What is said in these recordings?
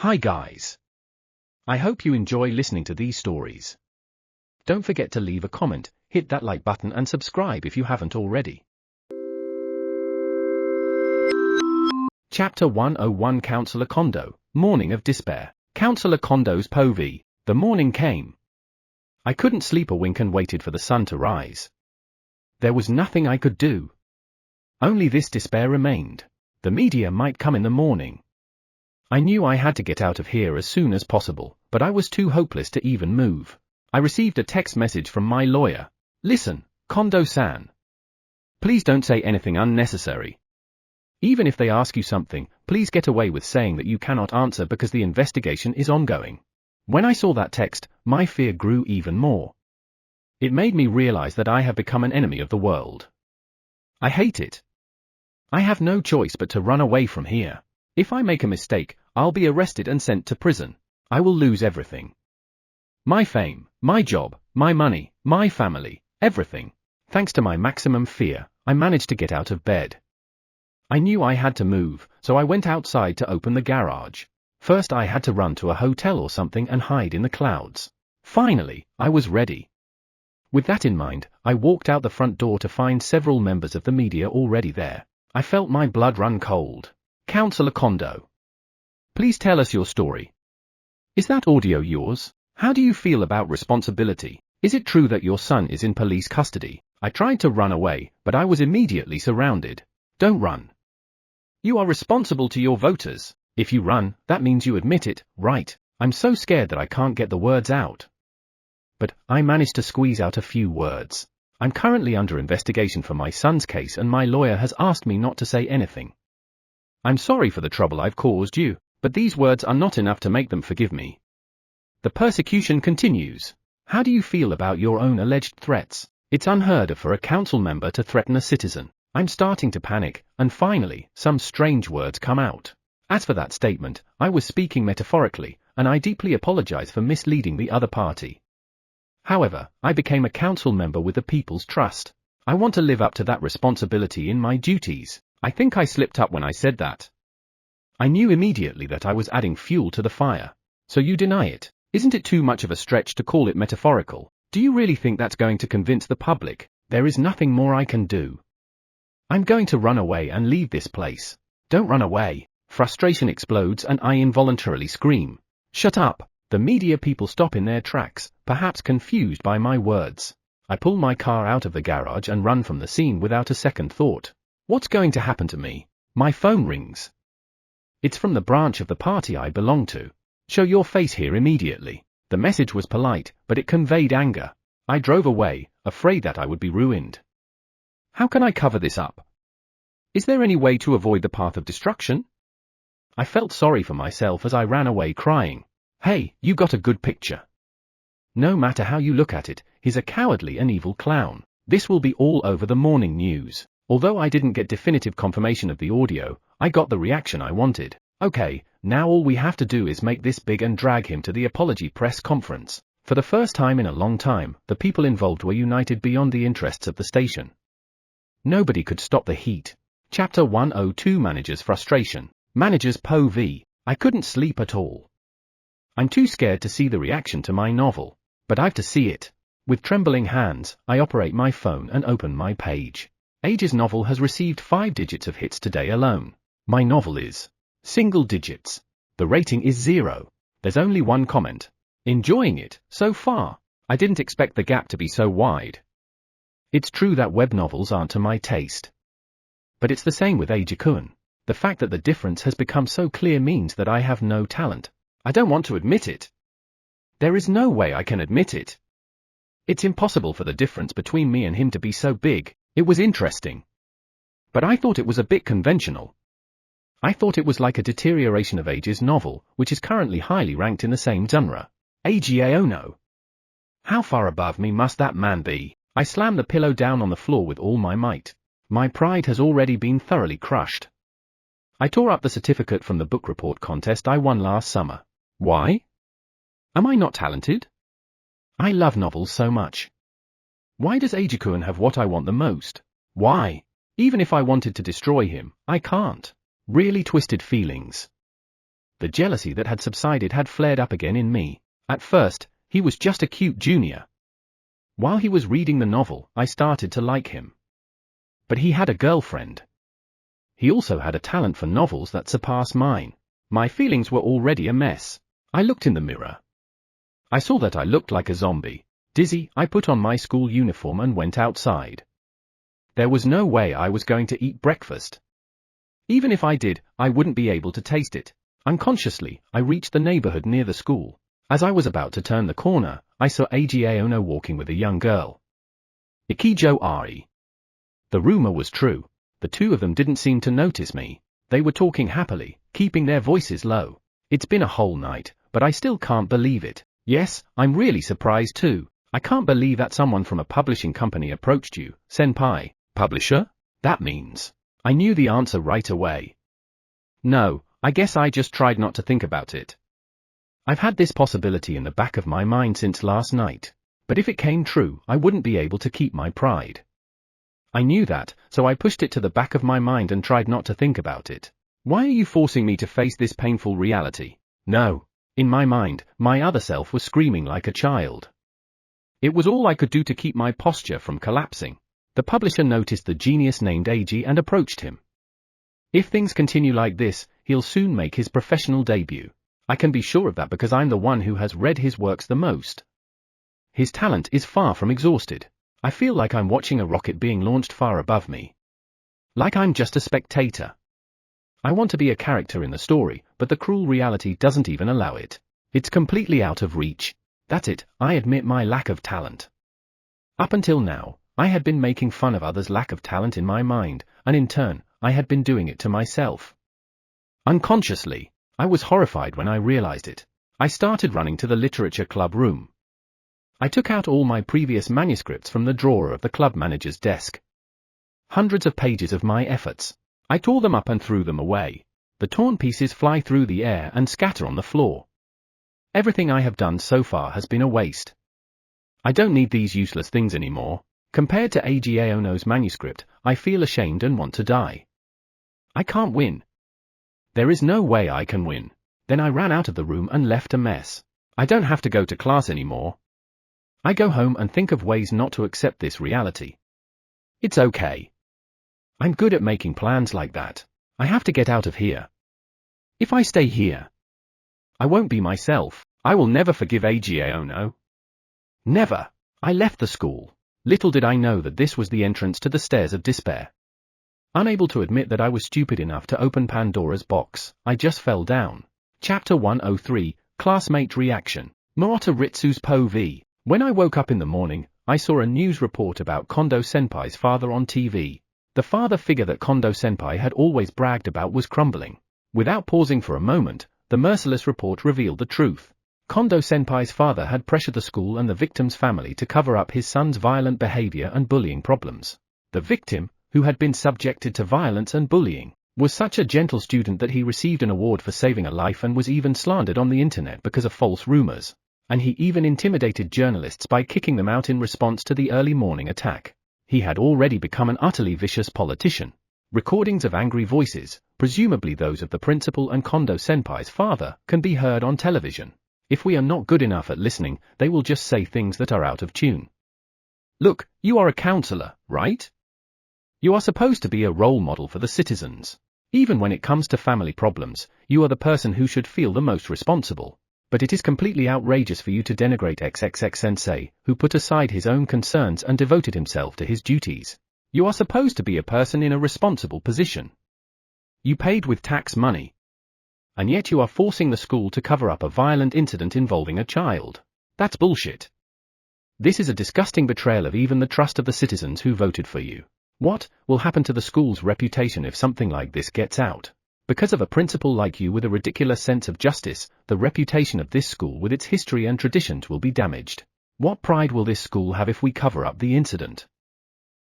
Hi guys. I hope you enjoy listening to these stories. Don't forget to leave a comment, hit that like button and subscribe if you haven't already. Chapter 101 Counselor Kondo, Morning of Despair. Counselor Kondo's POV. The morning came. I couldn't sleep a wink and waited for the sun to rise. There was nothing I could do. Only this despair remained. The media might come in the morning. I knew I had to get out of here as soon as possible, but I was too hopeless to even move. I received a text message from my lawyer. Listen, Kondo-san. Please don't say anything unnecessary. Even if they ask you something, please get away with saying that you cannot answer because the investigation is ongoing. When I saw that text, my fear grew even more. It made me realize that I have become an enemy of the world. I hate it. I have no choice but to run away from here. If I make a mistake, I'll be arrested and sent to prison. I will lose everything. My fame, my job, my money, my family, everything. Thanks to my maximum fear, I managed to get out of bed. I knew I had to move, so I went outside to open the garage. First I had to run to a hotel or something and hide in the clouds. Finally, I was ready. With that in mind, I walked out the front door to find several members of the media already there. I felt my blood run cold. Counselor Kondo. Please tell us your story. Is that audio yours? How do you feel about responsibility? Is it true that your son is in police custody? I tried to run away, but I was immediately surrounded. Don't run. You are responsible to your voters. If you run, that means you admit it, right? I'm so scared that I can't get the words out. But I managed to squeeze out a few words. I'm currently under investigation for my son's case and my lawyer has asked me not to say anything. I'm sorry for the trouble I've caused you, but these words are not enough to make them forgive me. The persecution continues. How do you feel about your own alleged threats? It's unheard of for a council member to threaten a citizen. I'm starting to panic, and finally, some strange words come out. As for that statement, I was speaking metaphorically, and I deeply apologize for misleading the other party. However, I became a council member with the people's trust. I want to live up to that responsibility in my duties. I think I slipped up when I said that. I knew immediately that I was adding fuel to the fire. So you deny it? Isn't it too much of a stretch to call it metaphorical? Do you really think that's going to convince the public? There is nothing more I can do. I'm going to run away and leave this place. Don't run away. Frustration explodes and I involuntarily scream. Shut up. The media people stop in their tracks, perhaps confused by my words. I pull my car out of the garage and run from the scene without a second thought. What's going to happen to me? My phone rings. It's from the branch of the party I belong to. Show your face here immediately. The message was polite, but it conveyed anger. I drove away, afraid that I would be ruined. How can I cover this up? Is there any way to avoid the path of destruction? I felt sorry for myself as I ran away crying. Hey, you got a good picture. No matter how you look at it, he's a cowardly and evil clown. This will be all over the morning news. Although I didn't get definitive confirmation of the audio, I got the reaction I wanted. Okay, now all we have to do is make this big and drag him to the apology press conference. For the first time in a long time, the people involved were united beyond the interests of the station. Nobody could stop the heat. Chapter 102 Manager's Frustration. Manager's POV. I couldn't sleep at all. I'm too scared to see the reaction to my novel. But I've to see it. With trembling hands, I operate my phone and open my page. Eiji's novel has received 5 digits of hits today alone. My novel is single digits. The rating is 0. There's only one comment. Enjoying it, so far. I didn't expect the gap to be so wide. It's true that web novels aren't to my taste. But it's the same with Eiji-kun. The fact that the difference has become so clear means that I have no talent. I don't want to admit it. There is no way I can admit it. It's impossible for the difference between me and him to be so big. It was interesting. But I thought it was a bit conventional. I thought it was like a deterioration of Eiji's novel, which is currently highly ranked in the same genre. Eiji Aono. How far above me must that man be? I slammed the pillow down on the floor with all my might. My pride has already been thoroughly crushed. I tore up the certificate from the book report contest I won last summer. Why? Am I not talented? I love novels so much. Why does Eiji-kun have what I want the most? Why? Even if I wanted to destroy him, I can't. Really twisted feelings. The jealousy that had subsided had flared up again in me. At first, he was just a cute junior. While he was reading the novel, I started to like him. But he had a girlfriend. He also had a talent for novels that surpassed mine. My feelings were already a mess. I looked in the mirror. I saw that I looked like a zombie. Dizzy, I put on my school uniform and went outside. There was no way I was going to eat breakfast. Even if I did, I wouldn't be able to taste it. Unconsciously, I reached the neighborhood near the school. As I was about to turn the corner, I saw Eiji Aono walking with a young girl. Ikijo Ari. The rumor was true. The two of them didn't seem to notice me. They were talking happily, keeping their voices low. It's been a whole night, but I still can't believe it. Yes, I'm really surprised too. I can't believe that someone from a publishing company approached you, senpai. Publisher? That means. I knew the answer right away. No, I guess I just tried not to think about it. I've had this possibility in the back of my mind since last night. But if it came true, I wouldn't be able to keep my pride. I knew that, so I pushed it to the back of my mind and tried not to think about it. Why are you forcing me to face this painful reality? No. In my mind, my other self was screaming like a child. It was all I could do to keep my posture from collapsing. The publisher noticed the genius named Eiji and approached him. If things continue like this, he'll soon make his professional debut. I can be sure of that because I'm the one who has read his works the most. His talent is far from exhausted. I feel like I'm watching a rocket being launched far above me. Like I'm just a spectator. I want to be a character in the story, but the cruel reality doesn't even allow it. It's completely out of reach. That's it, I admit my lack of talent. Up until now, I had been making fun of others' lack of talent in my mind, and in turn, I had been doing it to myself. Unconsciously, I was horrified when I realized it. I started running to the literature club room. I took out all my previous manuscripts from the drawer of the club manager's desk. Hundreds of pages of my efforts. I tore them up and threw them away. The torn pieces fly through the air and scatter on the floor. Everything I have done so far has been a waste. I don't need these useless things anymore. Compared to Eiji Aono's manuscript, I feel ashamed and want to die. I can't win. There is no way I can win. Then I ran out of the room and left a mess. I don't have to go to class anymore. I go home and think of ways not to accept this reality. It's okay. I'm good at making plans like that. I have to get out of here. If I stay here, I won't be myself. I will never forgive Eiji Aono. Never. I left the school. Little did I know that this was the entrance to the stairs of despair. Unable to admit that I was stupid enough to open Pandora's box, I just fell down. Chapter 103, Classmate Reaction. Murata Ritsu's Po v. When I woke up in the morning, I saw a news report about Kondo-senpai's father on TV. The father figure that Kondo-senpai had always bragged about was crumbling. Without pausing for a moment, the merciless report revealed the truth. Kondo-senpai's father had pressured the school and the victim's family to cover up his son's violent behavior and bullying problems. The victim, who had been subjected to violence and bullying, was such a gentle student that he received an award for saving a life and was even slandered on the internet because of false rumors. And he even intimidated journalists by kicking them out in response to the early morning attack. He had already become an utterly vicious politician. Recordings of angry voices, presumably those of the principal and Kondo-senpai's father, can be heard on television. If we are not good enough at listening, they will just say things that are out of tune. Look, you are a counselor, right? You are supposed to be a role model for the citizens. Even when it comes to family problems, you are the person who should feel the most responsible. But it is completely outrageous for you to denigrate XXX Sensei, who put aside his own concerns and devoted himself to his duties. You are supposed to be a person in a responsible position. You paid with tax money. And yet you are forcing the school to cover up a violent incident involving a child. That's bullshit. This is a disgusting betrayal of even the trust of the citizens who voted for you. What will happen to the school's reputation if something like this gets out? Because of a principal like you with a ridiculous sense of justice, the reputation of this school with its history and traditions will be damaged. What pride will this school have if we cover up the incident?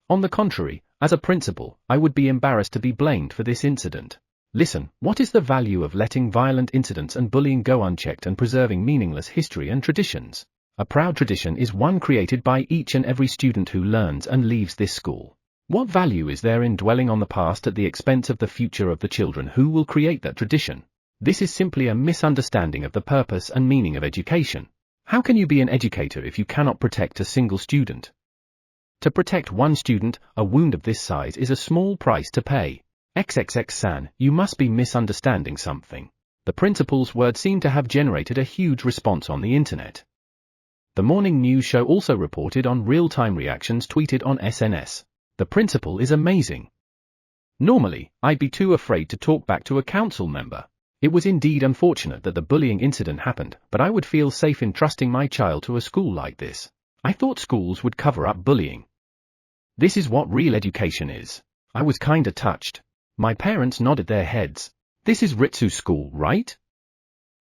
On the contrary, as a principal, I would be embarrassed to be blamed for this incident. Listen, what is the value of letting violent incidents and bullying go unchecked and preserving meaningless history and traditions? A proud tradition is one created by each and every student who learns and leaves this school. What value is there in dwelling on the past at the expense of the future of the children who will create that tradition? This is simply a misunderstanding of the purpose and meaning of education. How can you be an educator if you cannot protect a single student? To protect one student, a wound of this size is a small price to pay. XXX-san, you must be misunderstanding something. The principal's words seem to have generated a huge response on the internet. The morning news show also reported on real-time reactions tweeted on SNS. The principal is amazing. Normally, I'd be too afraid to talk back to a council member. It was indeed unfortunate that the bullying incident happened, but I would feel safe in trusting my child to a school like this. I thought schools would cover up bullying. This is what real education is. I was kinda touched. My parents nodded their heads. This is Ritsu school, right?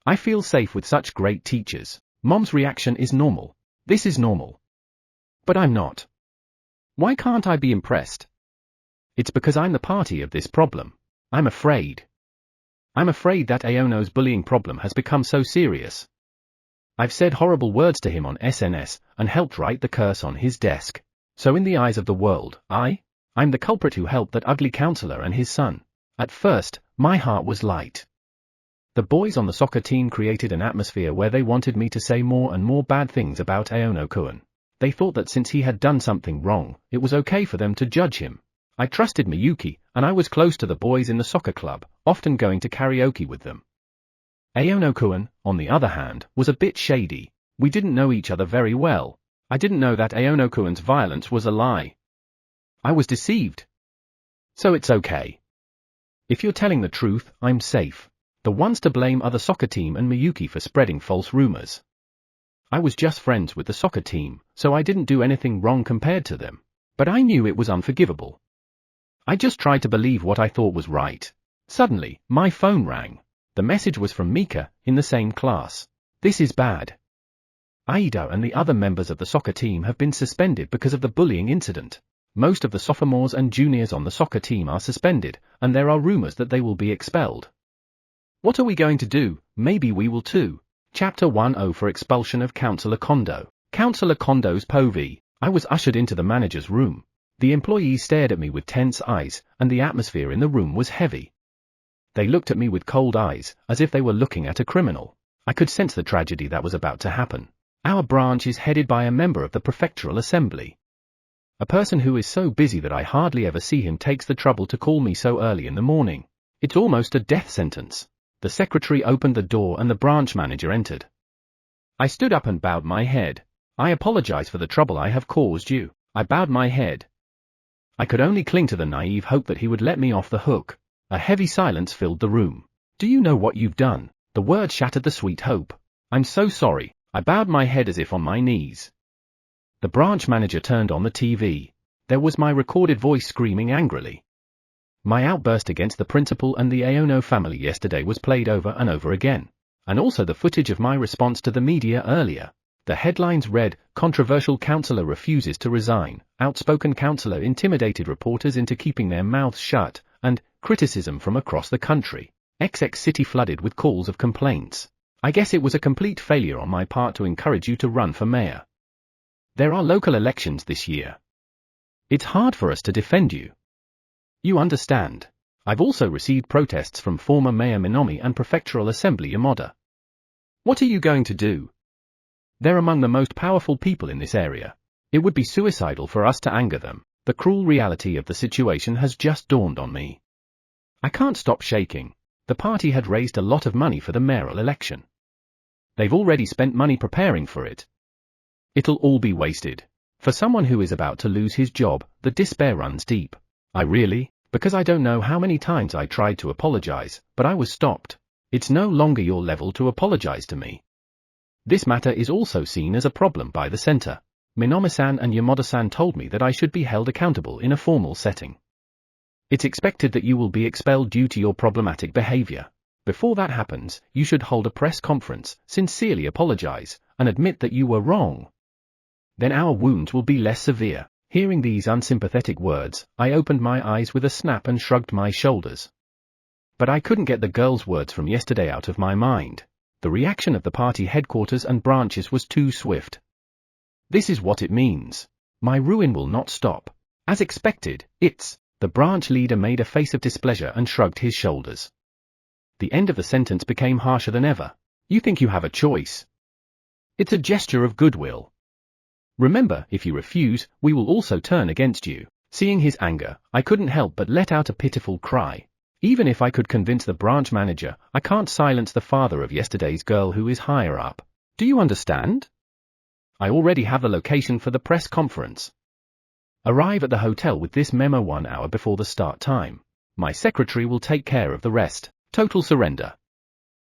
I feel safe with such great teachers. Mom's reaction is normal. This is normal. But I'm not. Why can't I be impressed? It's because I'm the party of this problem. I'm afraid. I'm afraid that Aono's bullying problem has become so serious. I've said horrible words to him on SNS and helped write the curse on his desk. So in the eyes of the world, I'm the culprit who helped that ugly counselor and his son. At first, my heart was light. The boys on the soccer team created an atmosphere where they wanted me to say more and more bad things about Aono-kun. They thought that since he had done something wrong, it was okay for them to judge him. I trusted Miyuki, and I was close to the boys in the soccer club, often going to karaoke with them. Aono-kun, on the other hand, was a bit shady. We didn't know each other very well. I didn't know that Aono-kun's violence was a lie. I was deceived. So it's okay. If you're telling the truth, I'm safe. The ones to blame are the soccer team and Miyuki for spreading false rumors. I was just friends with the soccer team, so I didn't do anything wrong compared to them. But I knew it was unforgivable. I just tried to believe what I thought was right. Suddenly, my phone rang. The message was from Mika, in the same class. This is bad. Aida and the other members of the soccer team have been suspended because of the bullying incident. Most of the sophomores and juniors on the soccer team are suspended, and there are rumors that they will be expelled. What are we going to do? Maybe we will too. Chapter 10 for expulsion of Councillor Kondo. Councillor Kondo's POV. I was ushered into the manager's room. The employees stared at me with tense eyes, and the atmosphere in the room was heavy. They looked at me with cold eyes, as if they were looking at a criminal. I could sense the tragedy that was about to happen. Our branch is headed by a member of the prefectural assembly. A person who is so busy that I hardly ever see him takes the trouble to call me so early in the morning. It's almost a death sentence. The secretary opened the door and the branch manager entered. I stood up and bowed my head. I apologize for the trouble I have caused you. I bowed my head. I could only cling to the naive hope that he would let me off the hook. A heavy silence filled the room. Do you know what you've done? The word shattered the sweet hope. I'm so sorry. I bowed my head as if on my knees. The branch manager turned on the TV. There was my recorded voice screaming angrily. My outburst against the principal and the Aono family yesterday was played over and over again, and also the footage of my response to the media earlier. The headlines read, "Controversial councillor refuses to resign, outspoken councillor intimidated reporters into keeping their mouths shut," and "Criticism from across the country. XX city flooded with calls of complaints." I guess it was a complete failure on my part to encourage you to run for mayor. There are local elections this year. It's hard for us to defend you. You understand. I've also received protests from former Mayor Minomi and Prefectural Assembly Amada. What are you going to do? They're among the most powerful people in this area. It would be suicidal for us to anger them. The cruel reality of the situation has just dawned on me. I can't stop shaking. The party had raised a lot of money for the mayoral election. They've already spent money preparing for it. It'll all be wasted. For someone who is about to lose his job, the despair runs deep. Because I don't know how many times I tried to apologize, but I was stopped. It's no longer your level to apologize to me. This matter is also seen as a problem by the center. Minami-san and Yamada-san told me that I should be held accountable in a formal setting. It's expected that you will be expelled due to your problematic behavior. Before that happens, you should hold a press conference, sincerely apologize, and admit that you were wrong. Then our wounds will be less severe. Hearing these unsympathetic words, I opened my eyes with a snap and shrugged my shoulders. But I couldn't get the girl's words from yesterday out of my mind. The reaction of the party headquarters and branches was too swift. This is what it means. My ruin will not stop. As expected, the branch leader made a face of displeasure and shrugged his shoulders. The end of the sentence became harsher than ever. You think you have a choice? It's a gesture of goodwill. Remember, if you refuse, we will also turn against you. Seeing his anger, I couldn't help but let out a pitiful cry. Even if I could convince the branch manager, I can't silence the father of yesterday's girl who is higher up. Do you understand? I already have the location for the press conference. Arrive at the hotel with this memo 1 hour before the start time. My secretary will take care of the rest. Total surrender.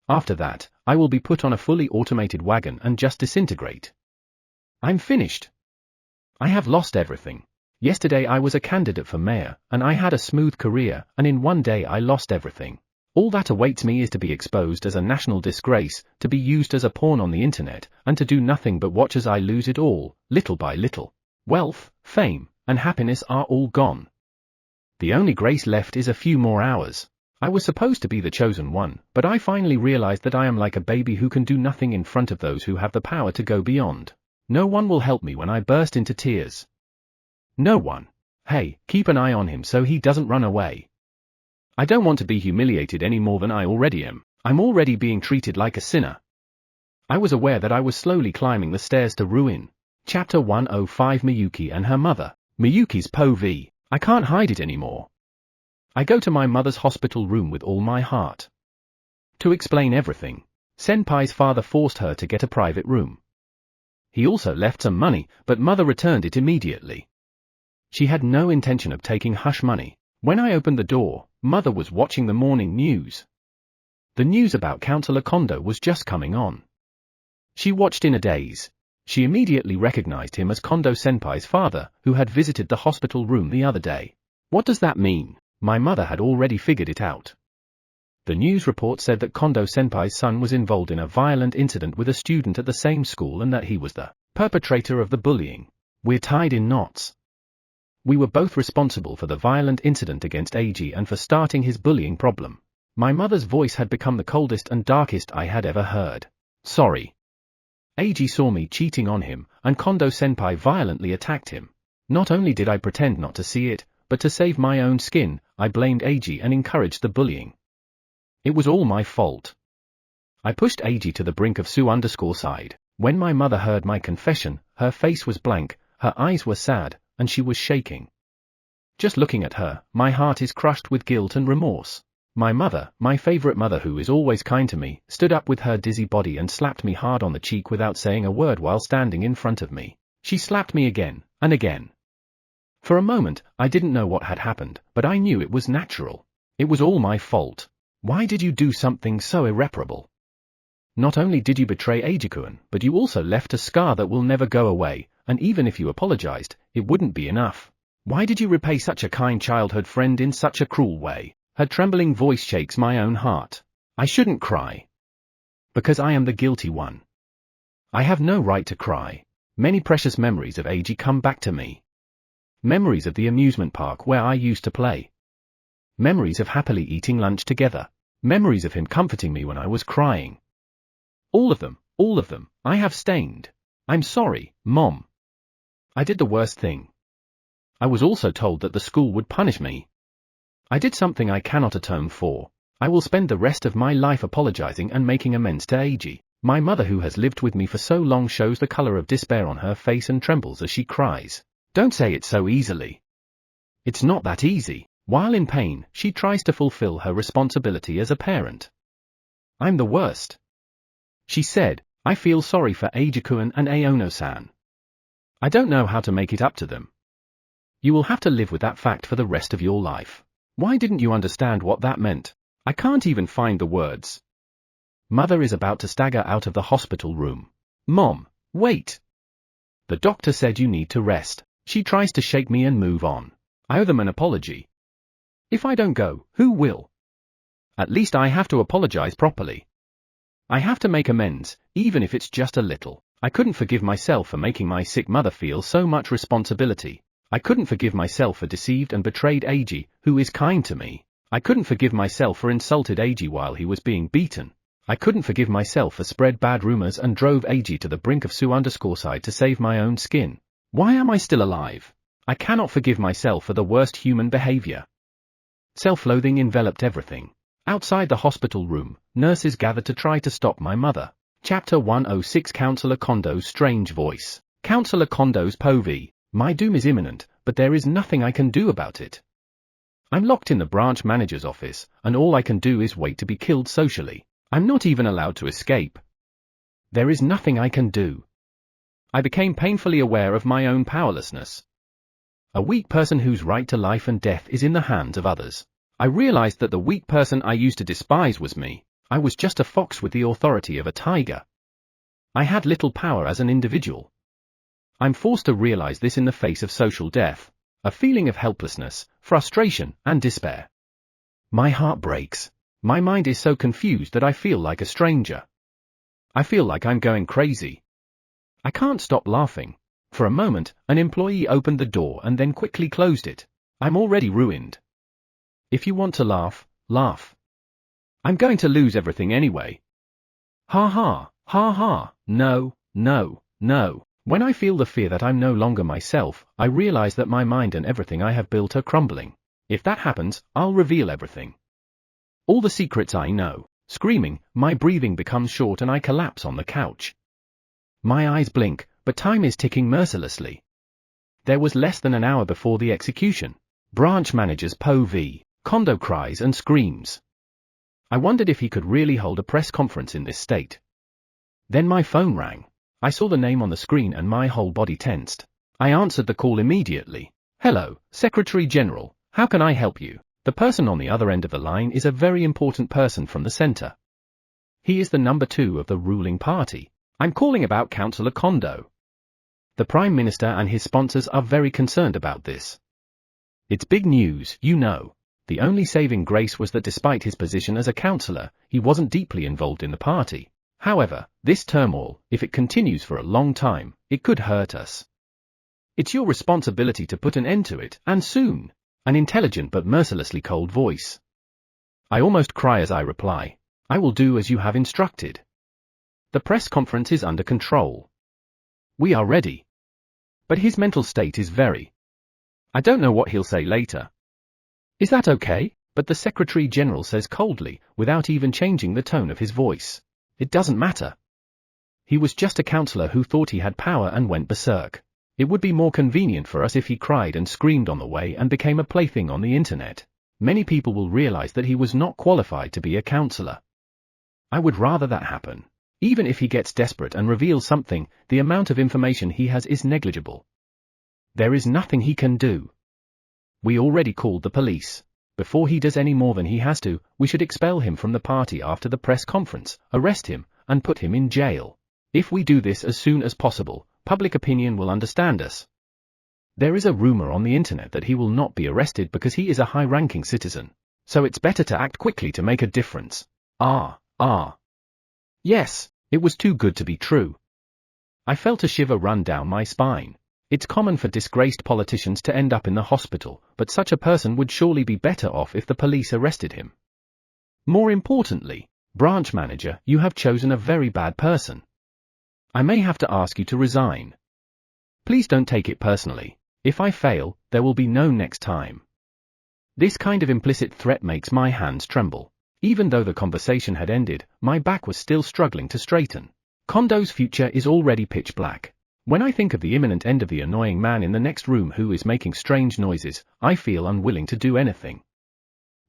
After that, I will be put on a fully automated wagon and just disintegrate. I'm finished. I have lost everything. Yesterday I was a candidate for mayor, and I had a smooth career, and in one day I lost everything. All that awaits me is to be exposed as a national disgrace, to be used as a pawn on the internet, and to do nothing but watch as I lose it all, little by little. Wealth, fame, and happiness are all gone. The only grace left is a few more hours. I was supposed to be the chosen one, but I finally realized that I am like a baby who can do nothing in front of those who have the power to go beyond. No one will help me when I burst into tears. No one. Hey, keep an eye on him so he doesn't run away. I don't want to be humiliated any more than I already am. I'm already being treated like a sinner. I was aware that I was slowly climbing the stairs to ruin. Chapter 105 Miyuki and her mother. Miyuki's POV. I can't hide it anymore. I go to my mother's hospital room with all my heart. To explain everything, Senpai's father forced her to get a private room. He also left some money, but mother returned it immediately. She had no intention of taking hush money. When I opened the door, mother was watching the morning news. The news about Councillor Kondo was just coming on. She watched in a daze. She immediately recognized him as Kondo-senpai's father, who had visited the hospital room the other day. What does that mean? My mother had already figured it out. The news report said that Kondo-senpai's son was involved in a violent incident with a student at the same school and that he was the perpetrator of the bullying. We're tied in knots. We were both responsible for the violent incident against Eiji and for starting his bullying problem. My mother's voice had become the coldest and darkest I had ever heard. Sorry. Eiji saw me cheating on him, and Kondo-senpai violently attacked him. Not only did I pretend not to see it, but to save my own skin, I blamed Eiji and encouraged the bullying. It was all my fault. I pushed Eiji to the brink of suicide. When my mother heard my confession, her face was blank, her eyes were sad, and she was shaking. Just looking at her, my heart is crushed with guilt and remorse. My mother, my favorite mother who is always kind to me, stood up with her dizzy body and slapped me hard on the cheek without saying a word while standing in front of me. She slapped me again, and again. For a moment, I didn't know what had happened, but I knew it was natural. It was all my fault. Why did you do something so irreparable? Not only did you betray Eiji-kun, but you also left a scar that will never go away, and even if you apologized, it wouldn't be enough. Why did you repay such a kind childhood friend in such a cruel way? Her trembling voice shakes my own heart. I shouldn't cry. Because I am the guilty one. I have no right to cry. Many precious memories of Eiji come back to me. Memories of the amusement park where I used to play. Memories of happily eating lunch together. Memories of him comforting me when I was crying. All of them, I have stained. I'm sorry, Mom. I did the worst thing. I was also told that the school would punish me. I did something I cannot atone for. I will spend the rest of my life apologizing and making amends to Eiji. My mother who has lived with me for so long shows the color of despair on her face and trembles as she cries. Don't say it so easily. It's not that easy. While in pain, she tries to fulfill her responsibility as a parent. I'm the worst. She said, I feel sorry for Eiji-kun and Aono-san. I don't know how to make it up to them. You will have to live with that fact for the rest of your life. Why didn't you understand what that meant? I can't even find the words. Mother is about to stagger out of the hospital room. Mom, wait. The doctor said you need to rest. She tries to shake me and move on. I owe them an apology. If I don't go, who will? At least I have to apologize properly. I have to make amends, even if it's just a little. I couldn't forgive myself for making my sick mother feel so much responsibility. I couldn't forgive myself for deceived and betrayed Eiji, who is kind to me. I couldn't forgive myself for insulted Eiji while he was being beaten. I couldn't forgive myself for spread bad rumors and drove Eiji to the brink of suicide to save my own skin. Why am I still alive? I cannot forgive myself for the worst human behavior. Self-loathing enveloped everything. Outside the hospital room, nurses gathered to try to stop my mother. Chapter 106 Counselor Kondo's Strange Voice. Counselor Kondo's POV. My doom is imminent, but there is nothing I can do about it. I'm locked in the branch manager's office, and all I can do is wait to be killed socially. I'm not even allowed to escape. There is nothing I can do. I became painfully aware of my own powerlessness. A weak person whose right to life and death is in the hands of others. I realized that the weak person I used to despise was me. I was just a fox with the authority of a tiger. I had little power as an individual. I'm forced to realize this in the face of social death, a feeling of helplessness, frustration, and despair. My heart breaks. My mind is so confused that I feel like a stranger. I feel like I'm going crazy. I can't stop laughing. For a moment, an employee opened the door and then quickly closed it. I'm already ruined. If you want to laugh, laugh. I'm going to lose everything anyway. Ha ha, ha ha, no, no, no. When I feel the fear that I'm no longer myself, I realize that my mind and everything I have built are crumbling. If that happens, I'll reveal everything. All the secrets I know. Screaming, my breathing becomes short and I collapse on the couch. My eyes blink, but time is ticking mercilessly. There was less than an hour before the execution. Branch manager's POV. Kondo cries and screams. I wondered if he could really hold a press conference in this state. Then my phone rang. I saw the name on the screen and my whole body tensed. I answered the call immediately. Hello, Secretary General, how can I help you? The person on the other end of the line is a very important person from the center. He is the number 2 of the ruling party. I'm calling about Counselor Kondo. The Prime Minister and his sponsors are very concerned about this. It's big news, you know. The only saving grace was that despite his position as a counselor, he wasn't deeply involved in the party. However, this turmoil, if it continues for a long time, it could hurt us. It's your responsibility to put an end to it, and soon. An intelligent but mercilessly cold voice. I almost cry as I reply. I will do as you have instructed. The press conference is under control. We are ready. But his mental state is very. I don't know what he'll say later. Is that okay? But the Secretary General says coldly, without even changing the tone of his voice. It doesn't matter. He was just a counselor who thought he had power and went berserk. It would be more convenient for us if he cried and screamed on the way and became a plaything on the internet. Many people will realize that he was not qualified to be a counselor. I would rather that happen. Even if he gets desperate and reveals something, the amount of information he has is negligible. There is nothing he can do. We already called the police. Before he does any more than he has to, we should expel him from the party after the press conference, arrest him, and put him in jail. If we do this as soon as possible, public opinion will understand us. There is a rumor on the internet that he will not be arrested because he is a high-ranking citizen. So it's better to act quickly to make a difference. Yes, it was too good to be true. I felt a shiver run down my spine. It's common for disgraced politicians to end up in the hospital, but such a person would surely be better off if the police arrested him. More importantly, branch manager, you have chosen a very bad person. I may have to ask you to resign. Please don't take it personally. If I fail, there will be no next time. This kind of implicit threat makes my hands tremble. Even though the conversation had ended, my back was still struggling to straighten. Kondo's future is already pitch black. When I think of the imminent end of the annoying man in the next room who is making strange noises, I feel unwilling to do anything.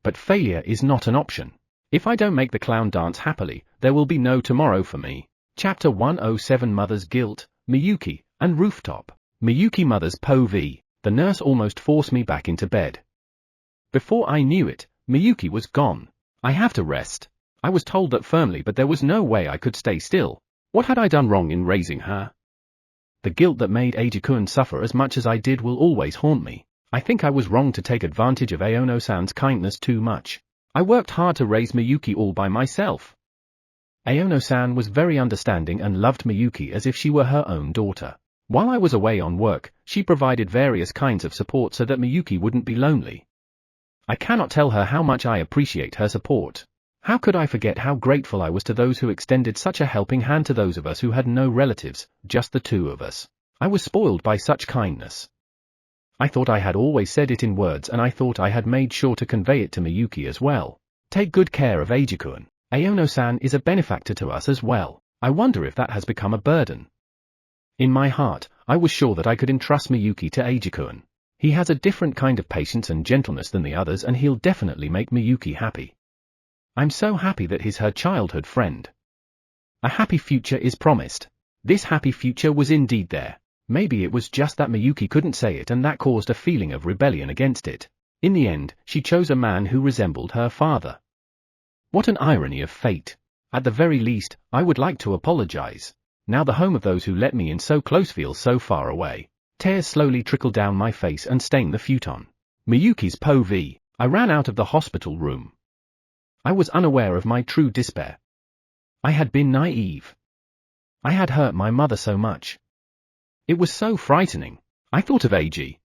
But failure is not an option. If I don't make the clown dance happily, there will be no tomorrow for me. Chapter 107 Mother's Guilt, Miyuki, and Rooftop. Miyuki Mother's POV. The nurse almost forced me back into bed. Before I knew it, Miyuki was gone. I have to rest. I was told that firmly, but there was no way I could stay still. What had I done wrong in raising her? The guilt that made Eiji-kun suffer as much as I did will always haunt me. I think I was wrong to take advantage of Aono-san's kindness too much. I worked hard to raise Miyuki all by myself. Aono-san was very understanding and loved Miyuki as if she were her own daughter. While I was away on work, she provided various kinds of support so that Miyuki wouldn't be lonely. I cannot tell her how much I appreciate her support. How could I forget how grateful I was to those who extended such a helping hand to those of us who had no relatives, just the two of us. I was spoiled by such kindness. I thought I had always said it in words, and I thought I had made sure to convey it to Miyuki as well. take good care of Eiji-kun. Aono-san is a benefactor to us as well. I wonder if that has become a burden. In my heart, I was sure that I could entrust Miyuki to Eiji-kun. He has a different kind of patience and gentleness than the others, and he'll definitely make Miyuki happy. I'm so happy that he's her childhood friend. A happy future is promised. This happy future was indeed there. Maybe it was just that Miyuki couldn't say it, and that caused a feeling of rebellion against it. In the end, she chose a man who resembled her father. What an irony of fate. At the very least, I would like to apologize. Now the home of those who let me in so close feels so far away. Tears slowly trickled down my face and stained the futon. Miyuki's POV. I ran out of the hospital room. I was unaware of my true despair. I had been naive. I had hurt my mother so much. It was so frightening. I thought of Eiji.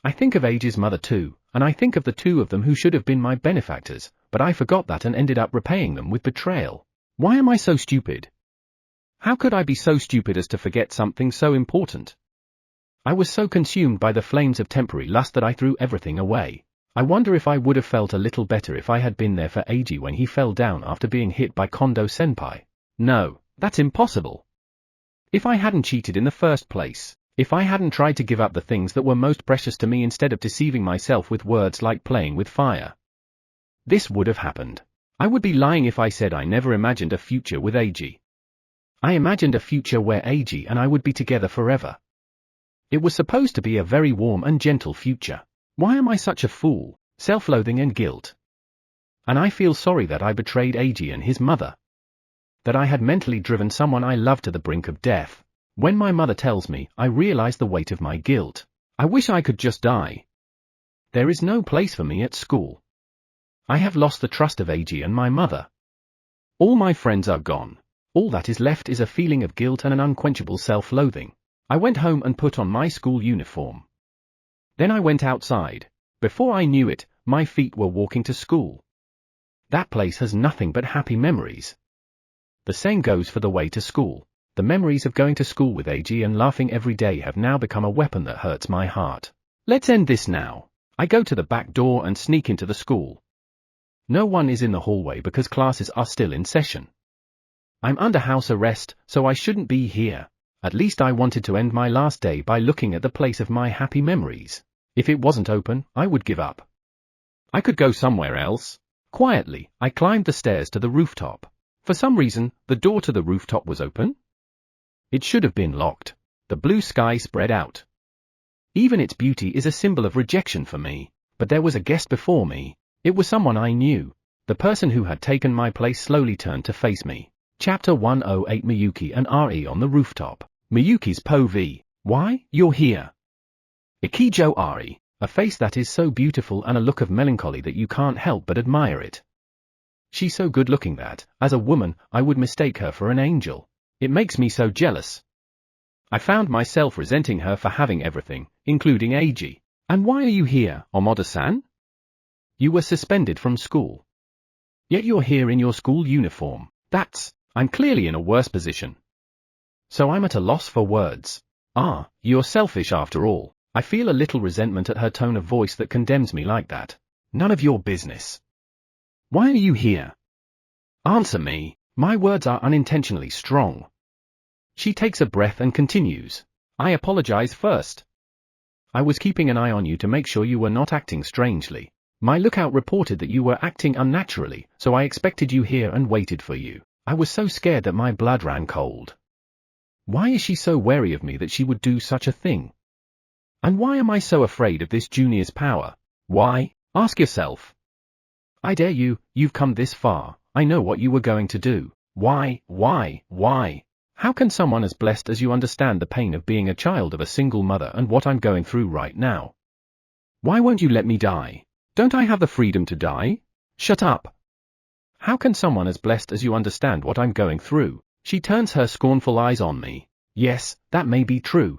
I think of Eiji's mother too, and I think of the two of them who should have been my benefactors, but I forgot that and ended up repaying them with betrayal. Why am I so stupid? How could I be so stupid as to forget something so important? I was so consumed by the flames of temporary lust that I threw everything away. I wonder if I would have felt a little better if I had been there for Eiji when he fell down after being hit by Kondo-senpai. No, that's impossible. If I hadn't cheated in the first place, if I hadn't tried to give up the things that were most precious to me instead of deceiving myself with words like playing with fire, this would have happened. I would be lying if I said I never imagined a future with Eiji. I imagined a future where Eiji and I would be together forever. It was supposed to be a very warm and gentle future. Why am I such a fool? Self-loathing and guilt. And I feel sorry that I betrayed Eiji and his mother. That I had mentally driven someone I loved to the brink of death. When my mother tells me, I realize the weight of my guilt. I wish I could just die. There is no place for me at school. I have lost the trust of Eiji and my mother. All my friends are gone. All that is left is a feeling of guilt and an unquenchable self-loathing. I went home and put on my school uniform. Then I went outside. Before I knew it, my feet were walking to school. That place has nothing but happy memories. The same goes for the way to school. The memories of going to school with Eiji and laughing every day have now become a weapon that hurts my heart. Let's end this now. I go to the back door and sneak into the school. No one is in the hallway because classes are still in session. I'm under house arrest, so I shouldn't be here. At least I wanted to end my last day by looking at the place of my happy memories. If it wasn't open, I would give up. I could go somewhere else. Quietly, I climbed the stairs to the rooftop. For some reason, the door to the rooftop was open. It should have been locked. The blue sky spread out. Even its beauty is a symbol of rejection for me. But there was a guest before me. It was someone I knew. The person who had taken my place slowly turned to face me. Chapter 108 Miyuki and Re on the rooftop. Miyuki's POV. Why, you're here. Ikijo Re, a face that is so beautiful and a look of melancholy that you can't help but admire it. She's so good looking that, as a woman, I would mistake her for an angel. It makes me so jealous. I found myself resenting her for having everything, including Eiji. And why are you here, Amada-san? You were suspended from school. Yet you're here in your school uniform. I'm clearly in a worse position. So I'm at a loss for words. You're selfish after all. I feel a little resentment at her tone of voice that condemns me like that. None of your business. Why are you here? Answer me. My words are unintentionally strong. She takes a breath and continues. I apologize first. I was keeping an eye on you to make sure you were not acting strangely. My lookout reported that you were acting unnaturally, so I expected you here and waited for you. I was so scared that my blood ran cold. Why is she so wary of me that she would do such a thing? And why am I so afraid of this junior's power? Why? Ask yourself. I dare you, you've come this far, I know what you were going to do. Why? How can someone as blessed as you understand the pain of being a child of a single mother and what I'm going through right now? Why won't you let me die? Don't I have the freedom to die? Shut up. How can someone as blessed as you understand what I'm going through? She turns her scornful eyes on me. Yes, that may be true.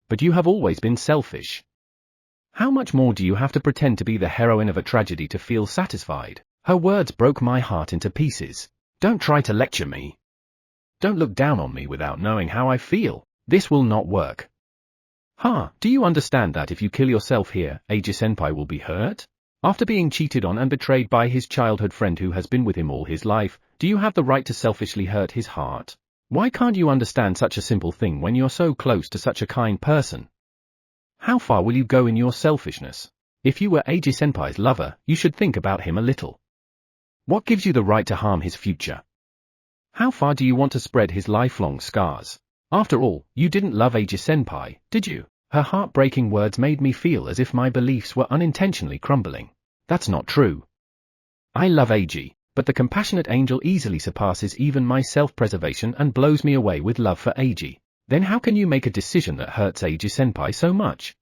But you have always been selfish. How much more do you have to pretend to be the heroine of a tragedy to feel satisfied? Her words broke my heart into pieces. Don't try to lecture me. Don't look down on me without knowing how I feel. This will not work. Do you understand that if you kill yourself here, Eiji-senpai will be hurt? After being cheated on and betrayed by his childhood friend who has been with him all his life, do you have the right to selfishly hurt his heart? Why can't you understand such a simple thing when you're so close to such a kind person? How far will you go in your selfishness? If you were Eiji-senpai's lover, you should think about him a little. What gives you the right to harm his future? How far do you want to spread his lifelong scars? After all, you didn't love Eiji-senpai, did you? Her heartbreaking words made me feel as if my beliefs were unintentionally crumbling. That's not true. I love Eiji, but the compassionate angel easily surpasses even my self-preservation and blows me away with love for Eiji. Then how can you make a decision that hurts Eiji-senpai so much?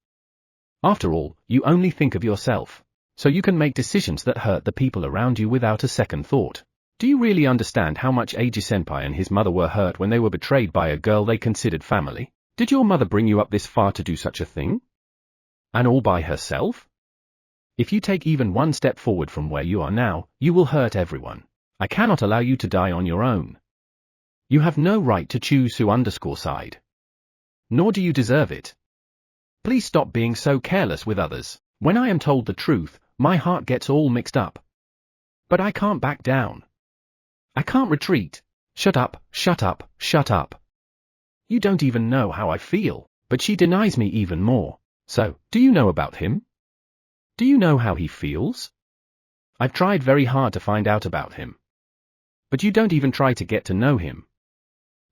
After all, you only think of yourself, so you can make decisions that hurt the people around you without a second thought. Do you really understand how much Eiji-senpai and his mother were hurt when they were betrayed by a girl they considered family? Did your mother bring you up this far to do such a thing? And all by herself? If you take even one step forward from where you are now, you will hurt everyone. I cannot allow you to die on your own. You have no right to choose who_side. Nor do you deserve it. Please stop being so careless with others. When I am told the truth, my heart gets all mixed up. But I can't back down. I can't retreat. Shut up, shut up, shut up. You don't even know how I feel, but she denies me even more. So, do you know about him? Do you know how he feels? I've tried very hard to find out about him. But you don't even try to get to know him.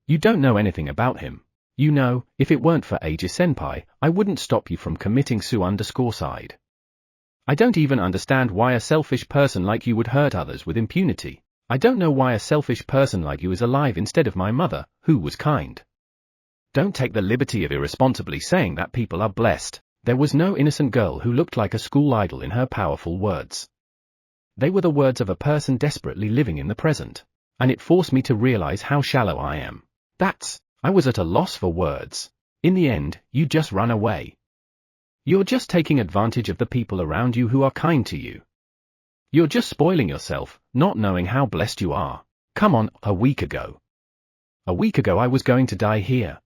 You don't know anything about him. You know, if it weren't for Eiji-senpai, I wouldn't stop you from committing side. I don't even understand why a selfish person like you would hurt others with impunity. I don't know why a selfish person like you is alive instead of my mother, who was kind. Don't take the liberty of irresponsibly saying that people are blessed. There was no innocent girl who looked like a school idol in her powerful words. They were the words of a person desperately living in the present. And it forced me to realize how shallow I am. I was at a loss for words. In the end, you just run away. You're just taking advantage of the people around you who are kind to you. You're just spoiling yourself, not knowing how blessed you are. Come on, a week ago I was going to die here.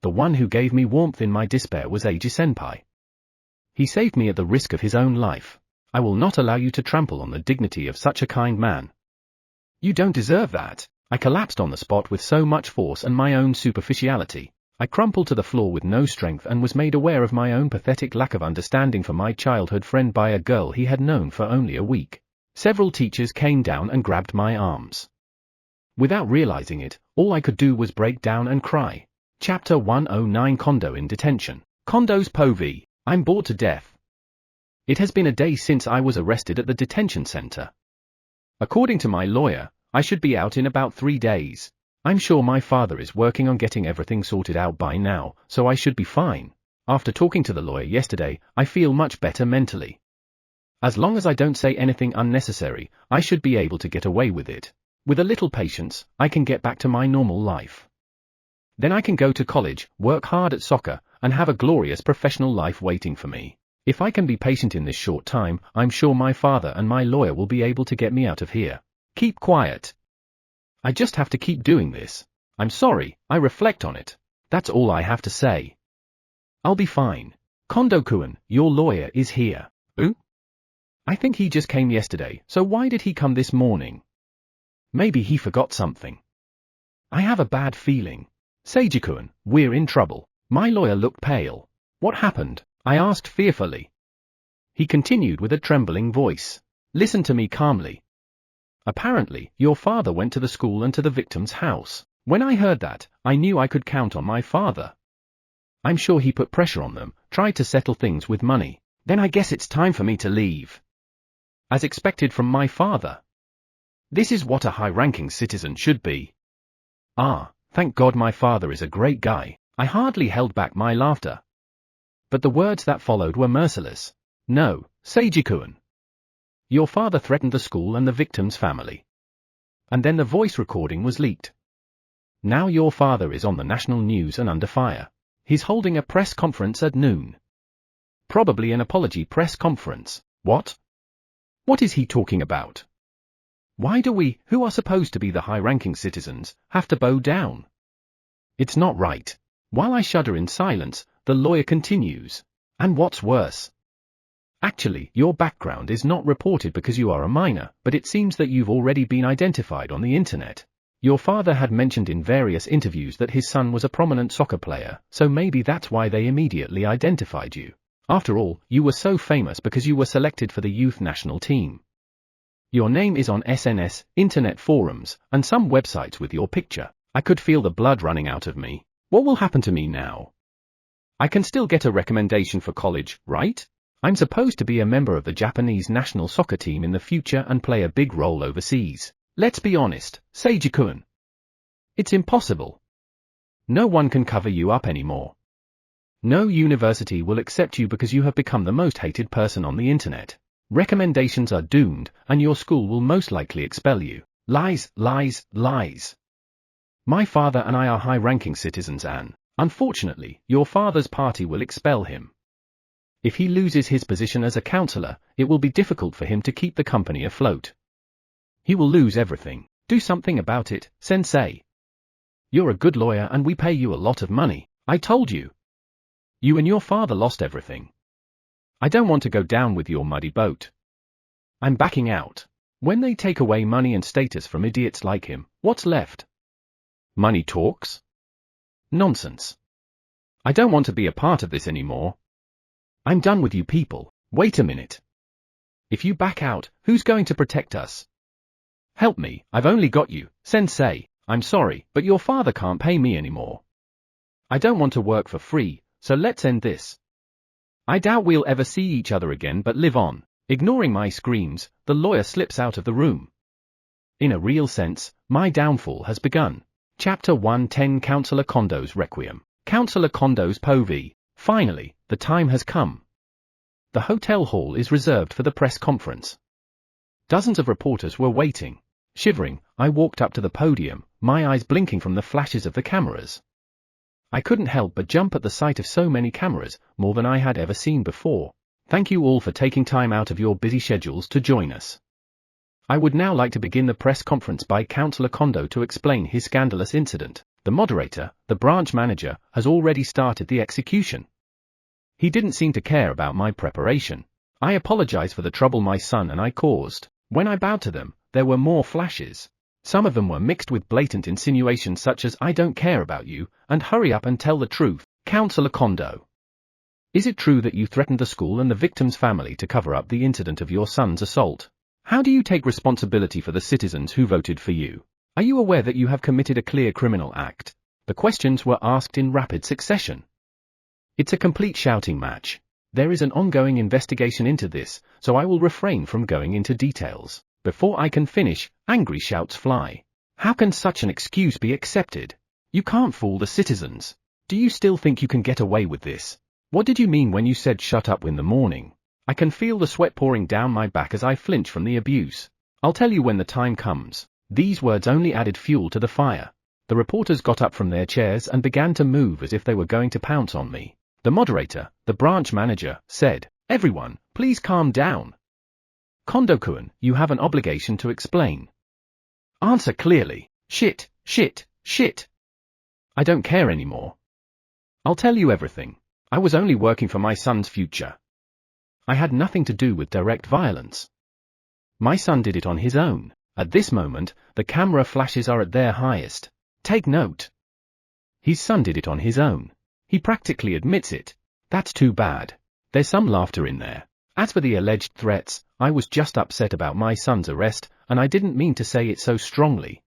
The one who gave me warmth in my despair was Eiji-senpai. He saved me at the risk of his own life. I will not allow you to trample on the dignity of such a kind man. You don't deserve that. I collapsed on the spot with so much force and my own superficiality. I crumpled to the floor with no strength and was made aware of my own pathetic lack of understanding for my childhood friend by a girl he had known for only a week. Several teachers came down and grabbed my arms. Without realizing it, all I could do was break down and cry. Chapter 109 Kondo in Detention. Kondo's POV. I'm bored to death. It has been a day since I was arrested at the detention center. According to my lawyer, I should be out in about 3 days. I'm sure my father is working on getting everything sorted out by now, so I should be fine. After talking to the lawyer yesterday, I feel much better mentally. As long as I don't say anything unnecessary, I should be able to get away with it. With a little patience, I can get back to my normal life. Then I can go to college, work hard at soccer, and have a glorious professional life waiting for me. If I can be patient in this short time, I'm sure my father and my lawyer will be able to get me out of here. Keep quiet. I just have to keep doing this. I'm sorry, I reflect on it. That's all I have to say. I'll be fine. Kondo-kun, your lawyer is here. Who? I think he just came yesterday, so why did he come this morning? Maybe he forgot something. I have a bad feeling. Seiji-kun, we're in trouble. My lawyer looked pale. What happened? I asked fearfully. He continued with a trembling voice. Listen to me calmly. Apparently, your father went to the school and to the victim's house. When I heard that, I knew I could count on my father. I'm sure he put pressure on them, tried to settle things with money. Then I guess it's time for me to leave. As expected from my father. This is what a high-ranking citizen should be. Thank God my father is a great guy. I hardly held back my laughter. But the words that followed were merciless. No, Seiji-kun. Your father threatened the school and the victim's family. And then the voice recording was leaked. Now your father is on the national news and under fire. He's holding a press conference at noon. Probably an apology press conference. What? What is he talking about? Why do we, who are supposed to be the high-ranking citizens, have to bow down? It's not right. While I shudder in silence, the lawyer continues. And what's worse? Actually, your background is not reported because you are a minor, but it seems that you've already been identified on the internet. Your father had mentioned in various interviews that his son was a prominent soccer player, so maybe that's why they immediately identified you. After all, you were so famous because you were selected for the youth national team. Your name is on SNS, internet forums, and some websites with your picture. I could feel the blood running out of me. What will happen to me now? I can still get a recommendation for college, right? I'm supposed to be a member of the Japanese national soccer team in the future and play a big role overseas. Let's be honest, Seiji-kun. It's impossible. No one can cover you up anymore. No university will accept you because you have become the most hated person on the internet. Recommendations are doomed, and your school will most likely expel you. Lies, lies, lies. My father and I are high-ranking citizens and, unfortunately, your father's party will expel him. If he loses his position as a counselor, it will be difficult for him to keep the company afloat. He will lose everything. Do something about it, sensei. You're a good lawyer and we pay you a lot of money. I told you. You and your father lost everything. I don't want to go down with your muddy boat. I'm backing out. When they take away money and status from idiots like him, what's left? Money talks? Nonsense. I don't want to be a part of this anymore. I'm done with you people. Wait a minute. If you back out, who's going to protect us? Help me, I've only got you, sensei. I'm sorry, but your father can't pay me anymore. I don't want to work for free, so let's end this. I doubt we'll ever see each other again, but live on. Ignoring my screams, the lawyer slips out of the room. In a real sense, my downfall has begun. Chapter 110 Counselor Kondo's Requiem. Counselor Kondo's POV. Finally, the time has come. The hotel hall is reserved for the press conference. Dozens of reporters were waiting. Shivering, I walked up to the podium, my eyes blinking from the flashes of the cameras. I couldn't help but jump at the sight of so many cameras, more than I had ever seen before. Thank you all for taking time out of your busy schedules to join us. I would now like to begin the press conference by Counselor Kondo to explain his scandalous incident. The moderator, the branch manager, has already started the execution. He didn't seem to care about my preparation. I apologize for the trouble my son and I caused. When I bowed to them, there were more flashes. Some of them were mixed with blatant insinuations such as "I don't care about you," and "hurry up and tell the truth." Counselor Kondo. Is it true that you threatened the school and the victim's family to cover up the incident of your son's assault? How do you take responsibility for the citizens who voted for you? Are you aware that you have committed a clear criminal act? The questions were asked in rapid succession. It's a complete shouting match. There is an ongoing investigation into this, so I will refrain from going into details. Before I can finish, angry shouts fly. How can such an excuse be accepted? You can't fool the citizens. Do you still think you can get away with this? What did you mean when you said "shut up" in the morning? I can feel the sweat pouring down my back as I flinch from the abuse. I'll tell you when the time comes. These words only added fuel to the fire. The reporters got up from their chairs and began to move as if they were going to pounce on me. The moderator, the branch manager, said, "Everyone, please calm down. Kondo-kun, you have an obligation to explain. Answer clearly." Shit, shit, shit. I don't care anymore. I'll tell you everything. I was only working for my son's future. I had nothing to do with direct violence. My son did it on his own. At this moment, the camera flashes are at their highest. Take note. His son did it on his own. He practically admits it. That's too bad. There's some laughter in there. As for the alleged threats, I was just upset about my son's arrest, and I didn't mean to say it so strongly.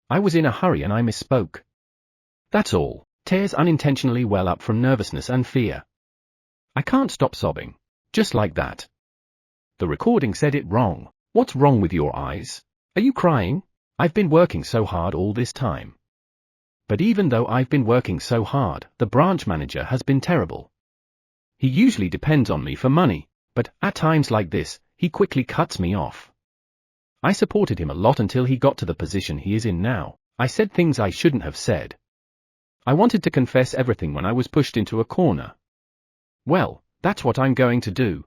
I was in a hurry and I misspoke. That's all. Tears unintentionally well up from nervousness and fear. I can't stop sobbing. Just like that. The recording said it wrong. What's wrong with your eyes? Are you crying? I've been working so hard all this time. But even though I've been working so hard, the branch manager has been terrible. He usually depends on me for money, but at times like this, he quickly cuts me off. I supported him a lot until he got to the position he is in now. I said things I shouldn't have said. I wanted to confess everything when I was pushed into a corner. Well, that's what I'm going to do.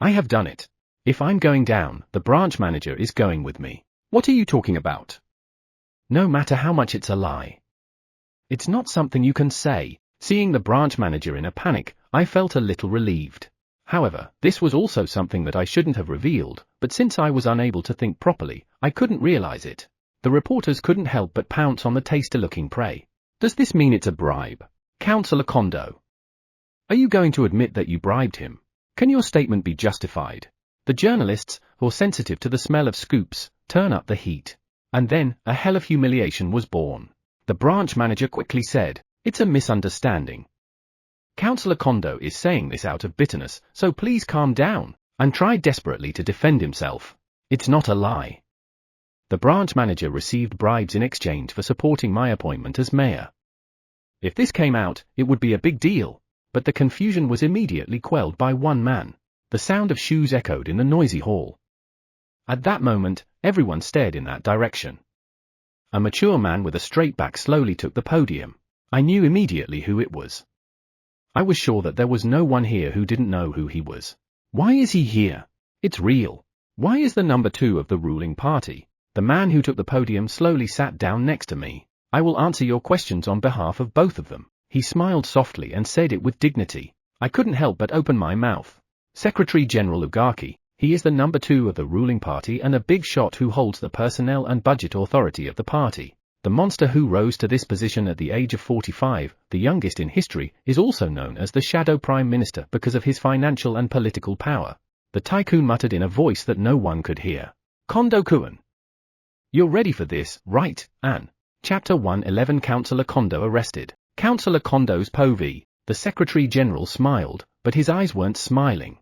I have done it. If I'm going down, the branch manager is going with me. What are you talking about? No matter how much it's a lie. It's not something you can say. Seeing the branch manager in a panic, I felt a little relieved. However, this was also something that I shouldn't have revealed, but since I was unable to think properly, I couldn't realize it. The reporters couldn't help but pounce on the taster-looking prey. Does this mean it's a bribe? Councillor Kondo. Are you going to admit that you bribed him? Can your statement be justified? The journalists, who are sensitive to the smell of scoops, turn up the heat. And then, a hell of humiliation was born. The branch manager quickly said, "It's a misunderstanding. Councillor Kondo is saying this out of bitterness, so please calm down," and tried desperately to defend himself. "It's not a lie. The branch manager received bribes in exchange for supporting my appointment as mayor." If this came out, it would be a big deal, but the confusion was immediately quelled by one man. The sound of shoes echoed in the noisy hall. At that moment, everyone stared in that direction. A mature man with a straight back slowly took the podium. I knew immediately who it was. I was sure that there was no one here who didn't know who he was. Why is he here? It's real. Why is the number 2 of the ruling party? The man who took the podium slowly sat down next to me. "I will answer your questions on behalf of both of them." He smiled softly and said it with dignity. I couldn't help but open my mouth. "Secretary General Ugaki, he is the number 2 of the ruling party and a big shot who holds the personnel and budget authority of the party. The monster who rose to this position at the age of 45, the youngest in history, is also known as the Shadow Prime Minister because of his financial and political power." The tycoon muttered in a voice that no one could hear. "Kondo-kun. You're ready for this, right, Anne?" Chapter 111 Councillor Kondo arrested. Councillor Kondo's POV. The Secretary General smiled, but his eyes weren't smiling.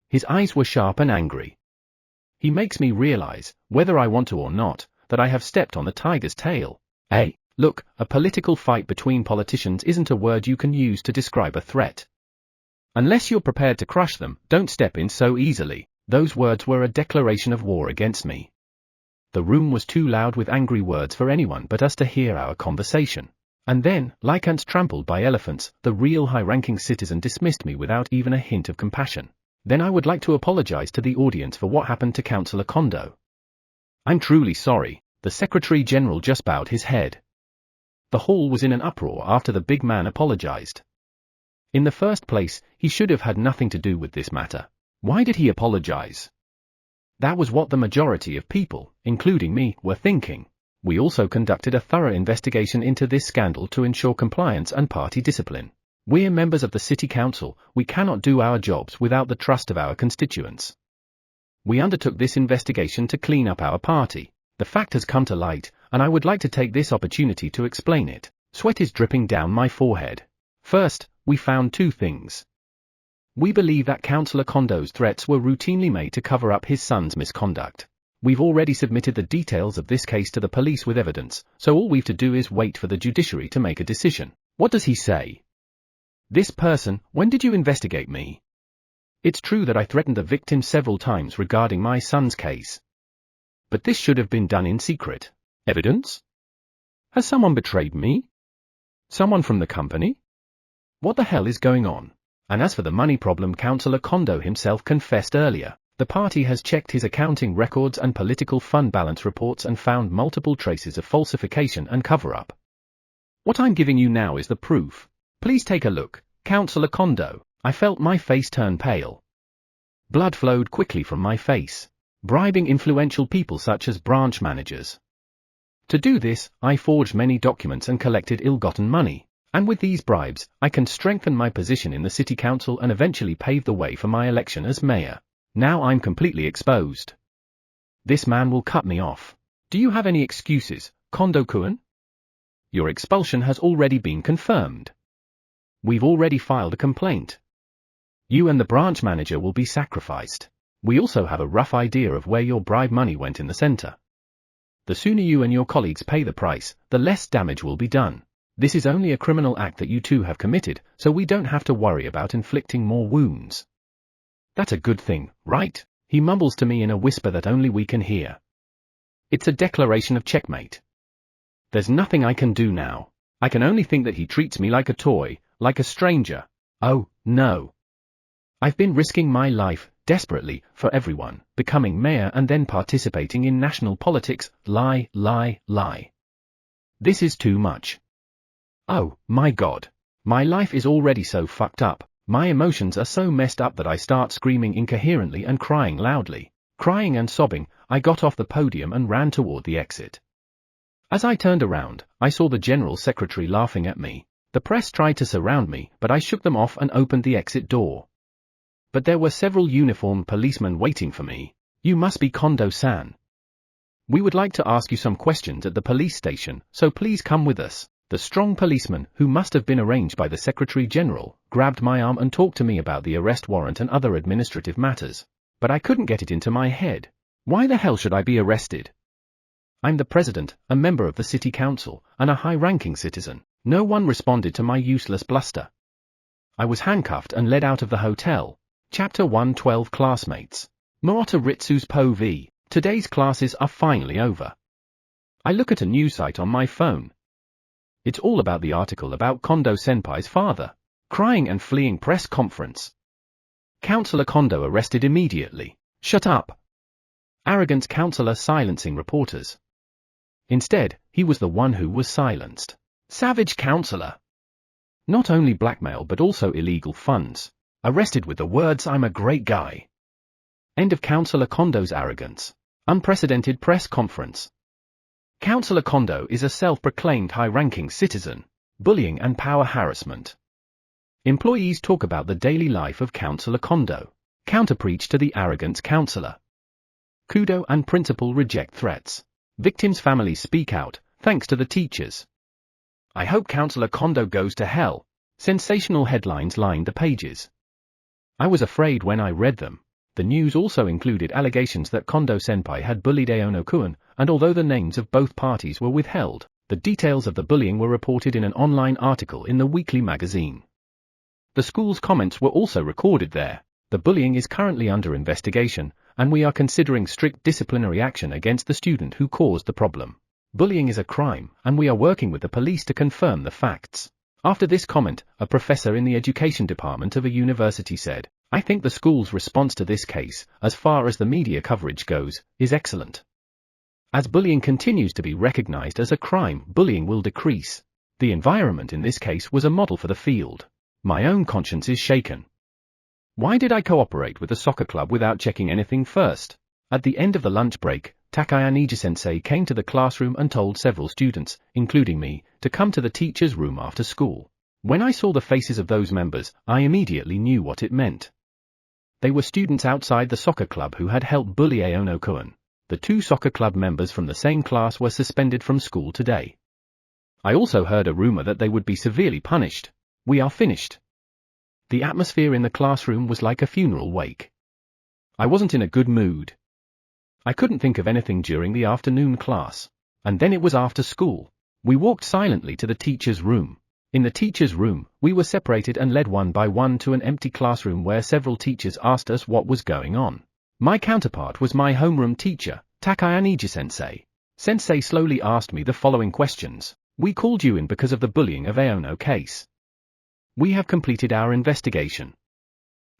His eyes were sharp and angry. He makes me realize, whether I want to or not, that I have stepped on the tiger's tail. Hey, look, a political fight between politicians isn't a word you can use to describe a threat. Unless you're prepared to crush them, don't step in so easily. Those words were a declaration of war against me. The room was too loud with angry words for anyone but us to hear our conversation. And then, like ants trampled by elephants, the real high-ranking citizen dismissed me without even a hint of compassion. "Then I would like to apologize to the audience for what happened to Councillor Kondo. I'm truly sorry." The Secretary General just bowed his head. The hall was in an uproar after the big man apologized. In the first place, he should have had nothing to do with this matter. Why did he apologize? That was what the majority of people, including me, were thinking. We also conducted a thorough investigation into this scandal to ensure compliance and party discipline. We're members of the City Council, we cannot do our jobs without the trust of our constituents. We undertook this investigation to clean up our party. The fact has come to light, and I would like to take this opportunity to explain it. Sweat is dripping down my forehead. First, we found 2 things. We believe that Councillor Kondo's threats were routinely made to cover up his son's misconduct. We've already submitted the details of this case to the police with evidence, so all we've to do is wait for the judiciary to make a decision. What does he say? This person, when did you investigate me? It's true that I threatened the victim several times regarding my son's case. But this should have been done in secret. Evidence? Has someone betrayed me? Someone from the company? What the hell is going on? And as for the money problem, Councillor Kondo himself confessed earlier. The party has checked his accounting records and political fund balance reports and found multiple traces of falsification and cover-up. What I'm giving you now is the proof. Please take a look, Councillor Kondo. I felt my face turn pale. Blood flowed quickly from my face. Bribing influential people such as branch managers. To do this, I forged many documents and collected ill-gotten money. And with these bribes, I can strengthen my position in the City Council and eventually pave the way for my election as mayor. Now I'm completely exposed. This man will cut me off. Do you have any excuses, Kondo-kun? Your expulsion has already been confirmed. We've already filed a complaint. You and the branch manager will be sacrificed. We also have a rough idea of where your bribe money went in the center. The sooner you and your colleagues pay the price, the less damage will be done. This is only a criminal act that you two have committed, so we don't have to worry about inflicting more wounds. That's a good thing, right? He mumbles to me in a whisper that only we can hear. It's a declaration of checkmate. There's nothing I can do now. I can only think that he treats me like a toy, like a stranger. Oh, no. I've been risking my life, desperately, for everyone, becoming mayor and then participating in national politics, lie. This is too much. Oh, my God. My life is already so fucked up, My emotions are so messed up that I start screaming incoherently and crying loudly. Crying and sobbing, I got off the podium and ran toward the exit. As I turned around, I saw the General Secretary laughing at me. The press tried to surround me, but I shook them off and opened the exit door. But there were several uniformed policemen waiting for me. You must be Kondo-san. We would like to ask you some questions at the police station, so please come with us. The strong policeman, who must have been arranged by the Secretary General, grabbed my arm and talked to me about the arrest warrant and other administrative matters. But I couldn't get it into my head. Why the hell should I be arrested? I'm the president, a member of the city council, and a high-ranking citizen. No one responded to my useless bluster. I was handcuffed and led out of the hotel. Chapter 112 Classmates. Murata Ritsu's Po v. Today's classes are finally over. I look at a news site on my phone. It's all about the article about Kondo-senpai's father. Crying and fleeing press conference. Councillor Kondo arrested immediately. Shut up. Arrogant councillor silencing reporters. Instead, he was the one who was silenced. Savage councillor. Not only blackmail but also illegal funds. Arrested with the words "I'm a great guy." End of Councillor Kondo's arrogance. Unprecedented press conference. Councillor Kondo is a self-proclaimed high-ranking citizen. Bullying and power harassment. Employees talk about the daily life of Councillor Kondo. Counterpreach to the arrogant councillor. Kudo and principal reject threats. Victims' families speak out, thanks to the teachers. I hope Councillor Kondo goes to hell. Sensational headlines lined the pages. I was afraid when I read them. The news also included allegations that Kondo-senpai had bullied Aono-kun, and although the names of both parties were withheld, the details of the bullying were reported in an online article in the weekly magazine. The school's comments were also recorded there. The bullying is currently under investigation, and we are considering strict disciplinary action against the student who caused the problem. Bullying is a crime, and we are working with the police to confirm the facts. After this comment, a professor in the education department of a university said, "I think the school's response to this case, as far as the media coverage goes, is excellent. As bullying continues to be recognized as a crime, bullying will decrease. The environment in this case was a model for the field. My own conscience is shaken. Why did I cooperate with the soccer club without checking anything first?" At the end of the lunch break, Eiji-sensei came to the classroom and told several students, including me, to come to the teacher's room after school. When I saw the faces of those members, I immediately knew what it meant. They were students outside the soccer club who had helped bully Aono-kun. The two soccer club members from the same class were suspended from school today. I also heard a rumor that they would be severely punished. We are finished. The atmosphere in the classroom was like a funeral wake. I wasn't in a good mood. I couldn't think of anything during the afternoon class. And then it was after school. We walked silently to the teacher's room. In the teacher's room, we were separated and led one by one to an empty classroom where several teachers asked us what was going on. My counterpart was my homeroom teacher, Eiji-sensei. Sensei slowly asked me the following questions. "We called you in because of the bullying of Aono case. We have completed our investigation.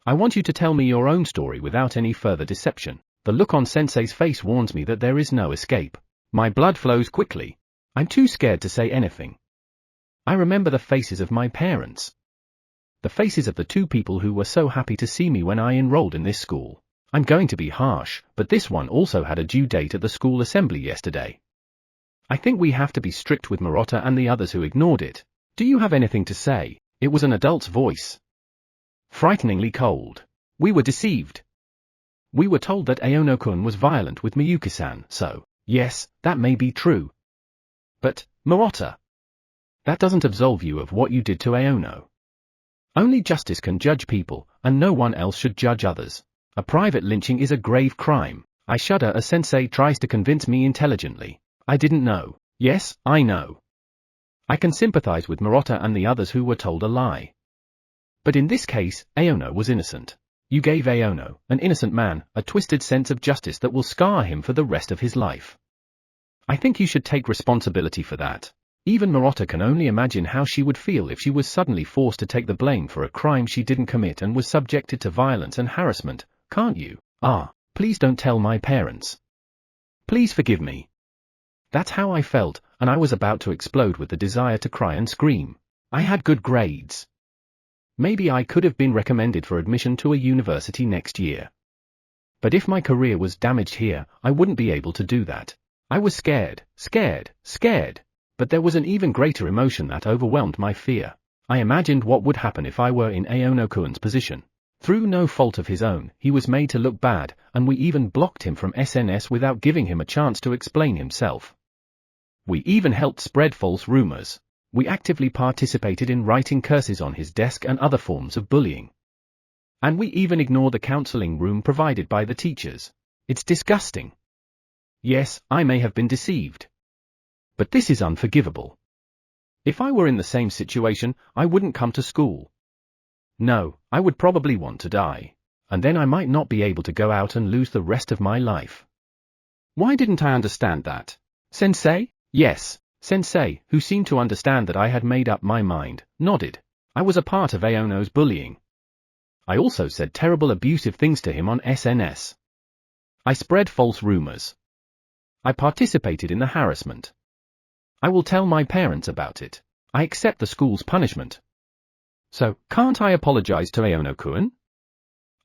I want you to tell me your own story without any further deception." The look on Sensei's face warns me that there is no escape. My blood flows quickly. I'm too scared to say anything. I remember the faces of my parents. The faces of the two people who were so happy to see me when I enrolled in this school. I'm going to be harsh, but this one also had a due date at the school assembly yesterday. I think we have to be strict with Murata and the others who ignored it. Do you have anything to say? It was an adult's voice. Frighteningly cold. We were deceived. We were told that Aono-kun was violent with Miyuki-san, so, yes, that may be true. But, Murata, that doesn't absolve you of what you did to Aono. Only justice can judge people, and no one else should judge others. A private lynching is a grave crime. I shudder as Sensei tries to convince me intelligently. I didn't know. Yes, I know. I can sympathize with Murata and the others who were told a lie. But in this case, Aono was innocent. You gave Aono, an innocent man, a twisted sense of justice that will scar him for the rest of his life. I think you should take responsibility for that. Even Murata can only imagine how she would feel if she was suddenly forced to take the blame for a crime she didn't commit and was subjected to violence and harassment, can't you? Please don't tell my parents. Please forgive me. That's how I felt, and I was about to explode with the desire to cry and scream. I had good grades. Maybe I could have been recommended for admission to a university next year. But if my career was damaged here, I wouldn't be able to do that. I was scared. But there was an even greater emotion that overwhelmed my fear. I imagined what would happen if I were in Aono-kun's position. Through no fault of his own, he was made to look bad, and we even blocked him from SNS without giving him a chance to explain himself. We even helped spread false rumors. We actively participated in writing curses on his desk and other forms of bullying. And we even ignore the counseling room provided by the teachers. It's disgusting. Yes, I may have been deceived. But this is unforgivable. If I were in the same situation, I wouldn't come to school. No, I would probably want to die. And then I might not be able to go out and lose the rest of my life. Why didn't I understand that? Sensei? Yes, Sensei, who seemed to understand that I had made up my mind, nodded. I was a part of Aono's bullying. I also said terrible abusive things to him on SNS. I spread false rumors. I participated in the harassment. I will tell my parents about it. I accept the school's punishment. So, can't I apologize to Aono-kun?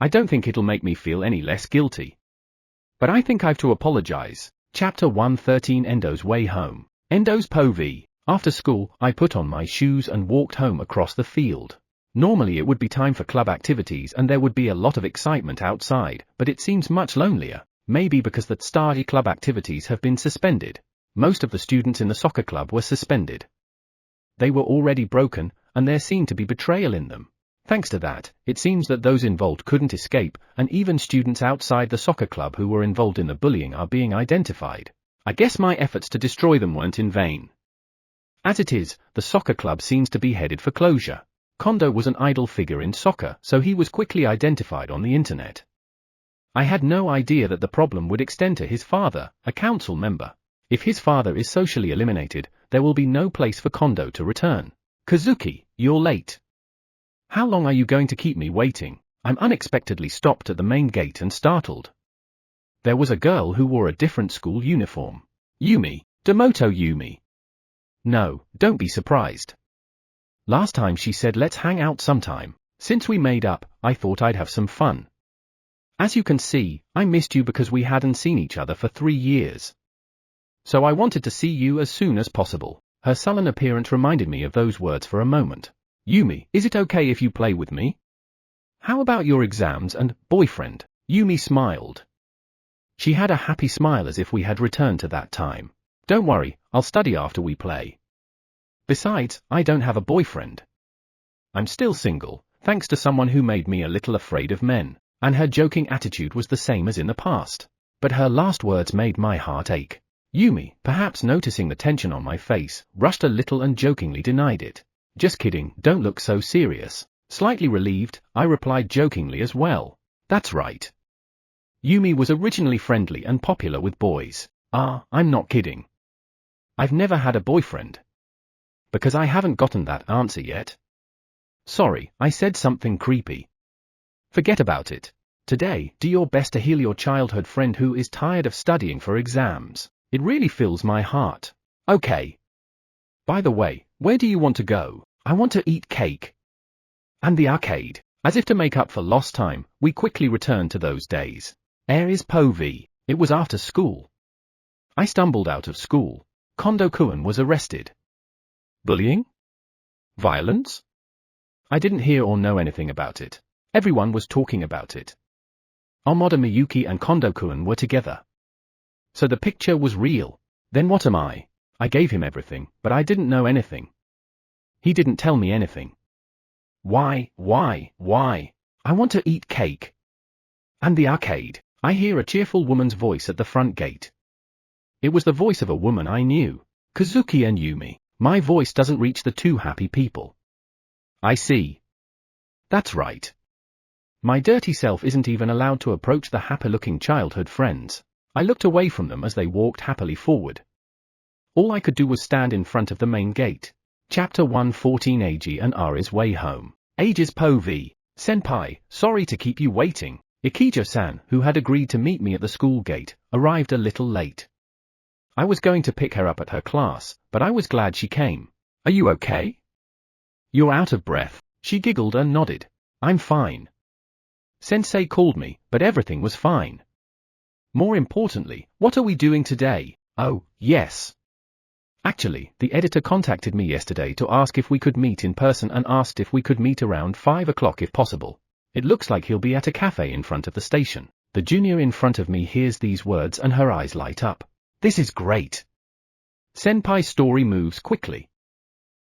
I don't think it'll make me feel any less guilty. But I think I've to apologize. Chapter 113 Endo's Way Home. Endo's POV. After school, I put on my shoes and walked home across the field. Normally it would be time for club activities and there would be a lot of excitement outside, but it seems much lonelier, maybe because the study club activities have been suspended. Most of the students in the soccer club were suspended. They were already broken, and there seemed to be betrayal in them. Thanks to that, it seems that those involved couldn't escape, and even students outside the soccer club who were involved in the bullying are being identified. I guess my efforts to destroy them weren't in vain. As it is, the soccer club seems to be headed for closure. Kondo was an idol figure in soccer, so he was quickly identified on the internet. I had no idea that the problem would extend to his father, a council member. If his father is socially eliminated, there will be no place for Kondo to return. Kazuki, you're late. How long are you going to keep me waiting? I'm unexpectedly stopped at the main gate and startled. There was a girl who wore a different school uniform. Yumi, Demoto Yumi. No, don't be surprised. Last time she said let's hang out sometime. Since we made up, I thought I'd have some fun. As you can see, I missed you because we hadn't seen each other for 3 years. So I wanted to see you as soon as possible. Her sullen appearance reminded me of those words for a moment. Yumi, is it okay if you play with me? How about your exams and boyfriend? Yumi smiled. She had a happy smile as if we had returned to that time. Don't worry, I'll study after we play. Besides, I don't have a boyfriend. I'm still single, thanks to someone who made me a little afraid of men, and her joking attitude was the same as in the past. But her last words made my heart ache. Yumi, perhaps noticing the tension on my face, rushed a little and jokingly denied it. Just kidding, don't look so serious. Slightly relieved, I replied jokingly as well. That's right. Yumi was originally friendly and popular with boys. I'm not kidding. I've never had a boyfriend. Because I haven't gotten that answer yet. Sorry, I said something creepy. Forget about it. Today, do your best to heal your childhood friend who is tired of studying for exams. It really fills my heart. Okay. By the way, where do you want to go? I want to eat cake. And the arcade. As if to make up for lost time, we quickly returned to those days. Aries POV. It was after school. I stumbled out of school. Kondo-kun was arrested. Bullying? Violence? I didn't hear or know anything about it. Everyone was talking about it. Amada Miyuki and Kondo-kun were together. So the picture was real. Then what am I? I gave him everything, but I didn't know anything. He didn't tell me anything. Why? I want to eat cake. And the arcade. I hear a cheerful woman's voice at the front gate. It was the voice of a woman I knew. Kazuki and Yumi. My voice doesn't reach the two happy people. I see. That's right. My dirty self isn't even allowed to approach the happy-looking childhood friends. I looked away from them as they walked happily forward. All I could do was stand in front of the main gate. Chapter 114 Eiji and Ari's Way Home. Eiji's POV. Senpai, sorry to keep you waiting. Ikijo-san, who had agreed to meet me at the school gate, arrived a little late. I was going to pick her up at her class, but I was glad she came. Are you okay? You're out of breath. She giggled and nodded. I'm fine. Sensei called me, but everything was fine. More importantly, what are we doing today? Oh, yes. Actually, the editor contacted me yesterday to ask if we could meet in person and asked if we could meet around 5 o'clock if possible. It looks like he'll be at a cafe in front of the station. The junior in front of me hears these words and her eyes light up. This is great. Senpai's story moves quickly.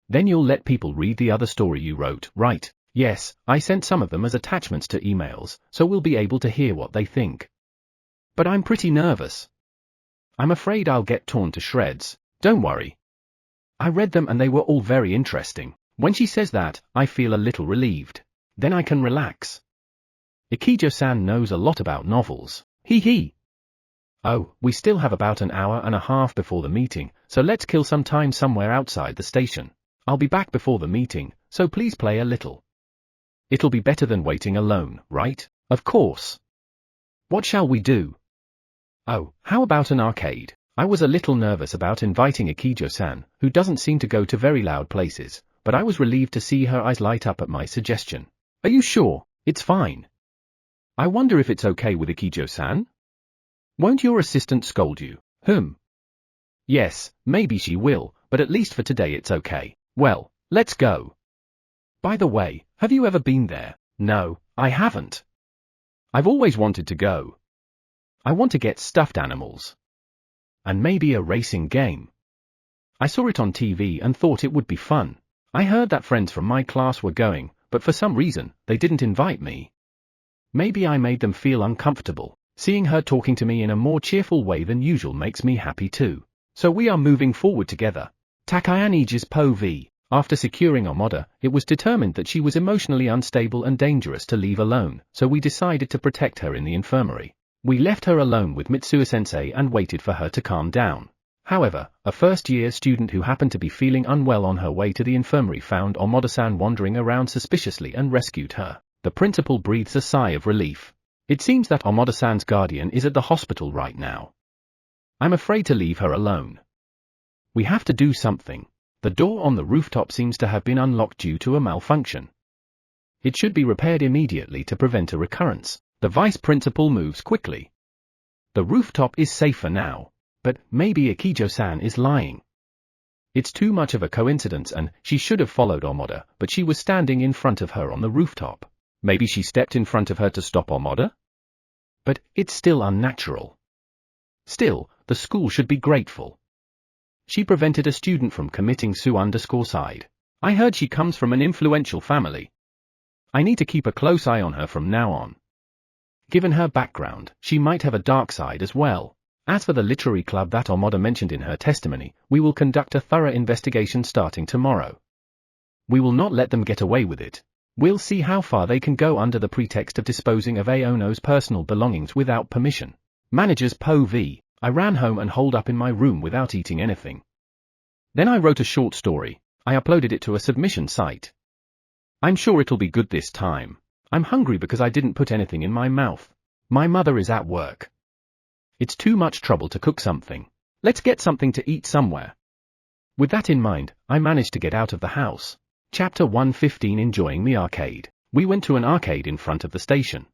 Then you'll let people read the other story you wrote, right? Yes, I sent some of them as attachments to emails, so we'll be able to hear what they think. But I'm pretty nervous. I'm afraid I'll get torn to shreds. Don't worry. I read them and they were all very interesting. When she says that, I feel a little relieved. Then I can relax. Ikijo-san knows a lot about novels. Hee hee. Oh, we still have about an hour and a half before the meeting, so let's kill some time somewhere outside the station. I'll be back before the meeting, so please play a little. It'll be better than waiting alone, right? Of course. What shall we do? Oh, how about an arcade? I was a little nervous about inviting Ikijo-san, who doesn't seem to go to very loud places, but I was relieved to see her eyes light up at my suggestion. Are you sure? It's fine. I wonder if it's okay with Ikijo-san? Won't your assistant scold you? Yes, maybe she will, but at least for today it's okay. Well, let's go. By the way, have you ever been there? No, I haven't. I've always wanted to go. I want to get stuffed animals. And maybe a racing game. I saw it on TV and thought it would be fun. I heard that friends from my class were going, but for some reason, they didn't invite me. Maybe I made them feel uncomfortable. Seeing her talking to me in a more cheerful way than usual makes me happy too. So we are moving forward together. Takayaniji's POV. After securing Amada, it was determined that she was emotionally unstable and dangerous to leave alone, so we decided to protect her in the infirmary. We left her alone with Mitsuo-sensei and waited for her to calm down. However, a first-year student who happened to be feeling unwell on her way to the infirmary found Amada-san wandering around suspiciously and rescued her. The principal breathes a sigh of relief. It seems that Amada-san's guardian is at the hospital right now. I'm afraid to leave her alone. We have to do something. The door on the rooftop seems to have been unlocked due to a malfunction. It should be repaired immediately to prevent a recurrence. The vice principal moves quickly. The rooftop is safer now, but maybe Ikijo-san is lying. It's too much of a coincidence and she should have followed Amada, but she was standing in front of her on the rooftop. Maybe she stepped in front of her to stop Amada? But it's still unnatural. Still, the school should be grateful. She prevented a student from committing suicide. I heard she comes from an influential family. I need to keep a close eye on her from now on. Given her background, she might have a dark side as well. As for the literary club that Amada mentioned in her testimony, we will conduct a thorough investigation starting tomorrow. We will not let them get away with it. We'll see how far they can go under the pretext of disposing of Aono's personal belongings without permission. Manager's POV. I ran home and holed up in my room without eating anything. Then I wrote a short story. I uploaded it to a submission site. I'm sure it'll be good this time. I'm hungry because I didn't put anything in my mouth. My mother is at work. It's too much trouble to cook something. Let's get something to eat somewhere. With that in mind, I managed to get out of the house. Chapter 115. Enjoying the arcade. We went to an arcade in front of the station.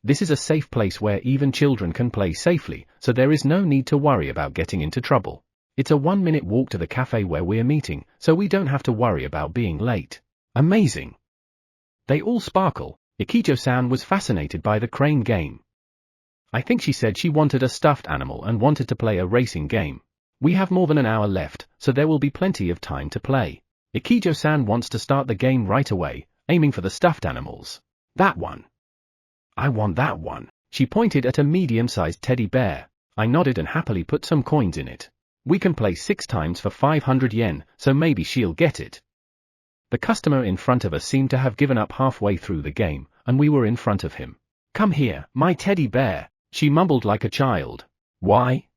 This is a safe place where even children can play safely, so there is no need to worry about getting into trouble. It's a 1-minute walk to the cafe where we're meeting, so we don't have to worry about being late. Amazing. They all sparkle. Ikijo-san was fascinated by the crane game. I think she said she wanted a stuffed animal and wanted to play a racing game. We have more than an hour left, so there will be plenty of time to play. Ikijo-san wants to start the game right away, aiming for the stuffed animals. That one. I want that one. She pointed at a medium-sized teddy bear. I nodded and happily put some coins in it. We can play 6 times for 500 yen, so maybe she'll get it. The customer in front of us seemed to have given up halfway through the game, and we were in front of him. Come here, my teddy bear, she mumbled like a child. Why?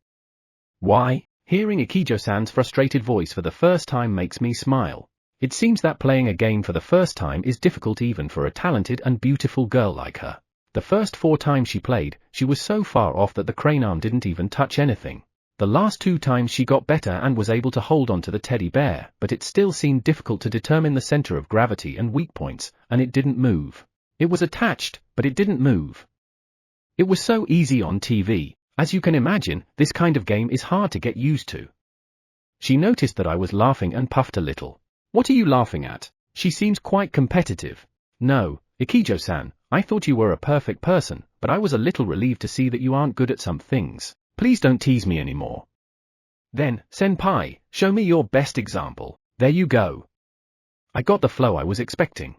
Why? Hearing Ikijo-san's frustrated voice for the first time makes me smile. It seems that playing a game for the first time is difficult even for a talented and beautiful girl like her. The first 4 times she played, she was so far off that the crane arm didn't even touch anything. The last 2 times she got better and was able to hold on to the teddy bear, but it still seemed difficult to determine the center of gravity and weak points, and it didn't move. It was attached, but it didn't move. It was so easy on TV. As you can imagine, this kind of game is hard to get used to. She noticed that I was laughing and puffed a little. What are you laughing at? She seems quite competitive. No, Ikijo-san, I thought you were a perfect person, but I was a little relieved to see that you aren't good at some things. Please don't tease me anymore. Then, senpai, show me your best example. There you go. I got the flow I was expecting.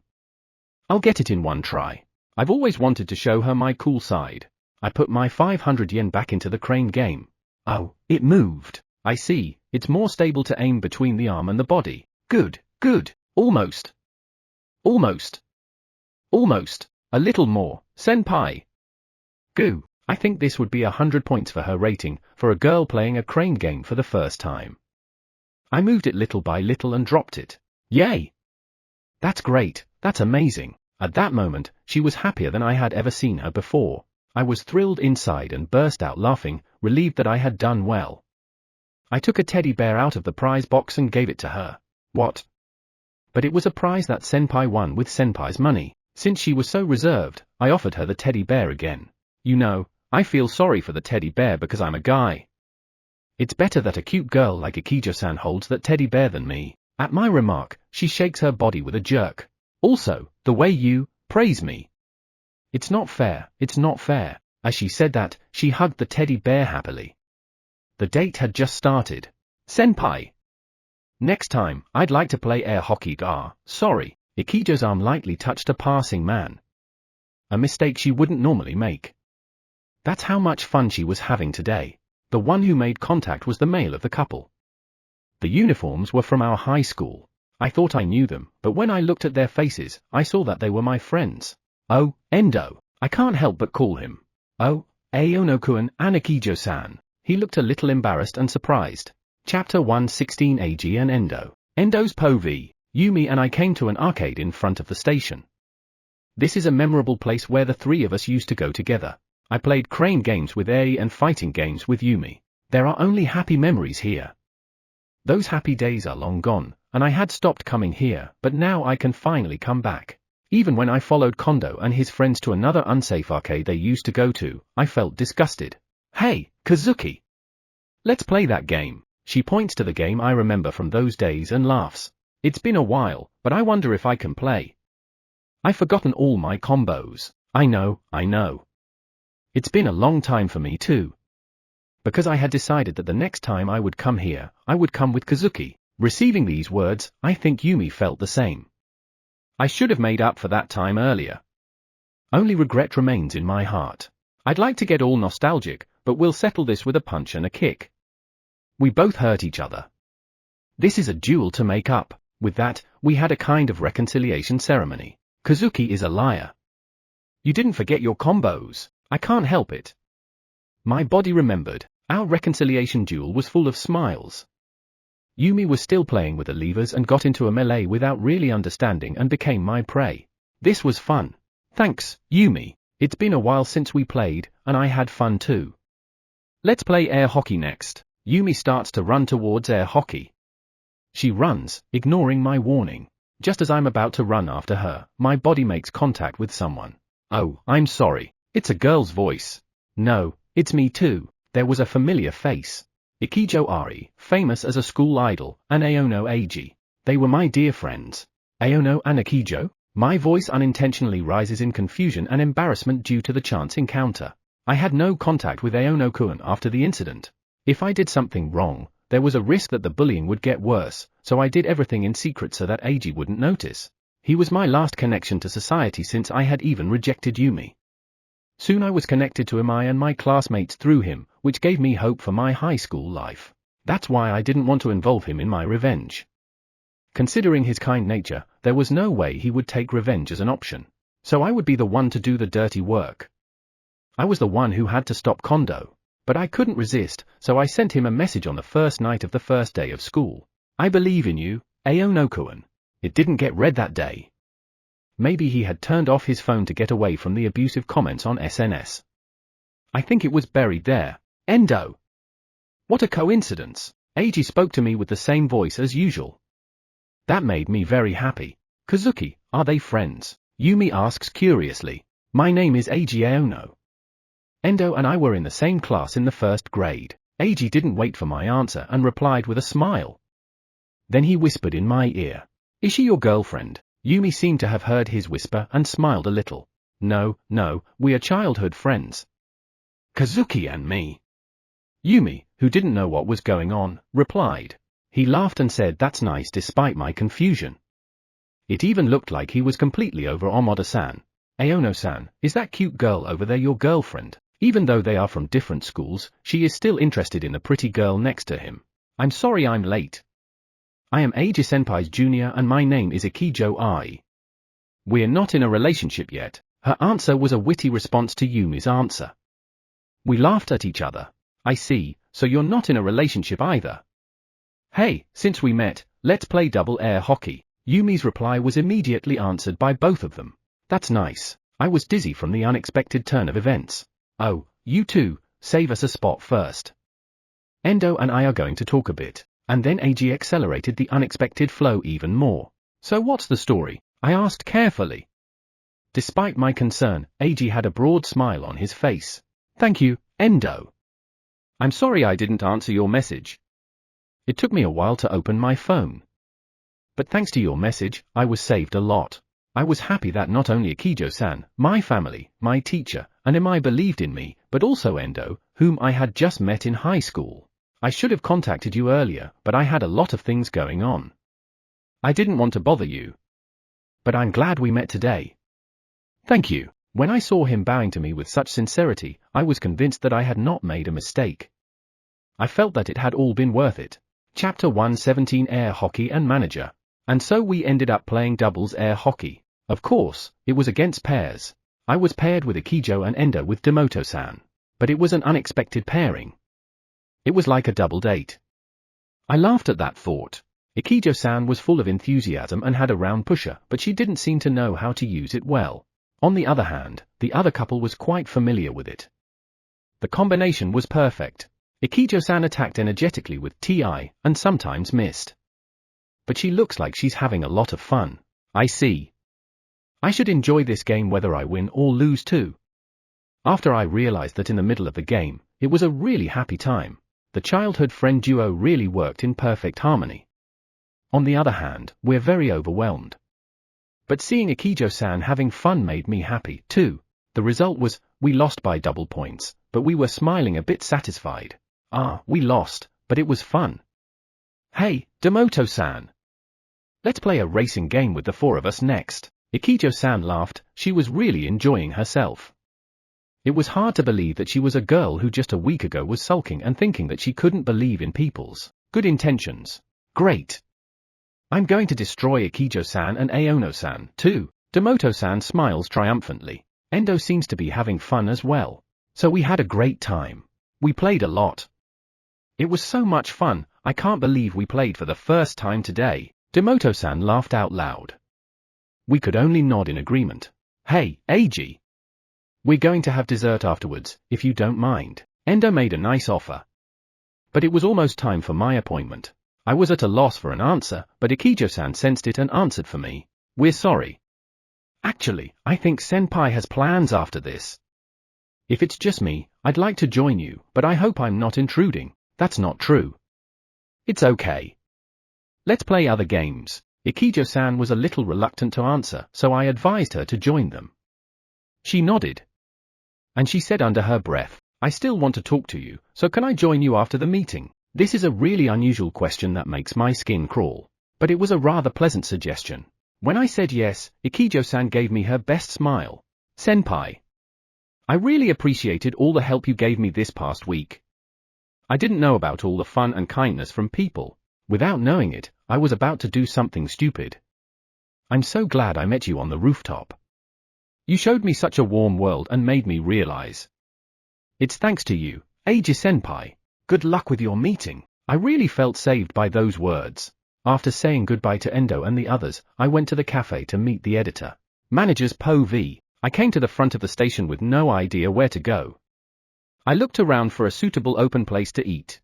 I'll get it in one try. I've always wanted to show her my cool side. I put my 500 yen back into the crane game. Oh, it moved. I see, it's more stable to aim between the arm and the body. Good, good, almost. Almost. Almost. A little more, senpai. Goo. I think this would be 100 points for her rating, for a girl playing a crane game for the first time. I moved it little by little and dropped it. Yay! That's great, that's amazing. At that moment, she was happier than I had ever seen her before. I was thrilled inside and burst out laughing, relieved that I had done well. I took a teddy bear out of the prize box and gave it to her. What? But it was a prize that senpai won with senpai's money. Since she was so reserved, I offered her the teddy bear again. You know, I feel sorry for the teddy bear because I'm a guy. It's better that a cute girl like Ikijo-san holds that teddy bear than me. At my remark, she shakes her body with a jerk. Also, the way you praise me. It's not fair, it's not fair. As she said that, she hugged the teddy bear happily. The date had just started. Senpai. Next time, I'd like to play air hockey. Sorry. Ikijo's arm lightly touched a passing man. A mistake she wouldn't normally make. That's how much fun she was having today. The one who made contact was the male of the couple. The uniforms were from our high school. I thought I knew them, but when I looked at their faces, I saw that they were my friends. Oh, Endo. I can't help but call him. Oh, Aono-kun and Ikijo-san. He looked a little embarrassed and surprised. Chapter 116 Eiji and Endo. Endo's Po v. Yumi and I came to an arcade in front of the station. This is a memorable place where the 3 of us used to go together. I played crane games with Ei and fighting games with Yumi. There are only happy memories here. Those happy days are long gone, and I had stopped coming here, but now I can finally come back. Even when I followed Kondo and his friends to another unsafe arcade they used to go to, I felt disgusted. Hey, Kazuki! Let's play that game. She points to the game I remember from those days and laughs. It's been a while, but I wonder if I can play. I've forgotten all my combos. I know. It's been a long time for me too. Because I had decided that the next time I would come here, I would come with Kazuki. Receiving these words, I think Yumi felt the same. I should have made up for that time earlier. Only regret remains in my heart. I'd like to get all nostalgic, but we'll settle this with a punch and a kick. We both hurt each other. This is a duel to make up. With that, we had a kind of reconciliation ceremony. Kazuki is a liar. You didn't forget your combos. I can't help it. My body remembered. Our reconciliation duel was full of smiles. Yumi was still playing with the levers and got into a melee without really understanding and became my prey. This was fun. Thanks, Yumi. It's been a while since we played, and I had fun too. Let's play air hockey next. Yumi starts to run towards air hockey. She runs, ignoring my warning. Just as I'm about to run after her, my body makes contact with someone. Oh, I'm sorry. It's a girl's voice. No, it's me too. There was a familiar face. Ikijo Ari, famous as a school idol, and Aono Eiji. They were my dear friends. Aono and Ikijo? My voice unintentionally rises in confusion and embarrassment due to the chance encounter. I had no contact with Aono-kun after the incident. If I did something wrong, there was a risk that the bullying would get worse, so I did everything in secret so that Eiji wouldn't notice. He was my last connection to society since I had even rejected Yumi. Soon I was connected to Imai and my classmates through him, which gave me hope for my high school life. That's why I didn't want to involve him in my revenge. Considering his kind nature, there was no way he would take revenge as an option. So I would be the one to do the dirty work. I was the one who had to stop Kondo. But I couldn't resist, so I sent him a message on the first night of the first day of school. I believe in you, Aono-kun. It didn't get read that day. Maybe he had turned off his phone to get away from the abusive comments on SNS. I think it was buried there. Endo. What a coincidence. Eiji spoke to me with the same voice as usual. That made me very happy. Kazuki, are they friends? Yumi asks curiously. My name is Eiji Aono. Endo and I were in the same class in the first grade. Eiji didn't wait for my answer and replied with a smile. Then he whispered in my ear. Is she your girlfriend? Yumi seemed to have heard his whisper and smiled a little. No, we are childhood friends. Kazuki and me. Yumi, who didn't know what was going on, replied. He laughed and said that's nice despite my confusion. It even looked like he was completely over Amada-san. Aono-san, is that cute girl over there your girlfriend? Even though they are from different schools, she is still interested in the pretty girl next to him. I'm sorry I'm late. I am Eiji-senpai's junior and my name is Ikijo Ai. We're not in a relationship yet. Her answer was a witty response to Yumi's answer. We laughed at each other. I see, so you're not in a relationship either. Hey, since we met, let's play double air hockey. Yumi's reply was immediately answered by both of them. That's nice. I was dizzy from the unexpected turn of events. Oh, you two, save us a spot first. Endo and I are going to talk a bit, and then Eiji accelerated the unexpected flow even more. So what's the story? I asked carefully. Despite my concern, Eiji had a broad smile on his face. Thank you, Endo. I'm sorry I didn't answer your message. It took me a while to open my phone. But thanks to your message, I was saved a lot. I was happy that not only Ikijo-san, my family, my teacher, and Imai believed in me, but also Endo, whom I had just met in high school. I should have contacted you earlier, but I had a lot of things going on. I didn't want to bother you. But I'm glad we met today. Thank you. When I saw him bowing to me with such sincerity, I was convinced that I had not made a mistake. I felt that it had all been worth it. Chapter 117 Air Hockey and Manager. And so we ended up playing doubles air hockey. Of course, it was against pairs. I was paired with Ikijo and Endo with Demoto-san. But it was an unexpected pairing. It was like a double date. I laughed at that thought. Ikijo-san was full of enthusiasm and had a round pusher, but she didn't seem to know how to use it well. On the other hand, the other couple was quite familiar with it. The combination was perfect. Ikijo-san attacked energetically with TI, and sometimes missed. But she looks like she's having a lot of fun. I see. I should enjoy this game whether I win or lose too. After I realized that in the middle of the game, it was a really happy time. The childhood friend duo really worked in perfect harmony. On the other hand, we're very overwhelmed. But seeing Ikijo-san having fun made me happy too. The result was, we lost by double points, but we were smiling a bit satisfied. We lost, but it was fun. Hey, Demoto-san. Let's play a racing game with the four of us next. Ikijo-san laughed, she was really enjoying herself. It was hard to believe that she was a girl who just a week ago was sulking and thinking that she couldn't believe in people's good intentions. Great. I'm going to destroy Ikijo-san and Aono-san, too. Demoto-san smiles triumphantly. Endo seems to be having fun as well. So we had a great time. We played a lot. It was so much fun, I can't believe we played for the first time today. Demoto-san laughed out loud. We could only nod in agreement. Hey, Eiji. We're going to have dessert afterwards, if you don't mind. Endo made a nice offer. But it was almost time for my appointment. I was at a loss for an answer, but Ikijo-san sensed it and answered for me. We're sorry. Actually, I think Senpai has plans after this. If it's just me, I'd like to join you, but I hope I'm not intruding. That's not true. It's okay. Let's play other games. Ikijo-san was a little reluctant to answer, so I advised her to join them. She nodded. And she said under her breath, I still want to talk to you, so can I join you after the meeting? This is a really unusual question that makes my skin crawl. But it was a rather pleasant suggestion. When I said yes, Ikijo-san gave me her best smile. Senpai. I really appreciated all the help you gave me this past week. I didn't know about all the fun and kindness from people. Without knowing it, I was about to do something stupid. I'm so glad I met you on the rooftop. You showed me such a warm world and made me realize. It's thanks to you, Eiji-senpai. Good luck with your meeting. I really felt saved by those words. After saying goodbye to Endo and the others, I went to the cafe to meet the editor. Manager's POV. I came to the front of the station with no idea where to go. I looked around for a suitable open place to eat.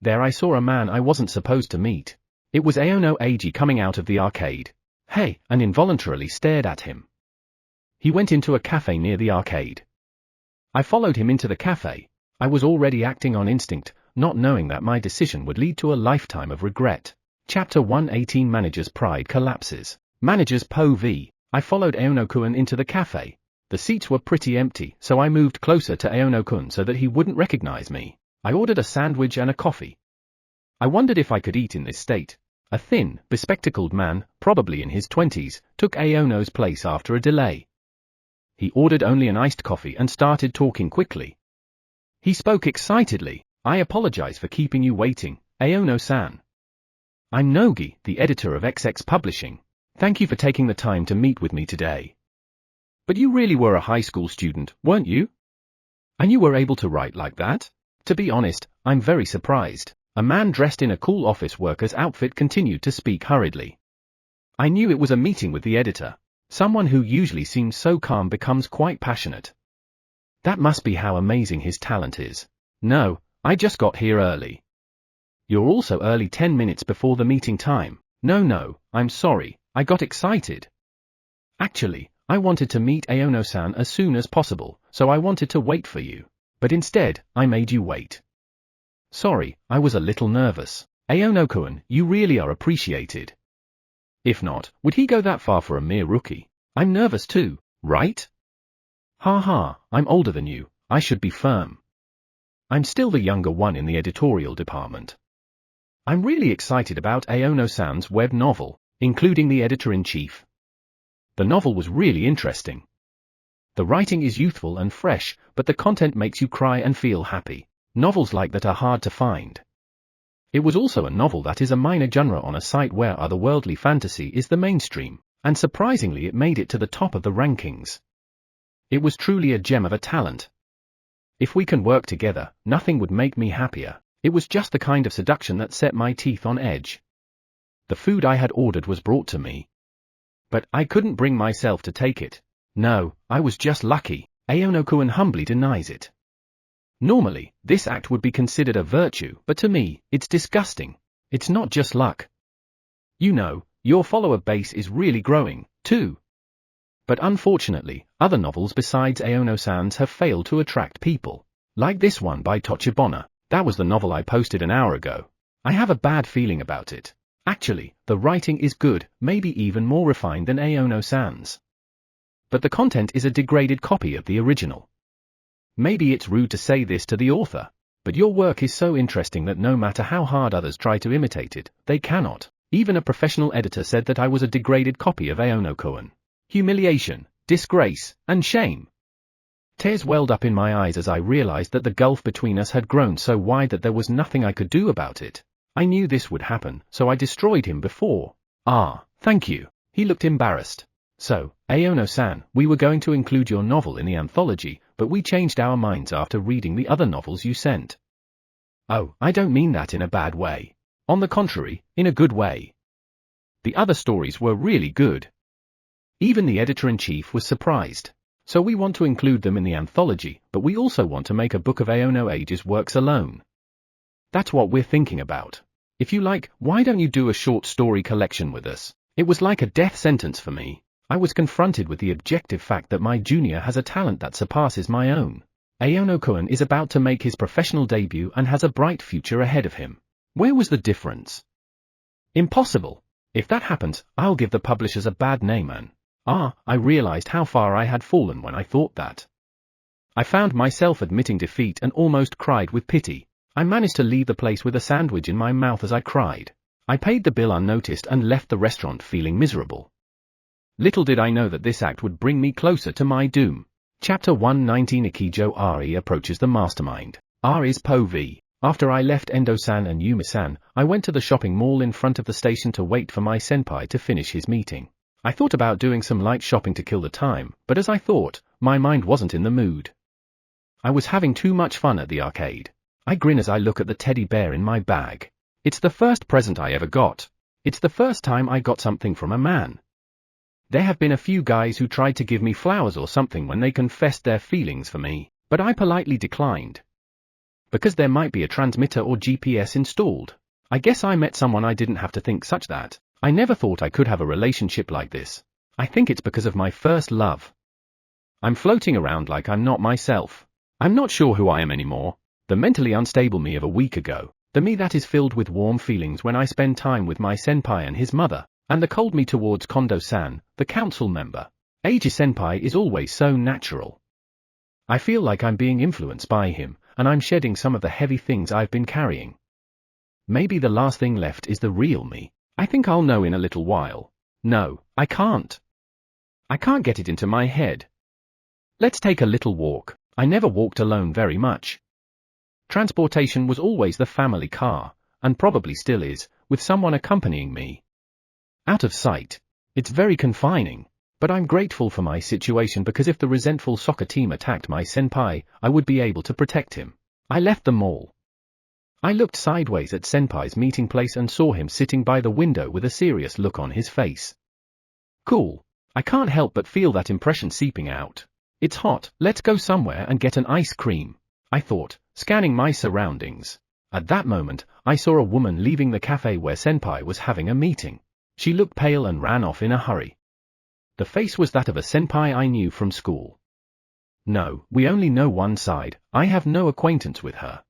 There I saw a man I wasn't supposed to meet. It was Aono Eiji coming out of the arcade. Hey, and involuntarily stared at him. He went into a cafe near the arcade. I followed him into the cafe. I was already acting on instinct, not knowing that my decision would lead to a lifetime of regret. Chapter 118 Manager's Pride Collapses. Manager's POV. I followed Aono-kun into the cafe. The seats were pretty empty, so I moved closer to Aono-kun so that he wouldn't recognize me. I ordered a sandwich and a coffee. I wondered if I could eat in this state. A thin, bespectacled man, probably in his 20s, took Aono's place after a delay. He ordered only an iced coffee and started talking quickly. He spoke excitedly. I apologize for keeping you waiting, Aono-san. I'm Nogi, the editor of XX Publishing. Thank you for taking the time to meet with me today. But you really were a high school student, weren't you? And you were able to write like that? To be honest, I'm very surprised. A man dressed in a cool office worker's outfit continued to speak hurriedly. I knew it was a meeting with the editor. Someone who usually seems so calm becomes quite passionate. That must be how amazing his talent is. No, I just got here early. You're also early 10 minutes before the meeting time. No, I'm sorry, I got excited. Actually, I wanted to meet Aono-san as soon as possible, so I wanted to wait for you. But instead, I made you wait. Sorry, I was a little nervous. Aono-kun, you really are appreciated. If not, would he go that far for a mere rookie? I'm nervous too, right? Ha, I'm older than you, I should be firm. I'm still the younger one in the editorial department. I'm really excited about Aono-san's web novel, including the editor-in-chief. The novel was really interesting. The writing is youthful and fresh, but the content makes you cry and feel happy. Novels like that are hard to find. It was also a novel that is a minor genre on a site where otherworldly fantasy is the mainstream, and surprisingly it made it to the top of the rankings. It was truly a gem of a talent. If we can work together, nothing would make me happier. It was just the kind of seduction that set my teeth on edge. The food I had ordered was brought to me. But I couldn't bring myself to take it. No, I was just lucky. Aono-kun humbly denies it. Normally, this act would be considered a virtue, but to me, it's disgusting. It's not just luck. You know, your follower base is really growing, too. But unfortunately, other novels besides Aono-san's have failed to attract people. Like this one by Tochibana. That was the novel I posted an hour ago. I have a bad feeling about it. Actually, the writing is good, maybe even more refined than Aono-san's. But the content is a degraded copy of the original. Maybe it's rude to say this to the author, but your work is so interesting that no matter how hard others try to imitate it, they cannot. Even a professional editor said that I was a degraded copy of Aono-kun. Humiliation, disgrace, and shame. Tears welled up in my eyes as I realized that the gulf between us had grown so wide that there was nothing I could do about it. I knew this would happen, so I destroyed him before. Thank you. He looked embarrassed. So, Aono-san, we were going to include your novel in the anthology, but we changed our minds after reading the other novels you sent. Oh, I don't mean that in a bad way. On the contrary, in a good way. The other stories were really good. Even the editor-in-chief was surprised. So we want to include them in the anthology, but we also want to make a book of Aono Eiji's works alone. That's what we're thinking about. If you like, why don't you do a short story collection with us? It was like a death sentence for me. I was confronted with the objective fact that my junior has a talent that surpasses my own. Aono-kun is about to make his professional debut and has a bright future ahead of him. Where was the difference? Impossible. If that happens, I'll give the publishers a bad name and... I realized how far I had fallen when I thought that. I found myself admitting defeat and almost cried with pity. I managed to leave the place with a sandwich in my mouth as I cried. I paid the bill unnoticed and left the restaurant feeling miserable. Little did I know that this act would bring me closer to my doom. Chapter 119 Ikijo Ari approaches the mastermind. Ari's POV. After I left Endo-san and Yumi-san, I went to the shopping mall in front of the station to wait for my senpai to finish his meeting. I thought about doing some light shopping to kill the time, but as I thought, my mind wasn't in the mood. I was having too much fun at the arcade. I grin as I look at the teddy bear in my bag. It's the first present I ever got. It's the first time I got something from a man. There have been a few guys who tried to give me flowers or something when they confessed their feelings for me, but I politely declined. because there might be a transmitter or GPS installed. I guess I met someone I didn't have to think such that. I never thought I could have a relationship like this. I think it's because of my first love. I'm floating around like I'm not myself. I'm not sure who I am anymore. The mentally unstable me of a week ago, the me that is filled with warm feelings when I spend time with my senpai and his mother, and the cold me towards Kondo-san, the council member. Eiji-senpai is always so natural. I feel like I'm being influenced by him, and I'm shedding some of the heavy things I've been carrying. Maybe the last thing left is the real me. I think I'll know in a little while. No, I can't. I can't get it into my head. Let's take a little walk. I never walked alone very much. Transportation was always the family car, and probably still is, with someone accompanying me. Out of sight. It's very confining, but I'm grateful for my situation because if the resentful soccer team attacked my senpai, I would be able to protect him. I left the mall. I looked sideways at senpai's meeting place and saw him sitting by the window with a serious look on his face. Cool. I can't help but feel that impression seeping out. It's hot, let's go somewhere and get an ice cream, I thought, scanning my surroundings. At that moment, I saw a woman leaving the cafe where senpai was having a meeting. She looked pale and ran off in a hurry. The face was that of a senpai I knew from school. No, we only know one side. I have no acquaintance with her.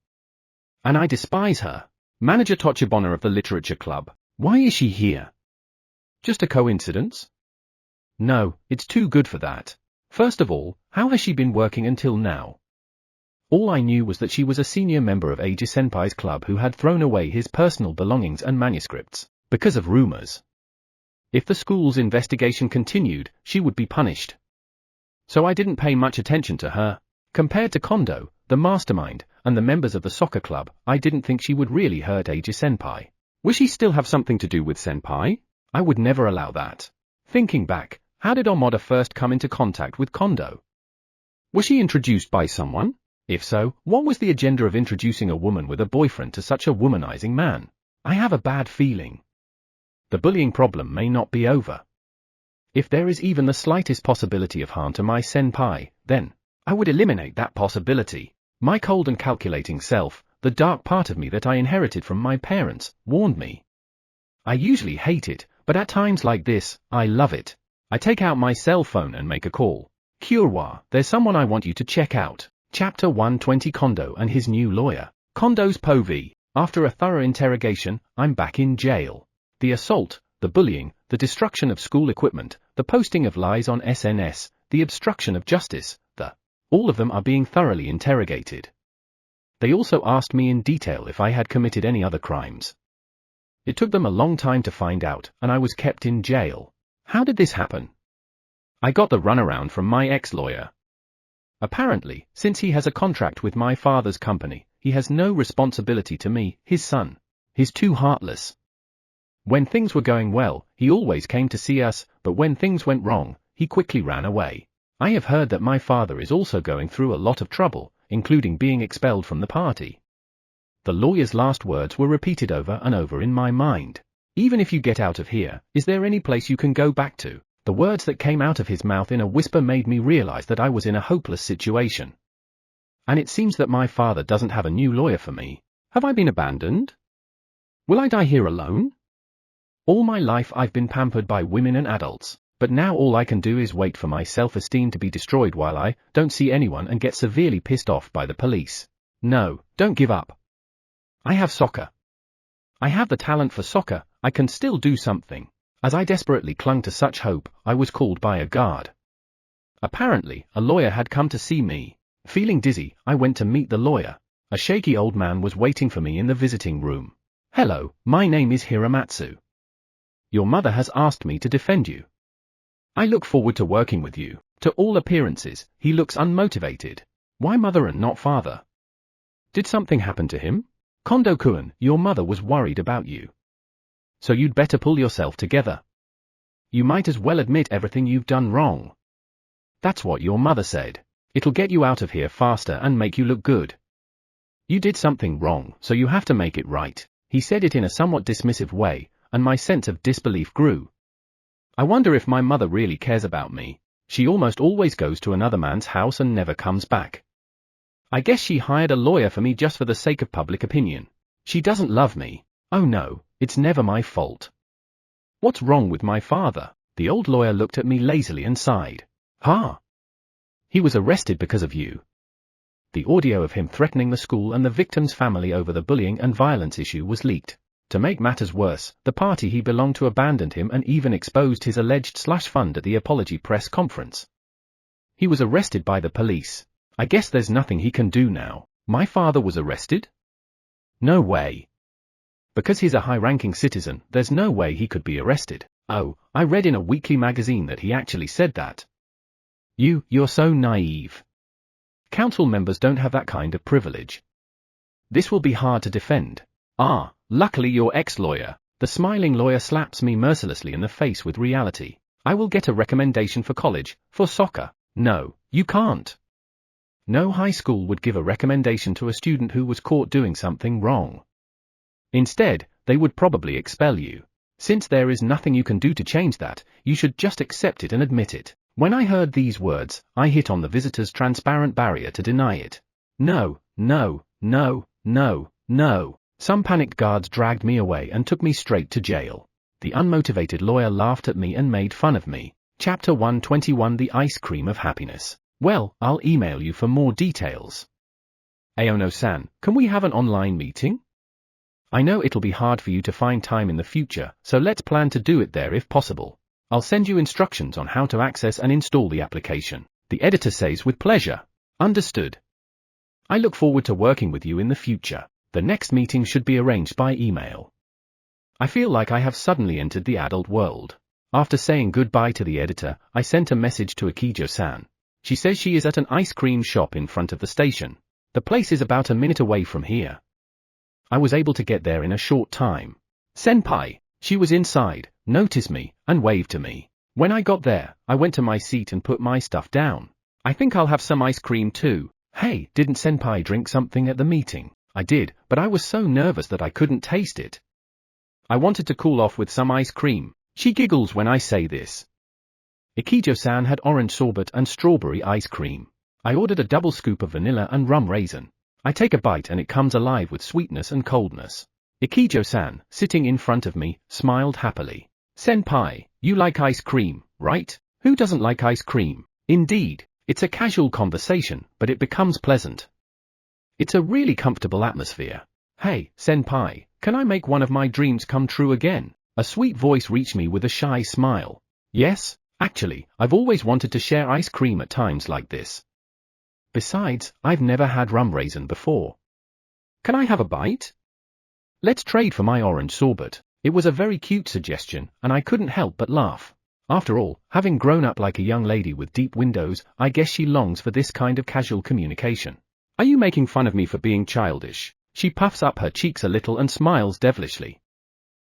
And I despise her. Manager Tochibana of the Literature Club. Why is she here? Just a coincidence? No, it's too good for that. First of all, how has she been working until now? All I knew was that she was a senior member of Eiji-senpai's club who had thrown away his personal belongings and manuscripts, because of rumors. If the school's investigation continued, she would be punished. So I didn't pay much attention to her. Compared to Kondo, the mastermind, and the members of the soccer club, I didn't think she would really hurt Eiji-senpai. Will she still have something to do with senpai? I would never allow that. Thinking back, how did Amada first come into contact with Kondo? Was she introduced by someone? If so, what was the agenda of introducing a woman with a boyfriend to such a womanizing man? I have a bad feeling. The bullying problem may not be over. If there is even the slightest possibility of harm to my senpai, then I would eliminate that possibility. My cold and calculating self, the dark part of me that I inherited from my parents, warned me. I usually hate it, but at times like this, I love it. I take out my cell phone and make a call. Kyowa, there's someone I want you to check out. Chapter 120 Kondo and his new lawyer. Kondo's POV. After a thorough interrogation, I'm back in jail. The assault, the bullying, the destruction of school equipment, the posting of lies on SNS, the obstruction of justice, all of them are being thoroughly interrogated. They also asked me in detail if I had committed any other crimes. It took them a long time to find out, and I was kept in jail. How did this happen? I got the runaround from my ex-lawyer. Apparently, since he has a contract with my father's company, he has no responsibility to me, his son. He's too heartless. When things were going well, he always came to see us, but when things went wrong, he quickly ran away. I have heard that my father is also going through a lot of trouble, including being expelled from the party. The lawyer's last words were repeated over and over in my mind. Even if you get out of here, is there any place you can go back to? The words that came out of his mouth in a whisper made me realize that I was in a hopeless situation. And it seems that my father doesn't have a new lawyer for me. Have I been abandoned? Will I die here alone? All my life I've been pampered by women and adults, but now all I can do is wait for my self-esteem to be destroyed while I don't see anyone and get severely pissed off by the police. No, don't give up. I have soccer. I have the talent for soccer, I can still do something. As I desperately clung to such hope, I was called by a guard. Apparently, a lawyer had come to see me. Feeling dizzy, I went to meet the lawyer. A shaky old man was waiting for me in the visiting room. Hello, my name is Hiramatsu. Your mother has asked me to defend you. I look forward to working with you. To all appearances, he looks unmotivated. Why mother and not father? Did something happen to him? Kondo-kun, your mother was worried about you. So you'd better pull yourself together. You might as well admit everything you've done wrong. That's what your mother said. It'll get you out of here faster and make you look good. You did something wrong, so you have to make it right. He said it in a somewhat dismissive way, and my sense of disbelief grew. I wonder if my mother really cares about me. She almost always goes to another man's house and never comes back. I guess she hired a lawyer for me just for the sake of public opinion. She doesn't love me. Oh no, it's never my fault. What's wrong with my father? The old lawyer looked at me lazily and sighed. Ha! He was arrested because of you. The audio of him threatening the school and the victim's family over the bullying and violence issue was leaked. To make matters worse, the party he belonged to abandoned him and even exposed his alleged slush fund at the apology press conference. He was arrested by the police. I guess there's nothing he can do now. My father was arrested? No way. Because he's a high-ranking citizen, there's no way he could be arrested. Oh, I read in a weekly magazine that he actually said that. You're so naive. Council members don't have that kind of privilege. This will be hard to defend. Ah, luckily you're ex-lawyer. The smiling lawyer slaps me mercilessly in the face with reality. I will get a recommendation for college, for soccer. No, you can't. No high school would give a recommendation to a student who was caught doing something wrong. Instead, they would probably expel you. Since there is nothing you can do to change that, you should just accept it and admit it. When I heard these words, I hit on the visitor's transparent barrier to deny it. No, no, no, no, no. Some panicked guards dragged me away and took me straight to jail. The unmotivated lawyer laughed at me and made fun of me. Chapter 121 The Ice Cream of Happiness. Well, I'll email you for more details. Aono-san, can we have an online meeting? I know it'll be hard for you to find time in the future, so let's plan to do it there if possible. I'll send you instructions on how to access and install the application. The editor says with pleasure. Understood. I look forward to working with you in the future. The next meeting should be arranged by email. I feel like I have suddenly entered the adult world. After saying goodbye to the editor, I sent a message to Akijo-san. She says she is at an ice cream shop in front of the station. The place is about a minute away from here. I was able to get there in a short time. Senpai, she was inside, noticed me, and waved to me. When I got there, I went to my seat and put my stuff down. I think I'll have some ice cream too. Hey, didn't Senpai drink something at the meeting? I did, but I was so nervous that I couldn't taste it. I wanted to cool off with some ice cream. She giggles when I say this. Akijo-san had orange sorbet and strawberry ice cream. I ordered a double scoop of vanilla and rum raisin. I take a bite and it comes alive with sweetness and coldness. Akijo-san, sitting in front of me, smiled happily. Senpai, you like ice cream, right? Who doesn't like ice cream? Indeed, it's a casual conversation, but it becomes pleasant. It's a really comfortable atmosphere. Hey, Senpai, can I make one of my dreams come true again? A sweet voice reached me with a shy smile. Yes, actually, I've always wanted to share ice cream at times like this. Besides, I've never had rum raisin before. Can I have a bite? Let's trade for my orange sorbet. It was a very cute suggestion, and I couldn't help but laugh. After all, having grown up like a young lady with deep windows, I guess she longs for this kind of casual communication. Are you making fun of me for being childish? She puffs up her cheeks a little and smiles devilishly.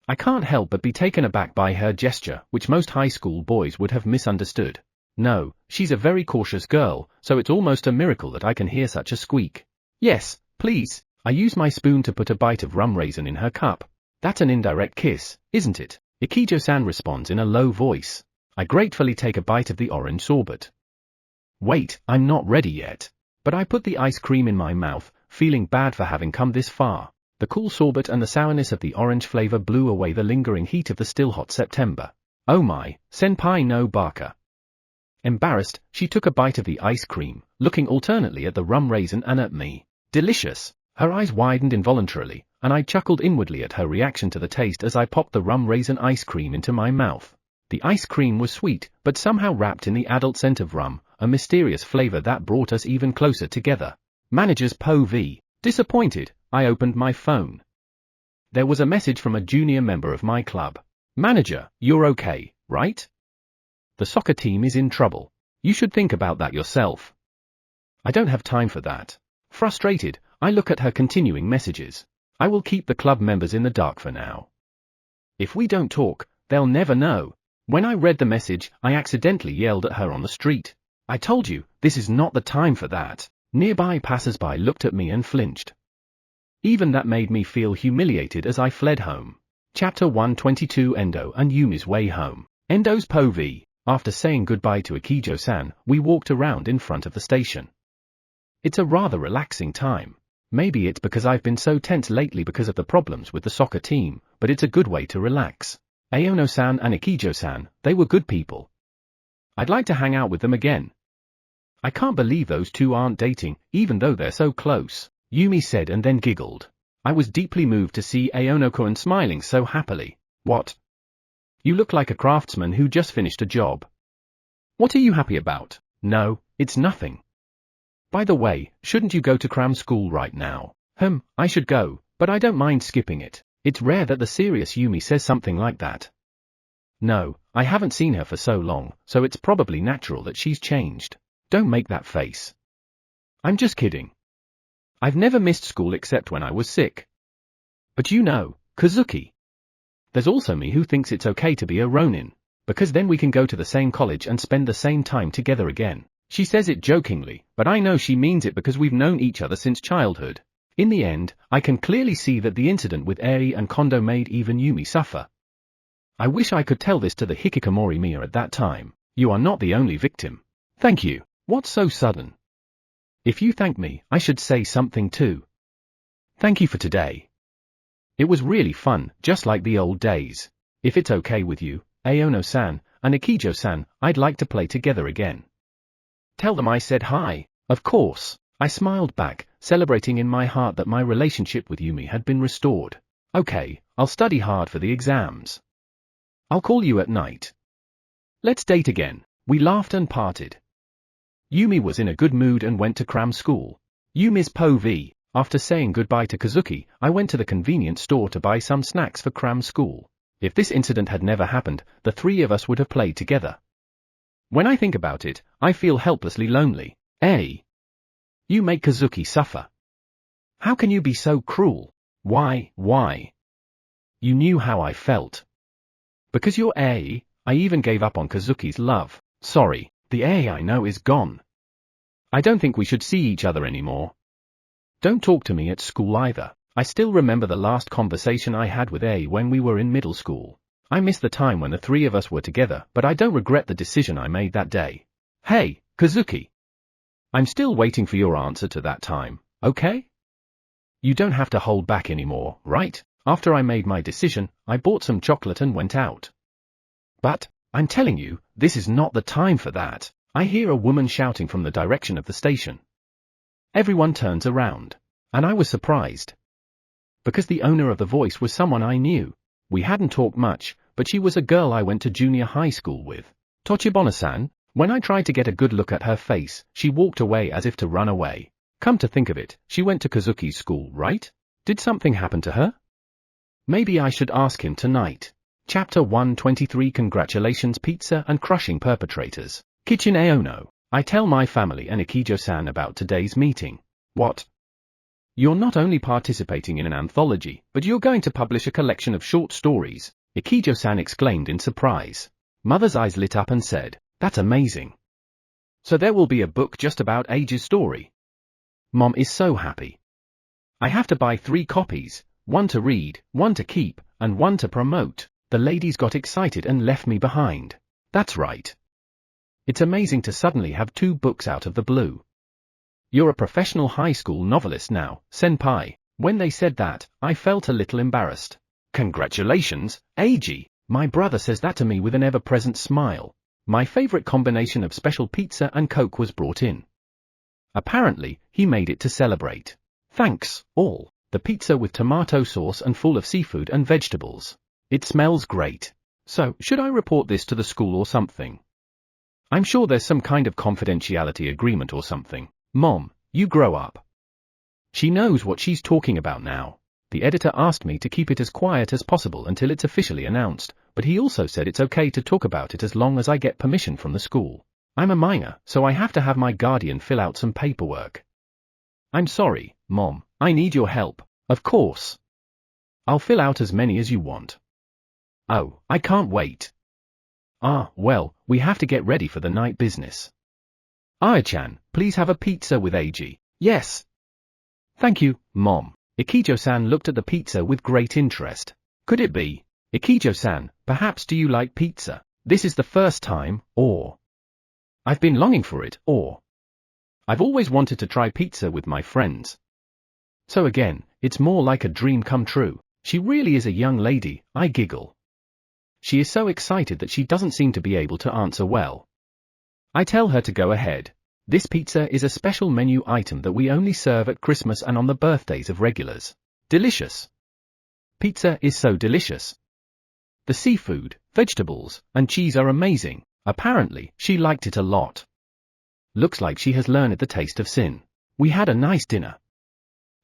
I can't help but be taken aback by her gesture, which most high school boys would have misunderstood. No, she's a very cautious girl, so it's almost a miracle that I can hear such a squeak. Yes, please. I use my spoon to put a bite of rum raisin in her cup. That's an indirect kiss, isn't it? Akijo-san responds in a low voice. I gratefully take a bite of the orange sorbet. Wait, I'm not ready yet. But I put the ice cream in my mouth, feeling bad for having come this far. The cool sorbet and the sourness of the orange flavor blew away the lingering heat of the still hot September. Oh my, Senpai no baka. Embarrassed, she took a bite of the ice cream, looking alternately at the rum raisin and at me. Delicious. Her eyes widened involuntarily, and I chuckled inwardly at her reaction to the taste as I popped the rum raisin ice cream into my mouth. The ice cream was sweet, but somehow wrapped in the adult scent of rum, a mysterious flavor that brought us even closer together. Manager's POV. Disappointed, I opened my phone. There was a message from a junior member of my club. Manager, you're okay, right? The soccer team is in trouble. You should think about that yourself. I don't have time for that. Frustrated, I look at her continuing messages. I will keep the club members in the dark for now. If we don't talk, they'll never know. When I read the message, I accidentally yelled at her on the street. I told you, this is not the time for that. Nearby passers-by looked at me and flinched. Even that made me feel humiliated as I fled home. Chapter 122 Endo and Yumi's Way Home. Endo's POV. After saying goodbye to Akijo-san, we walked around in front of the station. It's a rather relaxing time. Maybe it's because I've been so tense lately because of the problems with the soccer team, but it's a good way to relax. Aono-san and Ikijo-san, they were good people. I'd like to hang out with them again. I can't believe those two aren't dating, even though they're so close, Yumi said and then giggled. I was deeply moved to see Aono-kun smiling so happily. What? You look like a craftsman who just finished a job. What are you happy about? No, it's nothing. By the way, shouldn't you go to cram school right now? I should go, but I don't mind skipping it. It's rare that the serious Yumi says something like that. No, I haven't seen her for so long, so it's probably natural that she's changed. Don't make that face. I'm just kidding. I've never missed school except when I was sick. But you know, Kazuki. There's also me who thinks it's okay to be a Ronin, because then we can go to the same college and spend the same time together again. She says it jokingly, but I know she means it because we've known each other since childhood. In the end, I can clearly see that the incident with Ei and Kondo made even Yumi suffer. I wish I could tell this to the Hikikomori Miya at that time. You are not the only victim. Thank you. What's so sudden? If you thank me, I should say something too. Thank you for today. It was really fun, just like the old days. If it's okay with you, Aono-san and Ikijo-san, I'd like to play together again. Tell them I said hi. Of course. I smiled back, celebrating in my heart that my relationship with Yumi had been restored. Okay, I'll study hard for the exams. I'll call you at night. Let's date again. We laughed and parted. Yumi was in a good mood and went to cram school. Yumi's POV. After saying goodbye to Kazuki, I went to the convenience store to buy some snacks for cram school. If this incident had never happened, the three of us would have played together. When I think about it, I feel helplessly lonely. Ei. You make Kazuki suffer. How can you be so cruel? Why? You knew how I felt. Because you're Ei, I even gave up on Kazuki's love. Sorry, the Ei I know is gone. I don't think we should see each other anymore. Don't talk to me at school either. I still remember the last conversation I had with Ei when we were in middle school. I miss the time when the three of us were together, but I don't regret the decision I made that day. Hey, Kazuki. I'm still waiting for your answer to that time, okay? You don't have to hold back anymore, right? After I made my decision, I bought some chocolate and went out. But, I'm telling you, this is not the time for that. I hear a woman shouting from the direction of the station. Everyone turns around. And I was surprised. Because the owner of the voice was someone I knew. We hadn't talked much, but she was a girl I went to junior high school with. Tochibana-san. When I tried to get a good look at her face, she walked away as if to run away. Come to think of it, she went to Kazuki's school, right? Did something happen to her? Maybe I should ask him tonight. Chapter 123 Congratulations Pizza and Crushing Perpetrators. Kitchen Aono. I tell my family and Ikijo-san about today's meeting. What? You're not only participating in an anthology, but you're going to publish a collection of short stories, Ikijo-san exclaimed in surprise. Mother's eyes lit up and said, that's amazing. So there will be a book just about Eiji's story. Mom is so happy. I have to buy 3 copies, one to read, one to keep, and one to promote. The ladies got excited and left me behind. That's right. It's amazing to suddenly have 2 books out of the blue. You're a professional high school novelist now, senpai. When they said that, I felt a little embarrassed. Congratulations, Eiji. My brother says that to me with an ever-present smile. My favorite combination of special pizza and Coke was brought in. Apparently, he made it to celebrate. Thanks, all. The pizza with tomato sauce and full of seafood and vegetables. It smells great. So, should I report this to the school or something? I'm sure there's some kind of confidentiality agreement or something. Mom, you grow up. She knows what she's talking about now. The editor asked me to keep it as quiet as possible until it's officially announced, but he also said it's okay to talk about it as long as I get permission from the school. I'm a minor, so I have to have my guardian fill out some paperwork. I'm sorry, Mom, I need your help. Of course. I'll fill out as many as you want. Oh, I can't wait. Well, we have to get ready for the night business. Aya-chan, please have a pizza with Eiji. Yes. Thank you, Mom. Ikijo-san looked at the pizza with great interest. Could it be? Ikijo-san, perhaps do you like pizza? This is the first time, or? I've been longing for it, or? I've always wanted to try pizza with my friends. So again, it's more like a dream come true. She really is a young lady, I giggle. She is so excited that she doesn't seem to be able to answer well. I tell her to go ahead. This pizza is a special menu item that we only serve at Christmas and on the birthdays of regulars. Delicious. Pizza is so delicious. The seafood, vegetables, and cheese are amazing. Apparently, she liked it a lot. Looks like she has learned the taste of sin. We had a nice dinner.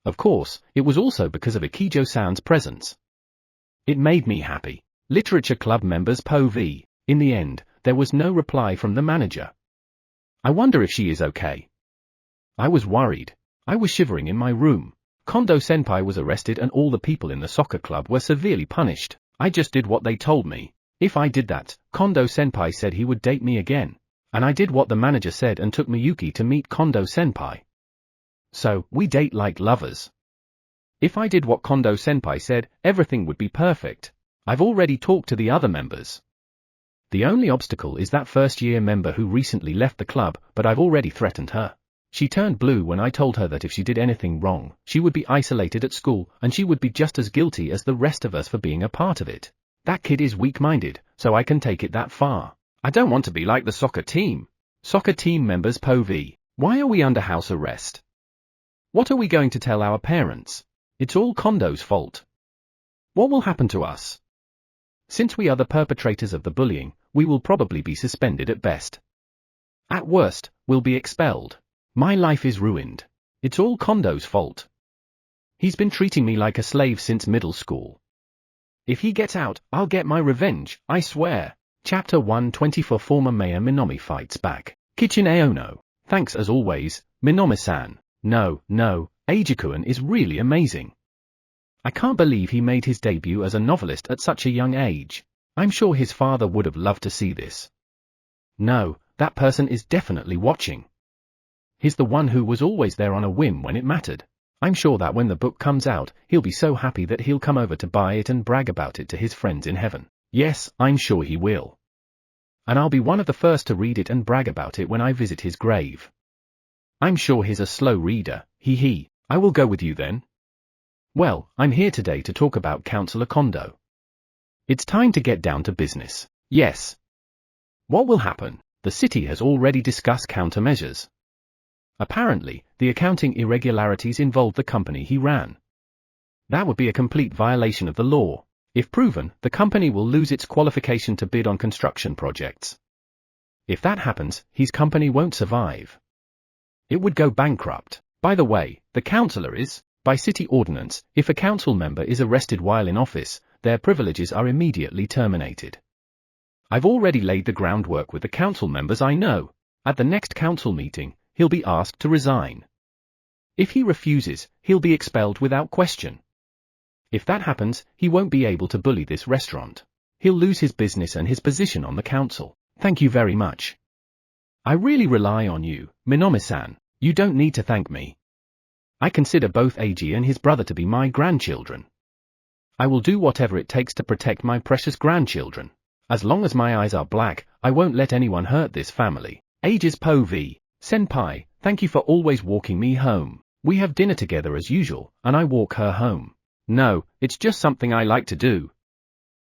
Of course, it was also because of Ikijo-san's presence. It made me happy. Literature club members POV. In the end, there was no reply from the manager. I wonder if she is okay. I was worried. I was shivering in my room. Kondo-senpai was arrested and all the people in the soccer club were severely punished. I just did what they told me. If I did that, Kondo-senpai said he would date me again. And I did what the manager said and took Miyuki to meet Kondo-senpai. So, we date like lovers. If I did what Kondo-senpai said, everything would be perfect. I've already talked to the other members. The only obstacle is that first-year member who recently left the club, but I've already threatened her. She turned blue when I told her that if she did anything wrong, she would be isolated at school, and she would be just as guilty as the rest of us for being a part of it. That kid is weak-minded, so I can take it that far. I don't want to be like the soccer team. Soccer team members POV. Why are we under house arrest? What are we going to tell our parents? It's all Kondo's fault. What will happen to us? Since we are the perpetrators of the bullying, we will probably be suspended at best. At worst, we'll be expelled. My life is ruined. It's all Kondo's fault. He's been treating me like a slave since middle school. If he gets out, I'll get my revenge, I swear. Chapter 124 Former Mayor Minami fights back. Kitchen Aono. Thanks as always, Minami-san. No, Eiji-kun is really amazing. I can't believe he made his debut as a novelist at such a young age. I'm sure his father would have loved to see this. No, that person is definitely watching. He's the one who was always there on a whim when it mattered. I'm sure that when the book comes out, he'll be so happy that he'll come over to buy it and brag about it to his friends in heaven. Yes, I'm sure he will. And I'll be one of the first to read it and brag about it when I visit his grave. I'm sure he's a slow reader, he. I will go with you then. Well, I'm here today to talk about Counselor Kondo. It's time to get down to business. Yes. What will happen? The city has already discussed countermeasures. Apparently, the accounting irregularities involved the company he ran. That would be a complete violation of the law. If proven, the company will lose its qualification to bid on construction projects. If that happens, his company won't survive. It would go bankrupt. By the way, the councillor is, by city ordinance, if a council member is arrested while in office, their privileges are immediately terminated. I've already laid the groundwork with the council members I know. At the next council meeting, he'll be asked to resign. If he refuses, he'll be expelled without question. If that happens, he won't be able to bully this restaurant. He'll lose his business and his position on the council. Thank you very much. I really rely on you, Minami-san. You don't need to thank me. I consider both Eiji and his brother to be my grandchildren. I will do whatever it takes to protect my precious grandchildren. As long as my eyes are black, I won't let anyone hurt this family. Eiji's POV. Senpai, thank you for always walking me home. We have dinner together as usual, and I walk her home. No, it's just something I like to do.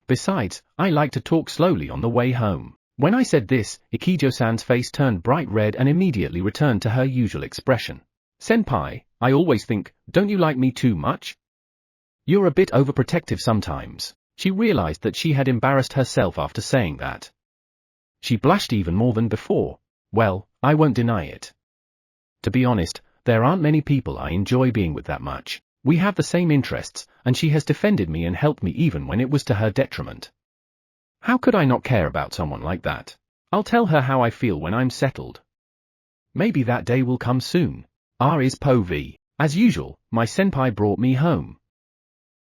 Besides, I like to talk slowly on the way home. When I said this, Ikijo-san's face turned bright red and immediately returned to her usual expression. Senpai, I always think, don't you like me too much? You're a bit overprotective sometimes. She realized that she had embarrassed herself after saying that. She blushed even more than before. Well, I won't deny it. To be honest, there aren't many people I enjoy being with that much. We have the same interests, and she has defended me and helped me even when it was to her detriment. How could I not care about someone like that? I'll tell her how I feel when I'm settled. Maybe that day will come soon. Is POV. As usual, my senpai brought me home.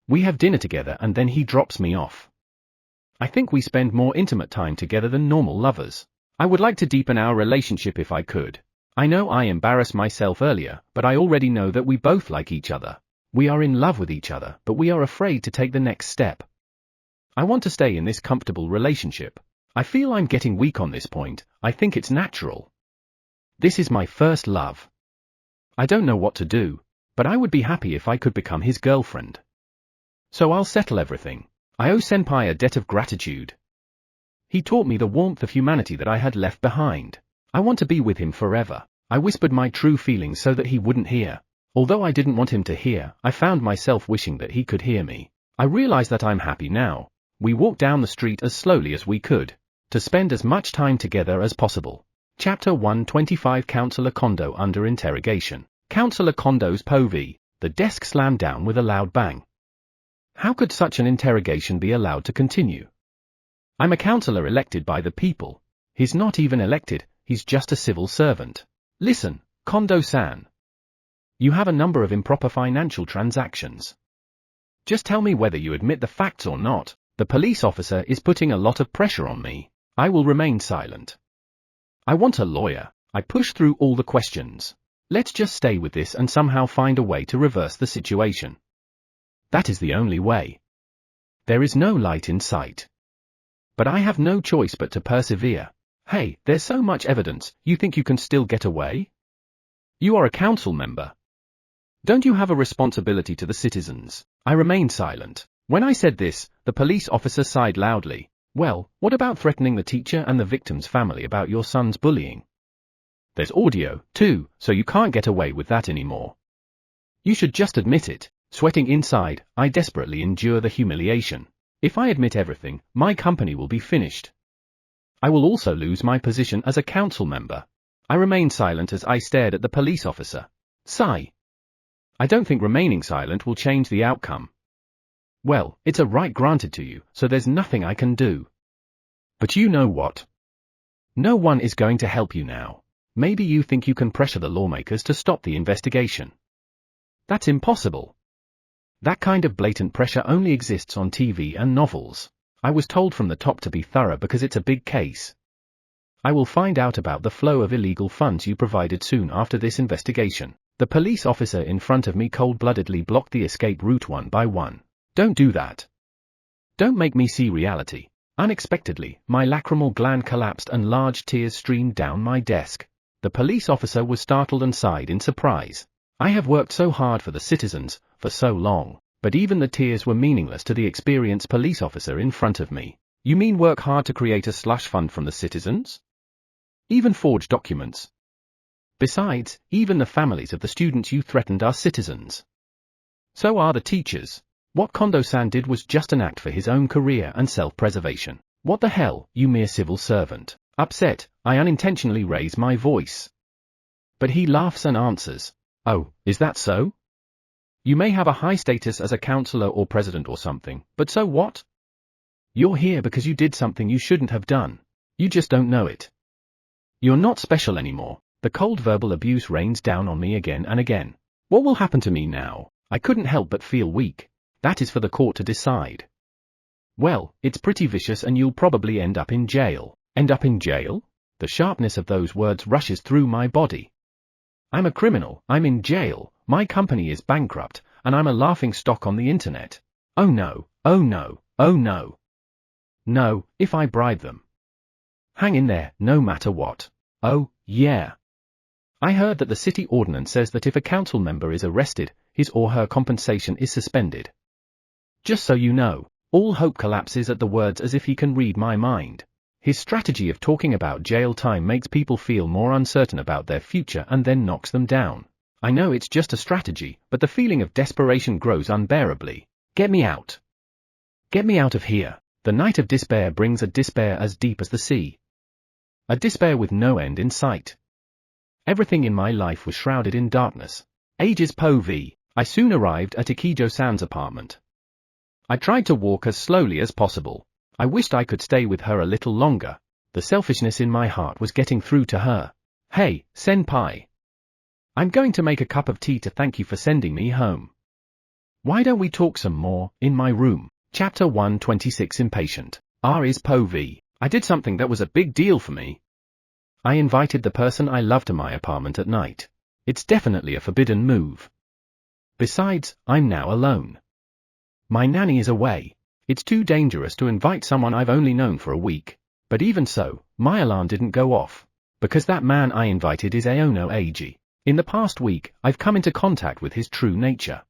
We have dinner together and then he drops me off. I think we spend more intimate time together than normal lovers. I would like to deepen our relationship if I could. I know I embarrassed myself earlier, but I already know that we both like each other. We are in love with each other, but we are afraid to take the next step. I want to stay in this comfortable relationship. I feel I'm getting weak on this point. I think it's natural. This is my first love. I don't know what to do, but I would be happy if I could become his girlfriend. So I'll settle everything. I owe Senpai a debt of gratitude. He taught me the warmth of humanity that I had left behind. I want to be with him forever. I whispered my true feelings so that he wouldn't hear. Although I didn't want him to hear, I found myself wishing that he could hear me. I realize that I'm happy now. We walked down the street as slowly as we could, to spend as much time together as possible. Chapter 125 Counselor Kondo under interrogation. Counselor Kondo's POV. The desk slammed down with a loud bang. How could such an interrogation be allowed to continue? I'm a counselor elected by the people. He's not even elected, he's just a civil servant. Listen, Kondo-san. You have a number of improper financial transactions. Just tell me whether you admit the facts or not. The police officer is putting a lot of pressure on me. I will remain silent. I want a lawyer. I push through all the questions. Let's just stay with this and somehow find a way to reverse the situation. That is the only way. There is no light in sight. But I have no choice but to persevere. Hey, there's so much evidence, you think you can still get away? You are a council member. Don't you have a responsibility to the citizens? I remained silent. When I said this, the police officer sighed loudly. Well, what about threatening the teacher and the victim's family about your son's bullying? There's audio, too, so you can't get away with that anymore. You should just admit it. Sweating inside, I desperately endure the humiliation. If I admit everything, my company will be finished. I will also lose my position as a council member. I remained silent as I stared at the police officer. Sigh. I don't think remaining silent will change the outcome. Well, it's a right granted to you, so there's nothing I can do. But you know what? No one is going to help you now. Maybe you think you can pressure the lawmakers to stop the investigation. That's impossible. That kind of blatant pressure only exists on TV and novels. I was told from the top to be thorough because it's a big case. I will find out about the flow of illegal funds you provided soon after this investigation. The police officer in front of me cold-bloodedly blocked the escape route one by one. Don't do that. Don't make me see reality. Unexpectedly, my lacrimal gland collapsed and large tears streamed down my desk. The police officer was startled and sighed in surprise. I have worked so hard for the citizens, for so long, but even the tears were meaningless to the experienced police officer in front of me. You mean work hard to create a slush fund from the citizens? Even forge documents? Besides, even the families of the students you threatened are citizens. So are the teachers. What Kondo-san did was just an act for his own career and self-preservation. What the hell, you mere civil servant. Upset, I unintentionally raise my voice. But he laughs and answers. Oh, is that so? You may have a high status as a counselor or president or something, but so what? You're here because you did something you shouldn't have done. You just don't know it. You're not special anymore. The cold verbal abuse rains down on me again and again. What will happen to me now? I couldn't help but feel weak. That is for the court to decide. Well, it's pretty vicious and you'll probably end up in jail. End up in jail? The sharpness of those words rushes through my body. I'm a criminal, I'm in jail, my company is bankrupt, and I'm a laughing stock on the internet. Oh no, oh no, oh no. No, if I bribe them. Hang in there, no matter what. Oh, yeah. I heard that the city ordinance says that if a council member is arrested, his or her compensation is suspended. Just so you know, all hope collapses at the words as if he can read my mind. His strategy of talking about jail time makes people feel more uncertain about their future and then knocks them down. I know it's just a strategy, but the feeling of desperation grows unbearably. Get me out. Get me out of here. The night of despair brings a despair as deep as the sea. A despair with no end in sight. Everything in my life was shrouded in darkness. Ages POV. I soon arrived at Ikijo-san's apartment. I tried to walk as slowly as possible. I wished I could stay with her a little longer. The selfishness in my heart was getting through to her. Hey, senpai. I'm going to make a cup of tea to thank you for sending me home. Why don't we talk some more, in my room? Chapter 126 Impatient. R is POV. I did something that was a big deal for me. I invited the person I love to my apartment at night. It's definitely a forbidden move. Besides, I'm now alone. My nanny is away. It's too dangerous to invite someone I've only known for a week. But even so, my alarm didn't go off. Because that man I invited is Aono Eiji. In the past week, I've come into contact with his true nature.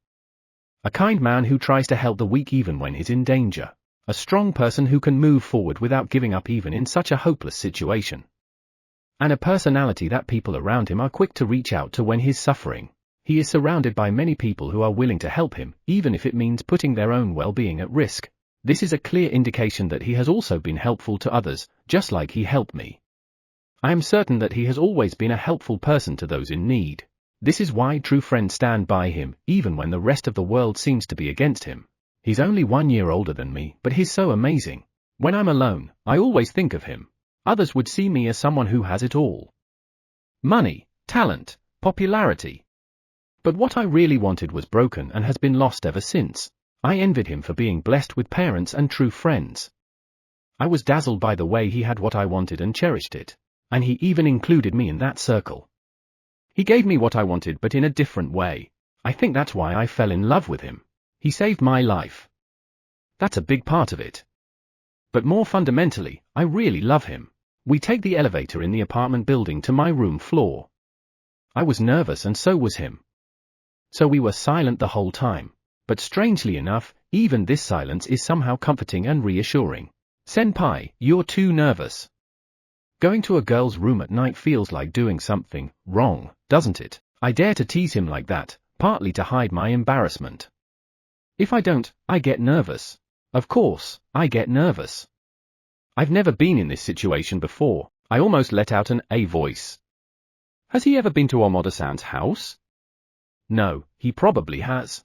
A kind man who tries to help the weak even when he's in danger. A strong person who can move forward without giving up even in such a hopeless situation. And a personality that people around him are quick to reach out to when he's suffering. He is surrounded by many people who are willing to help him, even if it means putting their own well-being at risk. This is a clear indication that he has also been helpful to others, just like he helped me. I am certain that he has always been a helpful person to those in need. This is why true friends stand by him, even when the rest of the world seems to be against him. He's only 1 year older than me, but he's so amazing. When I'm alone, I always think of him. Others would see me as someone who has it all. Money, talent, popularity. But what I really wanted was broken and has been lost ever since. I envied him for being blessed with parents and true friends. I was dazzled by the way he had what I wanted and cherished it. And he even included me in that circle. He gave me what I wanted but in a different way. I think that's why I fell in love with him. He saved my life. That's a big part of it. But more fundamentally, I really love him. We take the elevator in the apartment building to my room floor. I was nervous and so was him. So we were silent the whole time. But strangely enough, even this silence is somehow comforting and reassuring. Senpai, you're too nervous. Going to a girl's room at night feels like doing something wrong, doesn't it? I dare to tease him like that, partly to hide my embarrassment. If I don't, I get nervous. Of course, I get nervous. I've never been in this situation before. I almost let out an "a" voice. Has he ever been to Amada-san's house? No, he probably has.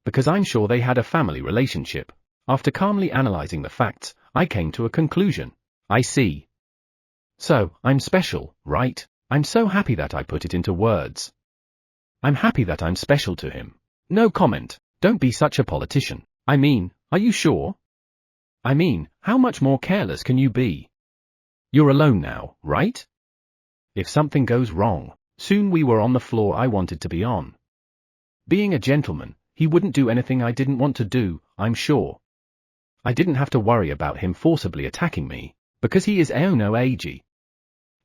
Because I'm sure they had a family relationship. After calmly analyzing the facts, I came to a conclusion. I see. So, I'm special, right? I'm so happy that I put it into words. I'm happy that I'm special to him. No comment. Don't be such a politician. I mean, are you sure? I mean, how much more careless can you be? You're alone now, right? If something goes wrong, soon we were on the floor I wanted to be on. Being a gentleman, he wouldn't do anything I didn't want to do, I'm sure. I didn't have to worry about him forcibly attacking me, because he is Aono Eiji.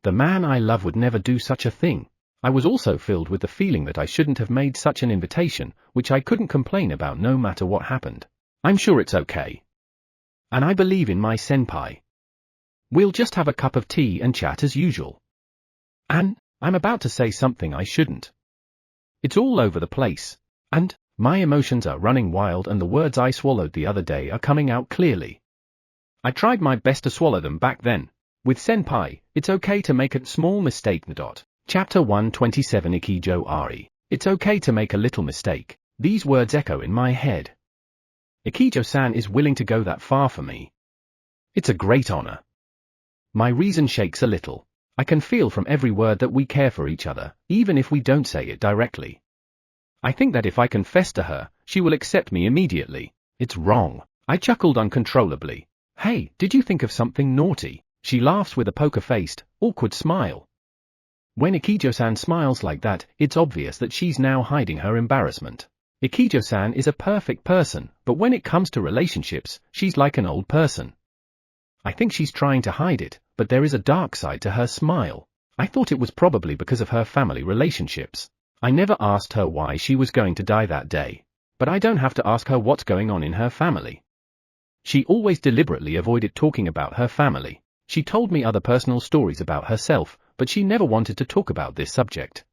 The man I love would never do such a thing. I was also filled with the feeling that I shouldn't have made such an invitation, which I couldn't complain about no matter what happened. I'm sure it's okay. And I believe in my senpai. We'll just have a cup of tea and chat as usual. And, I'm about to say something I shouldn't. It's all over the place. And, my emotions are running wild and the words I swallowed the other day are coming out clearly. I tried my best to swallow them back then. With senpai, it's okay to make a small mistake. Chapter 127 Ikijo Ari. It's okay to make a little mistake. These words echo in my head. Ikijo-san is willing to go that far for me. It's a great honor. My reason shakes a little. I can feel from every word that we care for each other, even if we don't say it directly. I think that if I confess to her, she will accept me immediately. It's wrong. I chuckled uncontrollably. Hey, did you think of something naughty? She laughs with a poker-faced, awkward smile. When Ikijo-san smiles like that, it's obvious that she's now hiding her embarrassment. Ikijo-san is a perfect person, but when it comes to relationships, she's like an old person. I think she's trying to hide it, but there is a dark side to her smile. I thought it was probably because of her family relationships. I never asked her why she was going to die that day. But I don't have to ask her what's going on in her family. She always deliberately avoided talking about her family. She told me other personal stories about herself, but she never wanted to talk about this subject.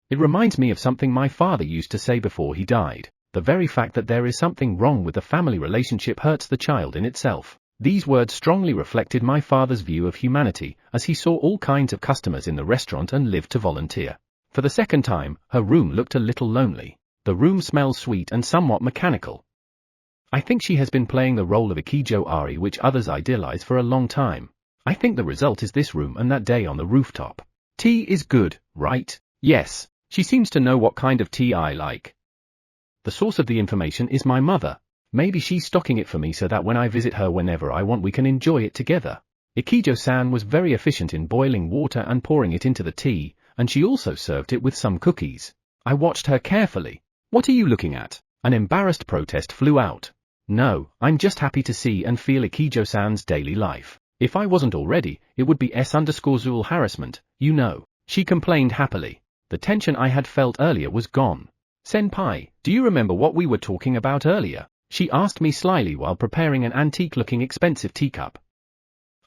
It reminds me of something my father used to say before he died. The very fact that there is something wrong with the family relationship hurts the child in itself. These words strongly reflected my father's view of humanity, as he saw all kinds of customers in the restaurant and lived to volunteer. For the second time, her room looked a little lonely. The room smells sweet and somewhat mechanical. I think she has been playing the role of Ikijo Ari, which others idealize, for a long time. I think the result is this room and that day on the rooftop. Tea is good, right? Yes. She seems to know what kind of tea I like. The source of the information is my mother. Maybe she's stocking it for me so that when I visit her whenever I want we can enjoy it together. Ikijo-san was very efficient in boiling water and pouring it into the tea, and she also served it with some cookies. I watched her carefully. What are you looking at? An embarrassed protest flew out. No, I'm just happy to see and feel Ikijo-san's daily life. If I wasn't already, it would be S_Zul harassment, you know. She complained happily. The tension I had felt earlier was gone. "Senpai, do you remember what we were talking about earlier?" she asked me slyly while preparing an antique-looking expensive teacup.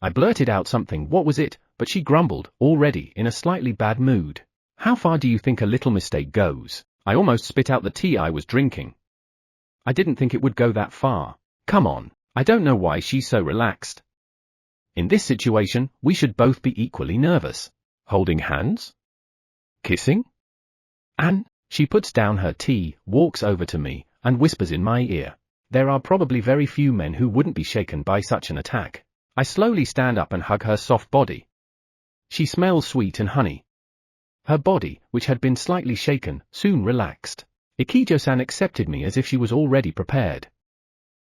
I blurted out something, "What was it?" but she grumbled, already in a slightly bad mood. "How far do you think a little mistake goes?" I almost spit out the tea I was drinking. I didn't think it would go that far. Come on, I don't know why she's so relaxed. In this situation, we should both be equally nervous. Holding hands? Kissing? Anne? She puts down her tea, walks over to me, and whispers in my ear. There are probably very few men who wouldn't be shaken by such an attack. I slowly stand up and hug her soft body. She smells sweet and honey. Her body, which had been slightly shaken, soon relaxed. Ikijo-san accepted me as if she was already prepared.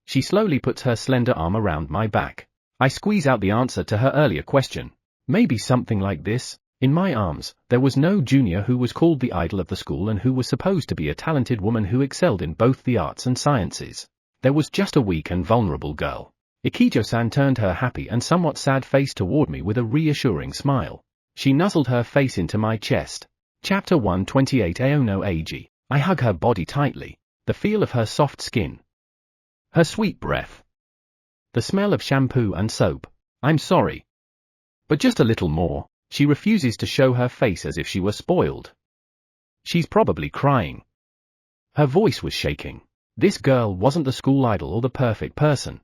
She slowly puts her slender arm around my back. I squeeze out the answer to her earlier question. Maybe something like this. In my arms, there was no junior who was called the idol of the school and who was supposed to be a talented woman who excelled in both the arts and sciences. There was just a weak and vulnerable girl. Ikijo-san turned her happy and somewhat sad face toward me with a reassuring smile. She nuzzled her face into my chest. Chapter 128 Aono Eiji. I hug her body tightly. The feel of her soft skin. Her sweet breath. The smell of shampoo and soap. I'm sorry. But just a little more. She refuses to show her face as if she were spoiled. She's probably crying. Her voice was shaking. This girl wasn't the school idol or the perfect person.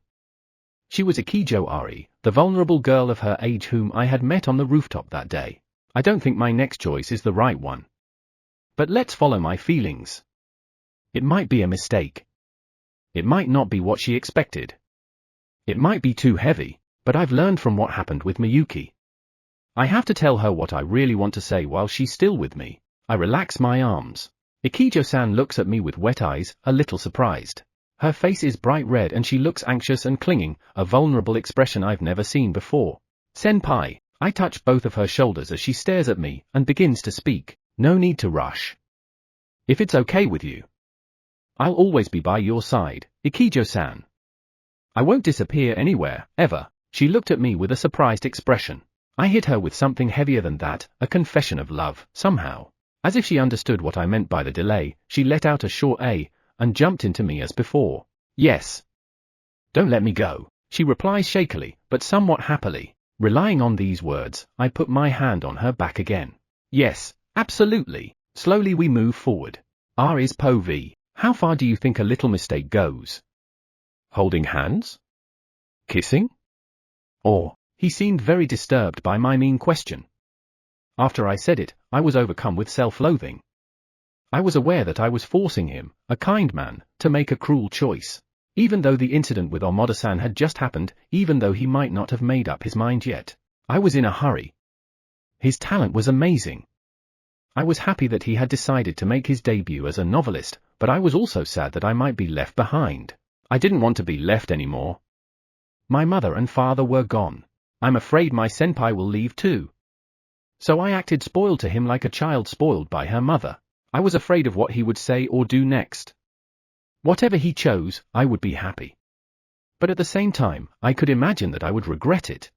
She was Ikijo Ari, the vulnerable girl of her age whom I had met on the rooftop that day. I don't think my next choice is the right one. But let's follow my feelings. It might be a mistake. It might not be what she expected. It might be too heavy, but I've learned from what happened with Miyuki. I have to tell her what I really want to say while she's still with me. I relax my arms. Ikijo-san looks at me with wet eyes, a little surprised. Her face is bright red and she looks anxious and clinging, a vulnerable expression I've never seen before. Senpai, I touch both of her shoulders as she stares at me and begins to speak. No need to rush. If it's okay with you, I'll always be by your side, Ikijo-san. I won't disappear anywhere, ever. She looked at me with a surprised expression. I hit her with something heavier than that, a confession of love, somehow. As if she understood what I meant by the delay, she let out a short "eh," and jumped into me as before. Yes. Don't let me go, she replies shakily, but somewhat happily. Relying on these words, I put my hand on her back again. Yes, absolutely. Slowly we move forward. R is POV. How far do you think a little mistake goes? Holding hands? Kissing? Or, he seemed very disturbed by my mean question. After I said it, I was overcome with self-loathing. I was aware that I was forcing him, a kind man, to make a cruel choice. Even though the incident with Amada-san had just happened, even though he might not have made up his mind yet. I was in a hurry. His talent was amazing. I was happy that he had decided to make his debut as a novelist, but I was also sad that I might be left behind. I didn't want to be left anymore. My mother and father were gone. I'm afraid my senpai will leave too. So I acted spoiled to him like a child spoiled by her mother. I was afraid of what he would say or do next. Whatever he chose, I would be happy. But at the same time, I could imagine that I would regret it.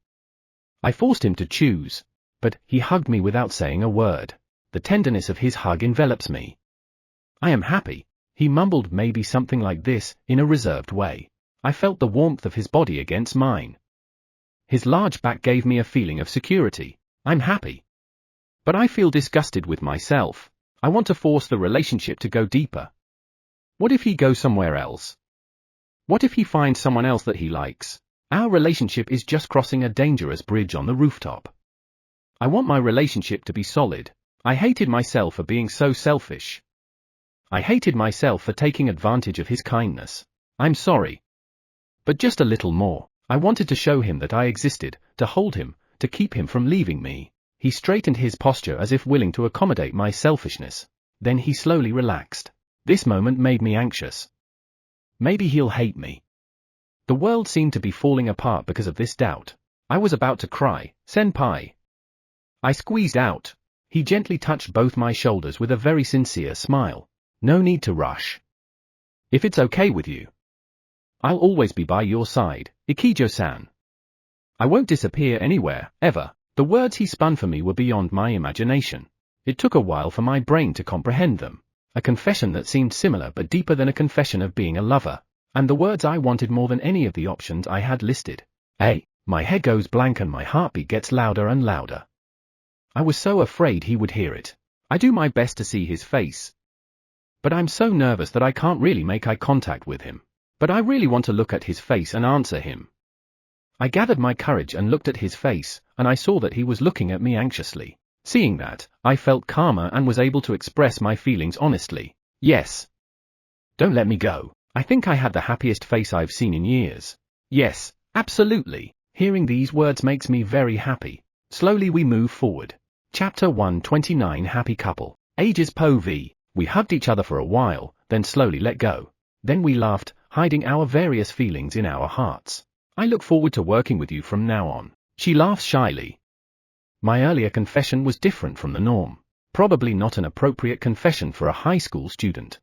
I forced him to choose. But he hugged me without saying a word. The tenderness of his hug envelops me. I am happy, he mumbled, maybe something like this, in a reserved way. I felt the warmth of his body against mine. His large back gave me a feeling of security. I'm happy. But I feel disgusted with myself. I want to force the relationship to go deeper. What if he goes somewhere else? What if he finds someone else that he likes? Our relationship is just crossing a dangerous bridge on the rooftop. I want my relationship to be solid. I hated myself for being so selfish. I hated myself for taking advantage of his kindness. I'm sorry. But just a little more. I wanted to show him that I existed, to hold him, to keep him from leaving me. He straightened his posture as if willing to accommodate my selfishness. Then he slowly relaxed. This moment made me anxious. Maybe he'll hate me. The world seemed to be falling apart because of this doubt. I was about to cry, "Senpai." I squeezed out. He gently touched both my shoulders with a very sincere smile. No need to rush. If it's okay with you, I'll always be by your side, Ikijo-san. I won't disappear anywhere, ever. The words he spun for me were beyond my imagination. It took a while for my brain to comprehend them. A confession that seemed similar but deeper than a confession of being a lover. And the words I wanted more than any of the options I had listed. My head goes blank and my heartbeat gets louder and louder. I was so afraid he would hear it. I do my best to see his face. But I'm so nervous that I can't really make eye contact with him. But I really want to look at his face and answer him. I gathered my courage and looked at his face, and I saw that he was looking at me anxiously. Seeing that, I felt calmer and was able to express my feelings honestly. Yes. Don't let me go. I think I had the happiest face I've seen in years. Yes, absolutely. Hearing these words makes me very happy. Slowly we move forward. Chapter 129 Happy Couple. Ages POV. We hugged each other for a while, then slowly let go. Then we laughed, hiding our various feelings in our hearts. I look forward to working with you from now on. She laughs shyly. My earlier confession was different from the norm. Probably not an appropriate confession for a high school student.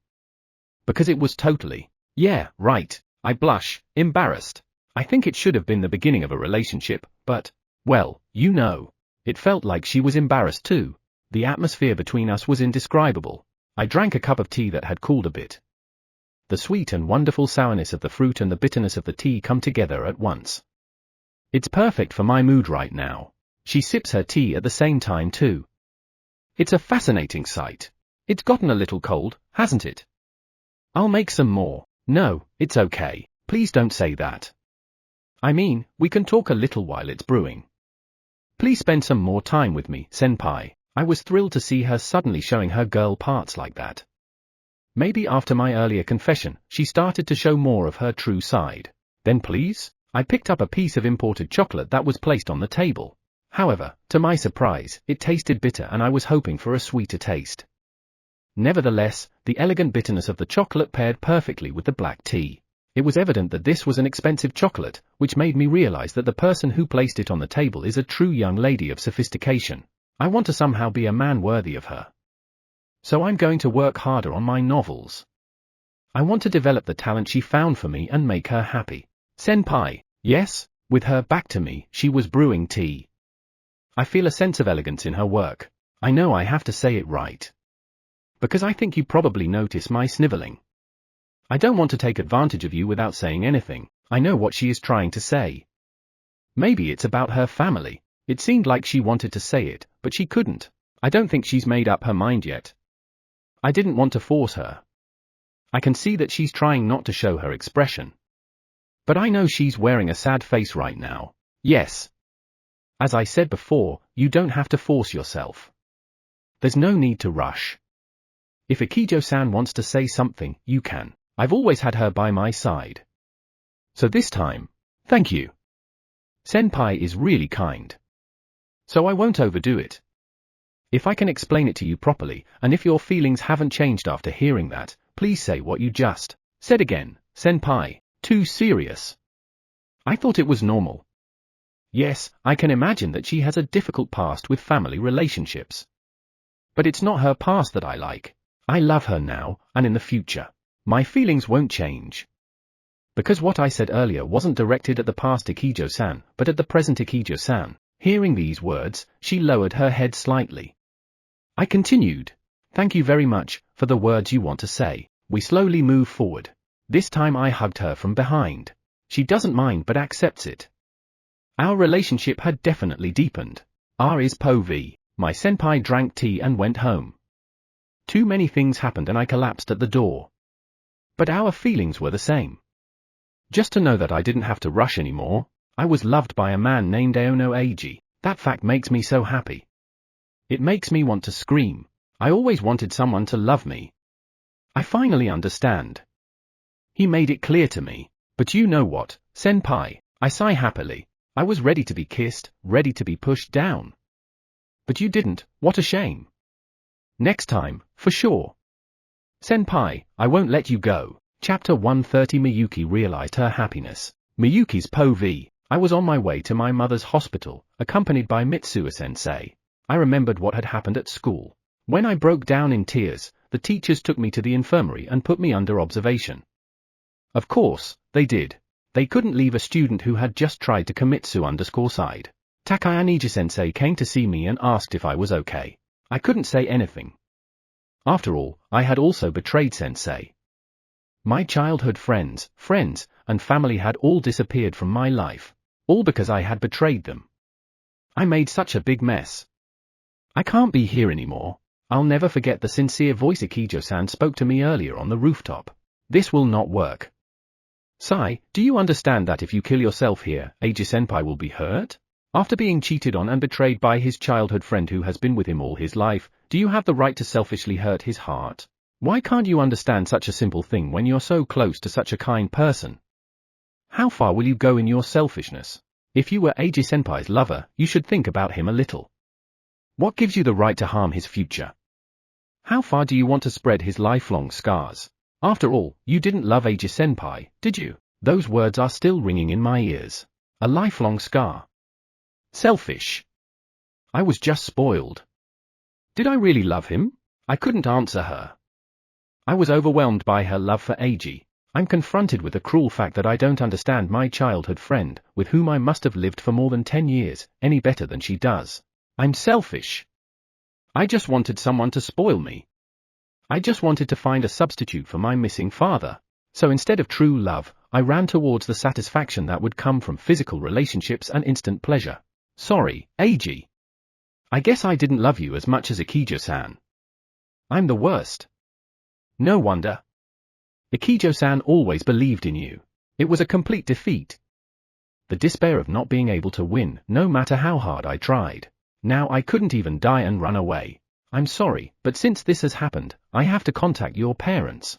Because it was totally, yeah, right. I blush, embarrassed. I think it should have been the beginning of a relationship, but, well, you know. It felt like she was embarrassed too. The atmosphere between us was indescribable. I drank a cup of tea that had cooled a bit. The sweet and wonderful sourness of the fruit and the bitterness of the tea come together at once. It's perfect for my mood right now. She sips her tea at the same time too. It's a fascinating sight. It's gotten a little cold, hasn't it? I'll make some more. No, it's okay. Please don't say that. I mean, we can talk a little while it's brewing. Please spend some more time with me, senpai. I was thrilled to see her suddenly showing her girl parts like that. Maybe after my earlier confession, she started to show more of her true side. Then please? I picked up a piece of imported chocolate that was placed on the table. However, to my surprise, it tasted bitter and I was hoping for a sweeter taste. Nevertheless, the elegant bitterness of the chocolate paired perfectly with the black tea. It was evident that this was an expensive chocolate, which made me realize that the person who placed it on the table is a true young lady of sophistication. I want to somehow be a man worthy of her. So I'm going to work harder on my novels. I want to develop the talent she found for me and make her happy. Senpai, yes? With her back to me, she was brewing tea. I feel a sense of elegance in her work. I know I have to say it right. Because I think you probably notice my sniveling. I don't want to take advantage of you without saying anything. I know what she is trying to say. Maybe it's about her family. It seemed like she wanted to say it, but she couldn't. I don't think she's made up her mind yet. I didn't want to force her. I can see that she's trying not to show her expression. But I know she's wearing a sad face right now. Yes. As I said before, you don't have to force yourself. There's no need to rush. If Ikijo-san wants to say something, you can. I've always had her by my side. So this time, thank you. Senpai is really kind. So I won't overdo it. If I can explain it to you properly, and if your feelings haven't changed after hearing that, please say what you just said again, senpai. Too serious. I thought it was normal. Yes, I can imagine that she has a difficult past with family relationships. But it's not her past that I like. I love her now, and in the future. My feelings won't change. Because what I said earlier wasn't directed at the past Ikijo-san, but at the present Ikijo-san. Hearing these words, she lowered her head slightly. I continued. Thank you very much, for the words you want to say. We slowly move forward. This time I hugged her from behind. She doesn't mind but accepts it. Our relationship had definitely deepened. R is POV. My senpai drank tea and went home. Too many things happened and I collapsed at the door. But our feelings were the same. Just to know that I didn't have to rush anymore. I was loved by a man named Aono Eiji. That fact makes me so happy. It makes me want to scream. I always wanted someone to love me. I finally understand. He made it clear to me. But you know what, senpai? I sigh happily. I was ready to be kissed, ready to be pushed down. But you didn't, what a shame. Next time, for sure. Senpai, I won't let you go. Chapter 130 Miyuki realized her happiness. Miyuki's POV. I was on my way to my mother's hospital, accompanied by Mitsuo-sensei. I remembered what had happened at school. When I broke down in tears, the teachers took me to the infirmary and put me under observation. Of course, they did. They couldn't leave a student who had just tried to commit suicide. Takayama-sensei came to see me and asked if I was okay. I couldn't say anything. After all, I had also betrayed sensei. My childhood friends, and family had all disappeared from my life, all because I had betrayed them. I made such a big mess. I can't be here anymore. I'll never forget the sincere voice Ikijo-san spoke to me earlier on the rooftop. This will not work. Sai, do you understand that if you kill yourself here, Eiji-senpai will be hurt? After being cheated on and betrayed by his childhood friend who has been with him all his life, do you have the right to selfishly hurt his heart? Why can't you understand such a simple thing when you're so close to such a kind person? How far will you go in your selfishness? If you were Eiji-senpai's lover, you should think about him a little. What gives you the right to harm his future? How far do you want to spread his lifelong scars? After all, you didn't love Eiji-senpai, did you? Those words are still ringing in my ears. A lifelong scar. Selfish. I was just spoiled. Did I really love him? I couldn't answer her. I was overwhelmed by her love for Eiji. I'm confronted with the cruel fact that I don't understand my childhood friend, with whom I must have lived for more than 10 years, any better than she does. I'm selfish. I just wanted someone to spoil me. I just wanted to find a substitute for my missing father. So instead of true love, I ran towards the satisfaction that would come from physical relationships and instant pleasure. Sorry, Eiji. I guess I didn't love you as much as Ikijo-san. I'm the worst. No wonder. Ikijo-san always believed in you. It was a complete defeat. The despair of not being able to win, no matter how hard I tried. Now I couldn't even die and run away. I'm sorry, but since this has happened, I have to contact your parents.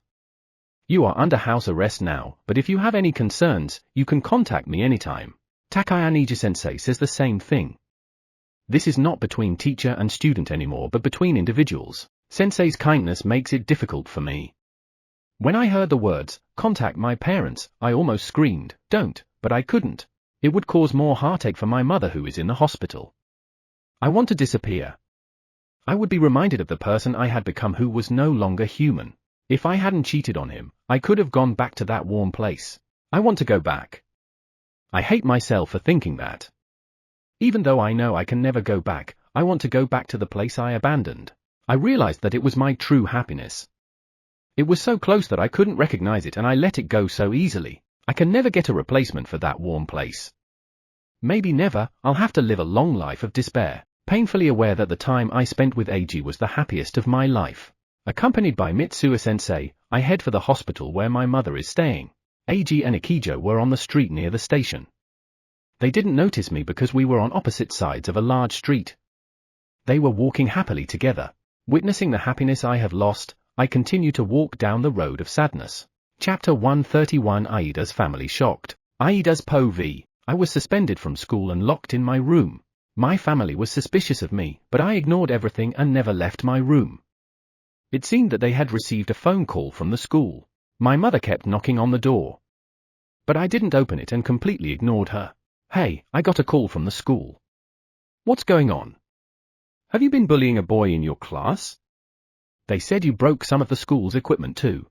You are under house arrest now, but if you have any concerns, you can contact me anytime. Takayama-sensei says the same thing. This is not between teacher and student anymore but between individuals. Sensei's kindness makes it difficult for me. When I heard the words, contact my parents, I almost screamed, don't, but I couldn't. It would cause more heartache for my mother who is in the hospital. I want to disappear. I would be reminded of the person I had become who was no longer human. If I hadn't cheated on him, I could have gone back to that warm place. I want to go back. I hate myself for thinking that. Even though I know I can never go back, I want to go back to the place I abandoned. I realized that it was my true happiness. It was so close that I couldn't recognize it and I let it go so easily. I can never get a replacement for that warm place. Maybe never, I'll have to live a long life of despair, painfully aware that the time I spent with Eiji was the happiest of my life. Accompanied by Mitsuo-sensei, I head for the hospital where my mother is staying. Eiji and Ikijo were on the street near the station. They didn't notice me because we were on opposite sides of a large street. They were walking happily together. Witnessing the happiness I have lost, I continue to walk down the road of sadness. Chapter 131 Aida's family shocked. Aida's POV. I was suspended from school and locked in my room. My family was suspicious of me, but I ignored everything and never left my room. It seemed that they had received a phone call from the school. My mother kept knocking on the door. But I didn't open it and completely ignored her. Hey, I got a call from the school. What's going on? Have you been bullying a boy in your class? They said you broke some of the school's equipment too.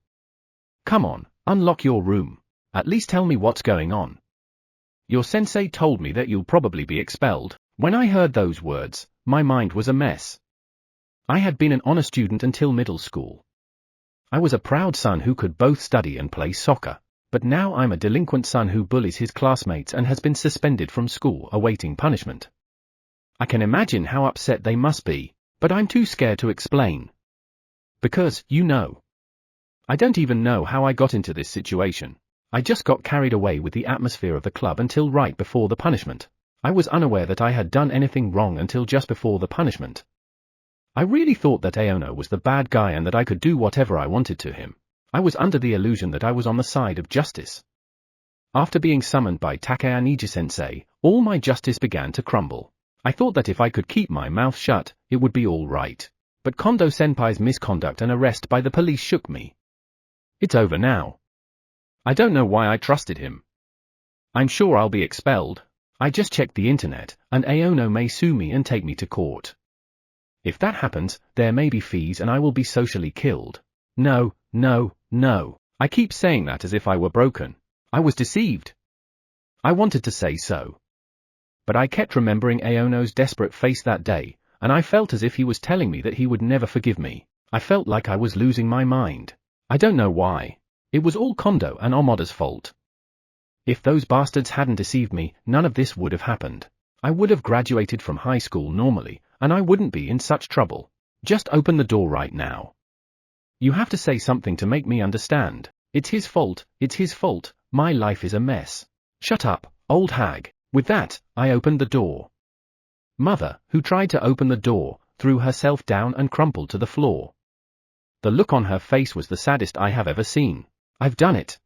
Come on, unlock your room. At least tell me what's going on. Your sensei told me that you'll probably be expelled. When I heard those words, my mind was a mess. I had been an honor student until middle school. I was a proud son who could both study and play soccer, but now I'm a delinquent son who bullies his classmates and has been suspended from school awaiting punishment. I can imagine how upset they must be, but I'm too scared to explain. Because, you know, I don't even know how I got into this situation. I just got carried away with the atmosphere of the club until right before the punishment. I was unaware that I had done anything wrong until just before the punishment. I really thought that Aono was the bad guy and that I could do whatever I wanted to him. I was under the illusion that I was on the side of justice. After being summoned by Takayama-sensei, all my justice began to crumble. I thought that if I could keep my mouth shut, it would be all right. But Kondo-senpai's misconduct and arrest by the police shook me. It's over now. I don't know why I trusted him. I'm sure I'll be expelled. I just checked the internet, and Aono may sue me and take me to court. If that happens, there may be fees and I will be socially killed. No, no, no. I keep saying that as if I were broken. I was deceived. I wanted to say so. But I kept remembering Aono's desperate face that day, and I felt as if he was telling me that he would never forgive me. I felt like I was losing my mind. I don't know why. It was all Kondo and Amada's fault. If those bastards hadn't deceived me, none of this would have happened. I would have graduated from high school normally, and I wouldn't be in such trouble. Just open the door right now. You have to say something to make me understand. It's his fault, my life is a mess. Shut up, old hag. With that, I opened the door. Mother, who tried to open the door, threw herself down and crumpled to the floor. The look on her face was the saddest I have ever seen. I've done it.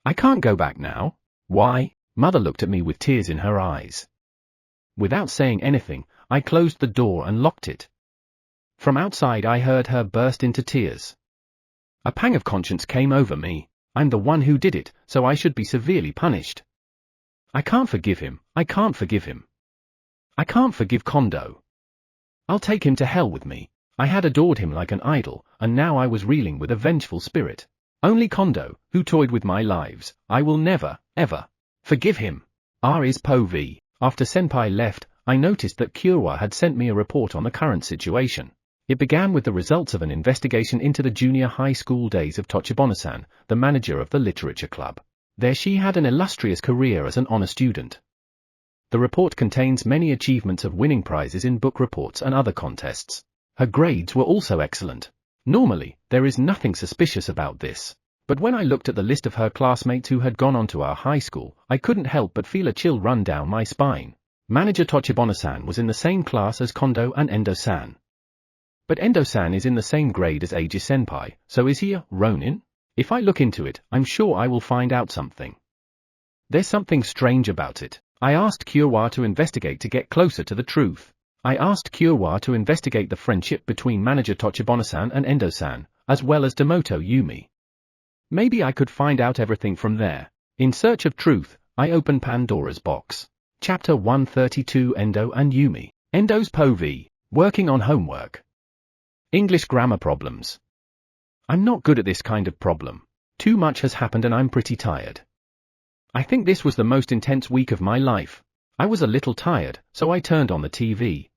I can't go back now. Why? Mother looked at me with tears in her eyes. Without saying anything, I closed the door and locked it. From outside I heard her burst into tears. A pang of conscience came over me. I'm the one who did it, so I should be severely punished. I can't forgive him, I can't forgive him. I can't forgive Kondo. I'll take him to hell with me. I had adored him like an idol, and now I was reeling with a vengeful spirit. Only Kondo, who toyed with my lives, I will never, ever, forgive him. Is Po V. After Senpai left, I noticed that Kyowa had sent me a report on the current situation. It began with the results of an investigation into the junior high school days of Tochibana-san, the manager of the literature club. There she had an illustrious career as an honor student. The report contains many achievements of winning prizes in book reports and other contests. Her grades were also excellent. Normally, there is nothing suspicious about this. But when I looked at the list of her classmates who had gone on to our high school, I couldn't help but feel a chill run down my spine. Manager Tochibana-san was in the same class as Kondo and Endo-san. But Endo-san is in the same grade as Eiji-senpai, so is he a Ronin? If I look into it, I'm sure I will find out something. There's something strange about it. I asked Kyowa to investigate to get closer to the truth. I asked Kyowa to investigate the friendship between manager Tochibana-san and Endo-san, as well as Demoto Yumi. Maybe I could find out everything from there. In search of truth, I opened Pandora's box. Chapter 132 Endo and Yumi. Endo's Po V. Working on homework. English grammar problems. I'm not good at this kind of problem. Too much has happened and I'm pretty tired. I think this was the most intense week of my life. I was a little tired, so I turned on the TV.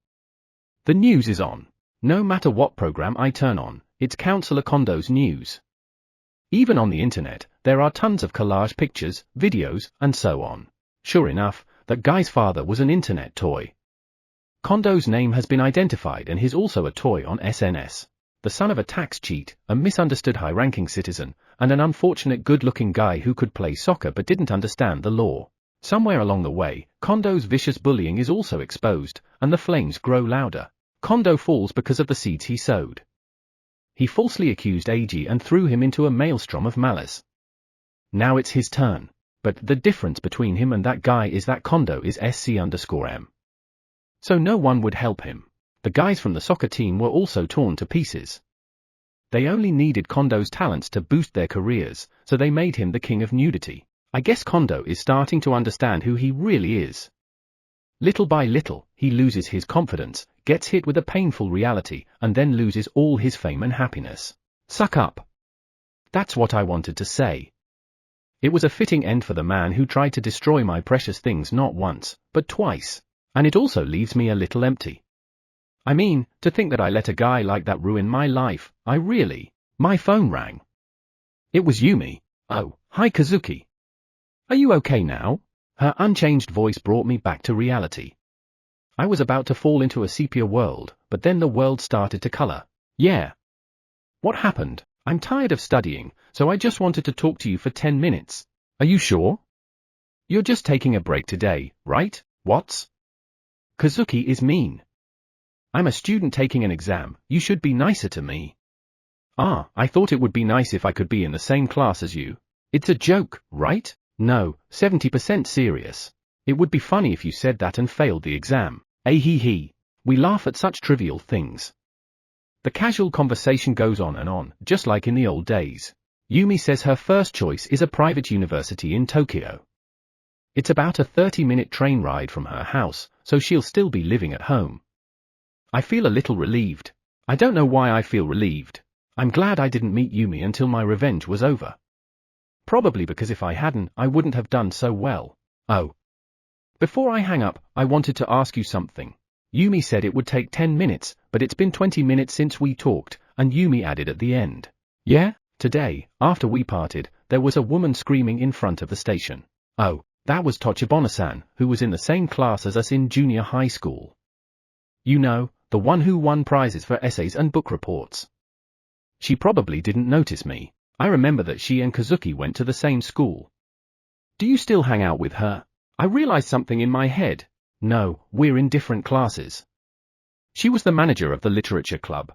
The news is on. No matter what program I turn on, it's Counselor Kondo's news. Even on the internet, there are tons of collage pictures, videos, and so on. Sure enough, that guy's father was an internet toy. Kondo's name has been identified and he's also a toy on SNS. The son of a tax cheat, a misunderstood high-ranking citizen, and an unfortunate good-looking guy who could play soccer but didn't understand the law. Somewhere along the way, Kondo's vicious bullying is also exposed, and the flames grow louder. Kondo falls because of the seeds he sowed. He falsely accused Eiji and threw him into a maelstrom of malice. Now it's his turn. But the difference between him and that guy is that Kondo is SC_M. So no one would help him. The guys from the soccer team were also torn to pieces. They only needed Kondo's talents to boost their careers, so they made him the king of nudity. I guess Kondo is starting to understand who he really is. Little by little, he loses his confidence, gets hit with a painful reality, and then loses all his fame and happiness. Suck up. That's what I wanted to say. It was a fitting end for the man who tried to destroy my precious things not once, but twice. And it also leaves me a little empty. I mean, to think that I let a guy like that ruin my life, My phone rang. It was Yumi. Oh, hi Kazuki. Are you okay now? Her unchanged voice brought me back to reality. I was about to fall into a sepia world, but then the world started to color. Yeah. What happened? I'm tired of studying, so I just wanted to talk to you for 10 minutes. Are you sure? You're just taking a break today, right? What's? Kazuki is mean. I'm a student taking an exam, you should be nicer to me. I thought it would be nice if I could be in the same class as you. It's a joke, right? No, 70% serious. It would be funny if you said that and failed the exam. Hee. We laugh at such trivial things. The casual conversation goes on and on, just like in the old days. Yumi says her first choice is a private university in Tokyo. It's about a 30-minute train ride from her house, so she'll still be living at home. I feel a little relieved. I don't know why I feel relieved. I'm glad I didn't meet Yumi until my revenge was over. Probably because if I hadn't, I wouldn't have done so well. Oh. Before I hang up, I wanted to ask you something. Yumi said it would take 10 minutes, but it's been 20 minutes since we talked, and Yumi added at the end. Yeah, today, after we parted, there was a woman screaming in front of the station. Oh, that was Tochibana-san, who was in the same class as us in junior high school. You know, the one who won prizes for essays and book reports. She probably didn't notice me. I remember that she and Kazuki went to the same school. Do you still hang out with her? I realized something in my head. No, we're in different classes. She was the manager of the literature club.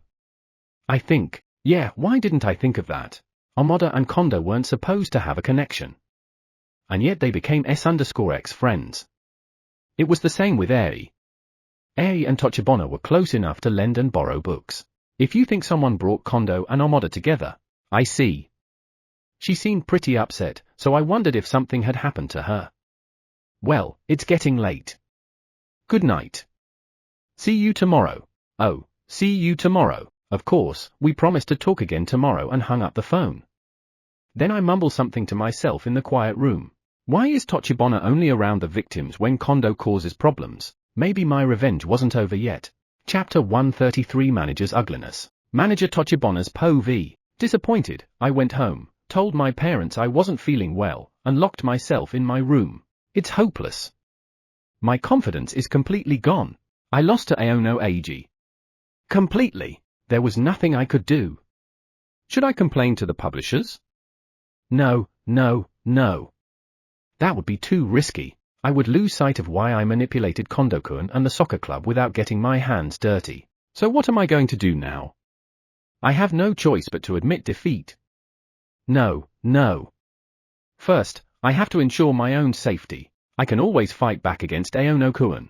I think, yeah, why didn't I think of that? Amada and Kondo weren't supposed to have a connection. And yet they became S_X friends. It was the same with Eiji. Eiji and Tochibana were close enough to lend and borrow books. If you think someone brought Kondo and Amada together, I see. She seemed pretty upset, so I wondered if something had happened to her. Well, it's getting late. Good night. See you tomorrow. Oh, see you tomorrow. Of course, we promised to talk again tomorrow and hung up the phone. Then I mumble something to myself in the quiet room. Why is Tochibana only around the victims when Kondo causes problems? Maybe my revenge wasn't over yet. Chapter 133 Manager's Ugliness. Manager Tochibana's POV. Disappointed, I went home, told my parents I wasn't feeling well, and locked myself in my room. It's hopeless. My confidence is completely gone. I lost to Aono Eiji. Completely. There was nothing I could do. Should I complain to the publishers? No. That would be too risky. I would lose sight of why I manipulated Kondo-kun and the soccer club without getting my hands dirty. So what am I going to do now? I have no choice but to admit defeat. No. First, I have to ensure my own safety. I can always fight back against Aono-kun.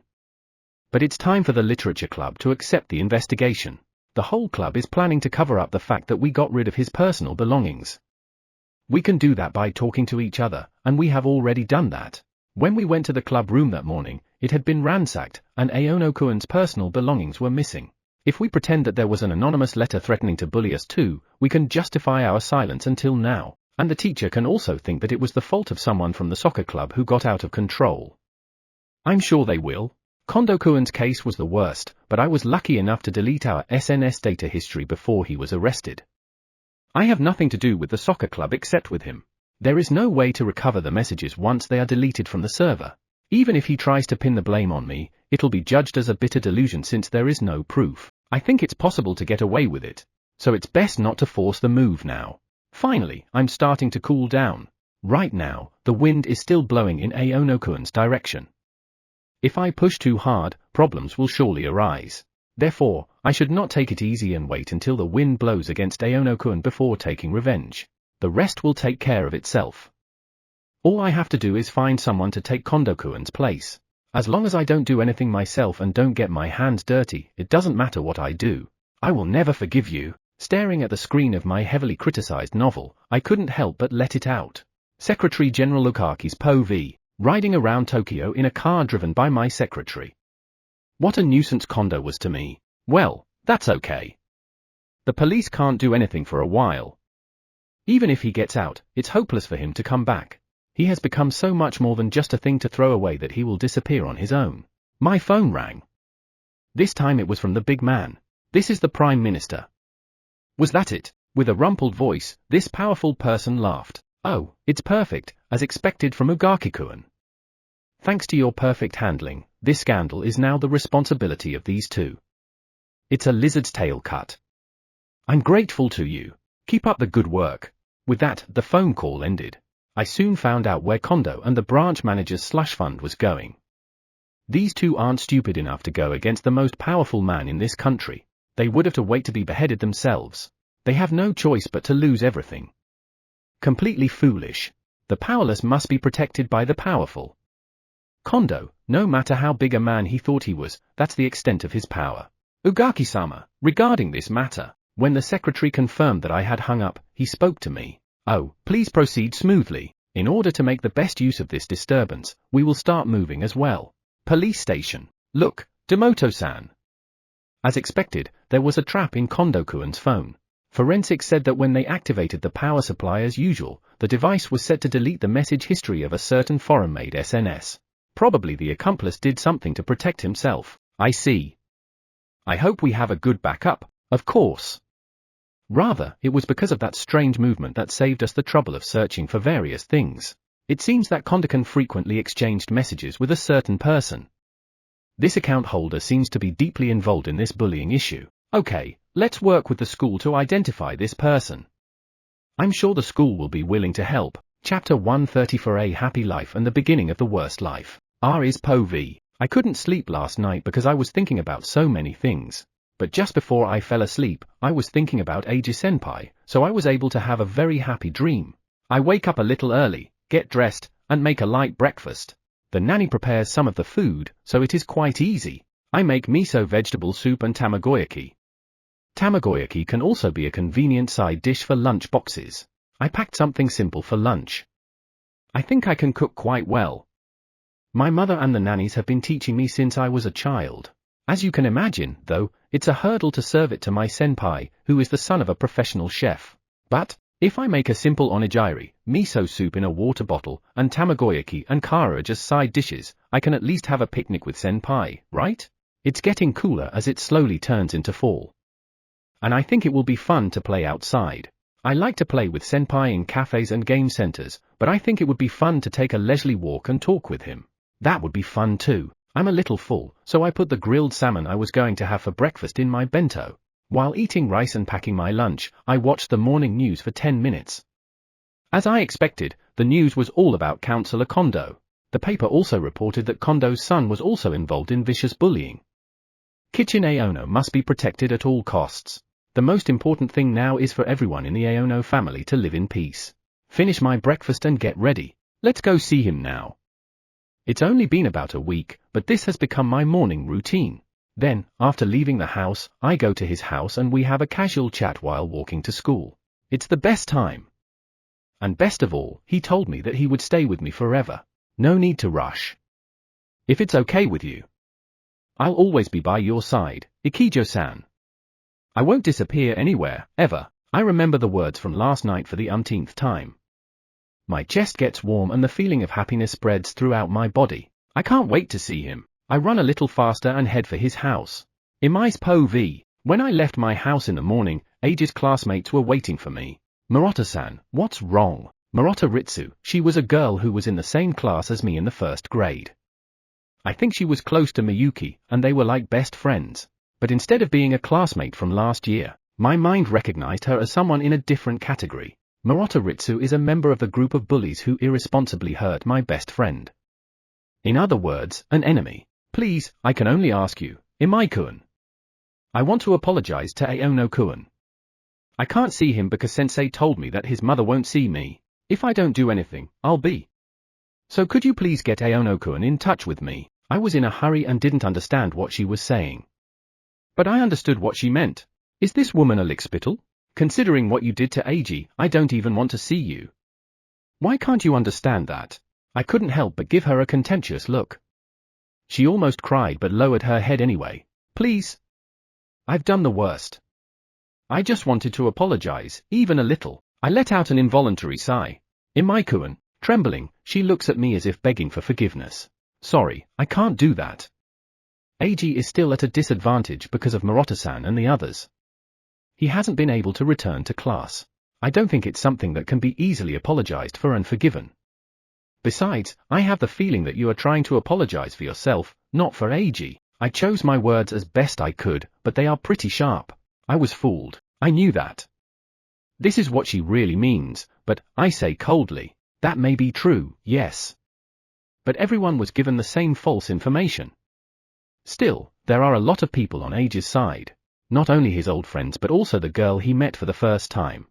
But it's time for the literature club to accept the investigation. The whole club is planning to cover up the fact that we got rid of his personal belongings. We can do that by talking to each other, and we have already done that. When we went to the club room that morning, it had been ransacked, and Aono-kun's personal belongings were missing. If we pretend that there was an anonymous letter threatening to bully us too, we can justify our silence until now, and the teacher can also think that it was the fault of someone from the soccer club who got out of control. I'm sure they will. Kondo-kun's case was the worst, but I was lucky enough to delete our SNS data history before he was arrested. I have nothing to do with the soccer club except with him. There is no way to recover the messages once they are deleted from the server. Even if he tries to pin the blame on me, it'll be judged as a bitter delusion since there is no proof. I think it's possible to get away with it. So it's best not to force the move now. Finally, I'm starting to cool down. Right now, the wind is still blowing in Aono-kun's direction. If I push too hard, problems will surely arise. Therefore, I should not take it easy and wait until the wind blows against Aono-kun before taking revenge. The rest will take care of itself. All I have to do is find someone to take Kondo-kun's place. As long as I don't do anything myself and don't get my hands dirty, it doesn't matter what I do. I will never forgive you. Staring at the screen of my heavily criticized novel, I couldn't help but let it out. Secretary General Lukaki's POV. Riding around Tokyo in a car driven by my secretary. What a nuisance Kondo was to me. Well, that's okay. The police can't do anything for a while. Even if he gets out, it's hopeless for him to come back. He has become so much more than just a thing to throw away that he will disappear on his own. My phone rang. This time it was from the big man. This is the Prime Minister. Was that it? With a rumpled voice, this powerful person laughed. Oh, it's perfect, as expected from Ugaki-kun. Thanks to your perfect handling, this scandal is now the responsibility of these two. It's a lizard's tail cut. I'm grateful to you. Keep up the good work. With that, the phone call ended. I soon found out where Kondo and the branch manager's slush fund was going. These two aren't stupid enough to go against the most powerful man in this country. They would have to wait to be beheaded themselves. They have no choice but to lose everything. Completely foolish. The powerless must be protected by the powerful. Kondo, no matter how big a man he thought he was, that's the extent of his power. Ugaki-sama, regarding this matter, when the secretary confirmed that I had hung up, he spoke to me. Oh, please proceed smoothly. In order to make the best use of this disturbance, we will start moving as well. Police station. Look, Demoto-san. As expected, there was a trap in Kondo-kun's phone. Forensics said that when they activated the power supply as usual, the device was set to delete the message history of a certain foreign-made SNS. Probably the accomplice did something to protect himself. I see. I hope we have a good backup, of course. Rather, it was because of that strange movement that saved us the trouble of searching for various things. It seems that Kondo frequently exchanged messages with a certain person. This account holder seems to be deeply involved in this bullying issue. Okay, let's work with the school to identify this person. I'm sure the school will be willing to help. Chapter 130 for a Happy Life and the Beginning of the Worst Life. R is Po V. I couldn't sleep last night because I was thinking about so many things. But just before I fell asleep, I was thinking about Eiji-senpai, so I was able to have a very happy dream. I wake up a little early, get dressed, and make a light breakfast. The nanny prepares some of the food, so it is quite easy. I make miso vegetable soup and tamagoyaki. Tamagoyaki can also be a convenient side dish for lunch boxes. I packed something simple for lunch. I think I can cook quite well. My mother and the nannies have been teaching me since I was a child. As you can imagine, though, it's a hurdle to serve it to my senpai, who is the son of a professional chef. But if I make a simple onigiri, miso soup in a water bottle, and tamagoyaki and kara just side dishes, I can at least have a picnic with senpai, right? It's getting cooler as it slowly turns into fall. And I think it will be fun to play outside. I like to play with senpai in cafes and game centers, but I think it would be fun to take a leisurely walk and talk with him. That would be fun too. I'm a little full, so I put the grilled salmon I was going to have for breakfast in my bento. While eating rice and packing my lunch, I watched the morning news for 10 minutes. As I expected, the news was all about Counselor Kondo. The paper also reported that Kondo's son was also involved in vicious bullying. Kitchen Aono must be protected at all costs. The most important thing now is for everyone in the Aono family to live in peace. Finish my breakfast and get ready. Let's go see him now. It's only been about a week, but this has become my morning routine. Then, after leaving the house, I go to his house and we have a casual chat while walking to school. It's the best time. And best of all, he told me that he would stay with me forever. No need to rush. If it's okay with you, I'll always be by your side, Ikijo-san. I won't disappear anywhere, ever. I remember the words from last night for the umpteenth time. My chest gets warm and the feeling of happiness spreads throughout my body. I can't wait to see him. I run a little faster and head for his house. Imais Po V. When I left my house in the morning, Eiji's classmates were waiting for me. Murata-san, what's wrong? Murata Ritsu, she was a girl who was in the same class as me in the first grade. I think she was close to Miyuki, and they were like best friends. But instead of being a classmate from last year, my mind recognized her as someone in a different category. Murata Ritsu is a member of the group of bullies who irresponsibly hurt my best friend. In other words, an enemy. Please, I can only ask you, Imai-kun. I want to apologize to Aono-kun. I can't see him because sensei told me that his mother won't see me. If I don't do anything, I'll be. So could you please get Aono-kun in touch with me? I was in a hurry and didn't understand what she was saying. But I understood what she meant. Is this woman a lickspittle? Considering what you did to Eiji, I don't even want to see you. Why can't you understand that? I couldn't help but give her a contemptuous look. She almost cried but lowered her head anyway. Please. I've done the worst. I just wanted to apologize, even a little. I let out an involuntary sigh. Imai-kun, trembling, she looks at me as if begging for forgiveness. Sorry, I can't do that. Eiji is still at a disadvantage because of Murata-san and the others. He hasn't been able to return to class. I don't think it's something that can be easily apologized for and forgiven. Besides, I have the feeling that you are trying to apologize for yourself, not for Eiji. I chose my words as best I could, but they are pretty sharp. I was fooled. I knew that. This is what she really means, but, I say coldly, that may be true, yes. But everyone was given the same false information. Still, there are a lot of people on Eiji's side. Not only his old friends but also the girl he met for the first time.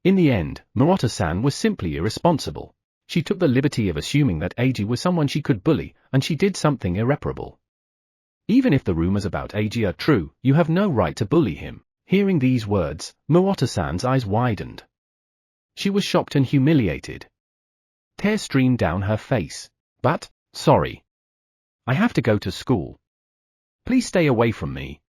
In the end, Murata-san was simply irresponsible. She took the liberty of assuming that Eiji was someone she could bully, and she did something irreparable. Even if the rumors about Eiji are true, you have no right to bully him. Hearing these words, Murata-san's eyes widened. She was shocked and humiliated. Tears streamed down her face. But, sorry. I have to go to school. Please stay away from me.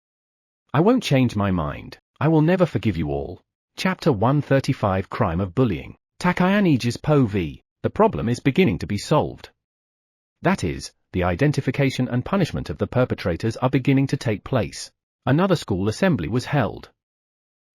I won't change my mind. I will never forgive you all. Chapter 135 Crime of Bullying. Takayan Eiji's Po V. The problem is beginning to be solved. That is, the identification and punishment of the perpetrators are beginning to take place. Another school assembly was held.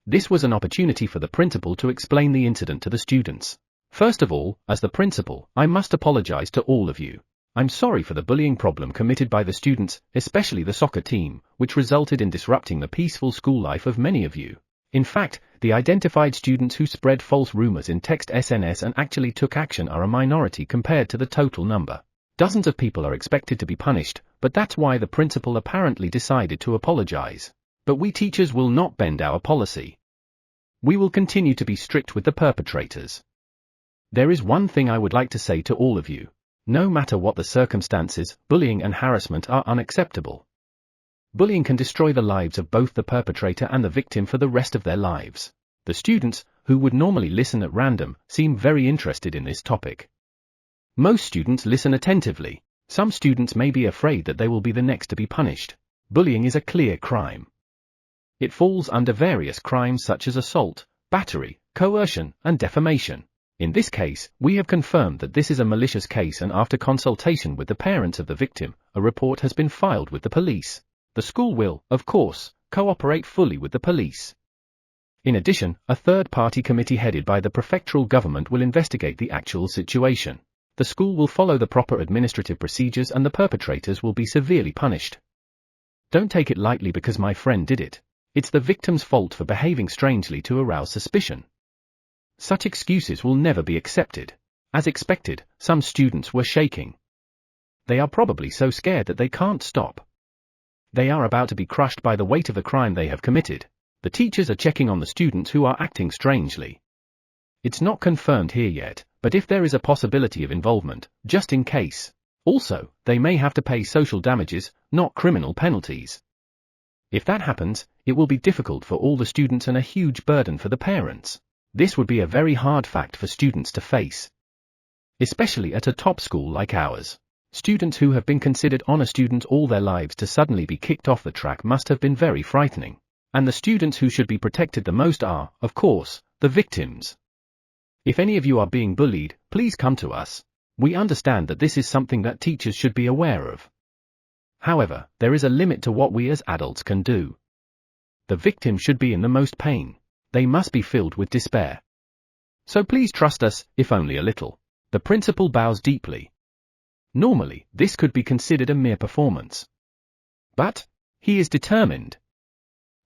This was an opportunity for the principal to explain the incident to the students. First of all, as the principal, I must apologize to all of you. I'm sorry for the bullying problem committed by the students, especially the soccer team, which resulted in disrupting the peaceful school life of many of you. In fact, the identified students who spread false rumors in text SNS and actually took action are a minority compared to the total number. Dozens of people are expected to be punished, but that's why the principal apparently decided to apologize. But we teachers will not bend our policy. We will continue to be strict with the perpetrators. There is one thing I would like to say to all of you. No matter what the circumstances, bullying and harassment are unacceptable. Bullying can destroy the lives of both the perpetrator and the victim for the rest of their lives. The students, who would normally listen at random, seem very interested in this topic. Most students listen attentively. Some students may be afraid that they will be the next to be punished. Bullying is a clear crime. It falls under various crimes such as assault, battery, coercion, and defamation. In this case, we have confirmed that this is a malicious case, and after consultation with the parents of the victim, a report has been filed with the police. The school will, of course, cooperate fully with the police. In addition, a third-party committee headed by the prefectural government will investigate the actual situation. The school will follow the proper administrative procedures and the perpetrators will be severely punished. Don't take it lightly because my friend did it. It's the victim's fault for behaving strangely to arouse suspicion. Such excuses will never be accepted. As expected, some students were shaking. They are probably so scared that they can't stop. They are about to be crushed by the weight of the crime they have committed. The teachers are checking on the students who are acting strangely. It's not confirmed here yet, but if there is a possibility of involvement, just in case. Also, they may have to pay social damages, not criminal penalties. If that happens, it will be difficult for all the students and a huge burden for the parents. This would be a very hard fact for students to face. Especially at a top school like ours. Students who have been considered honor students all their lives to suddenly be kicked off the track must have been very frightening. And the students who should be protected the most are, of course, the victims. If any of you are being bullied, please come to us. We understand that this is something that teachers should be aware of. However, there is a limit to what we as adults can do. The victim should be in the most pain. They must be filled with despair. So please trust us, if only a little. The principal bows deeply. Normally, this could be considered a mere performance. But he is determined.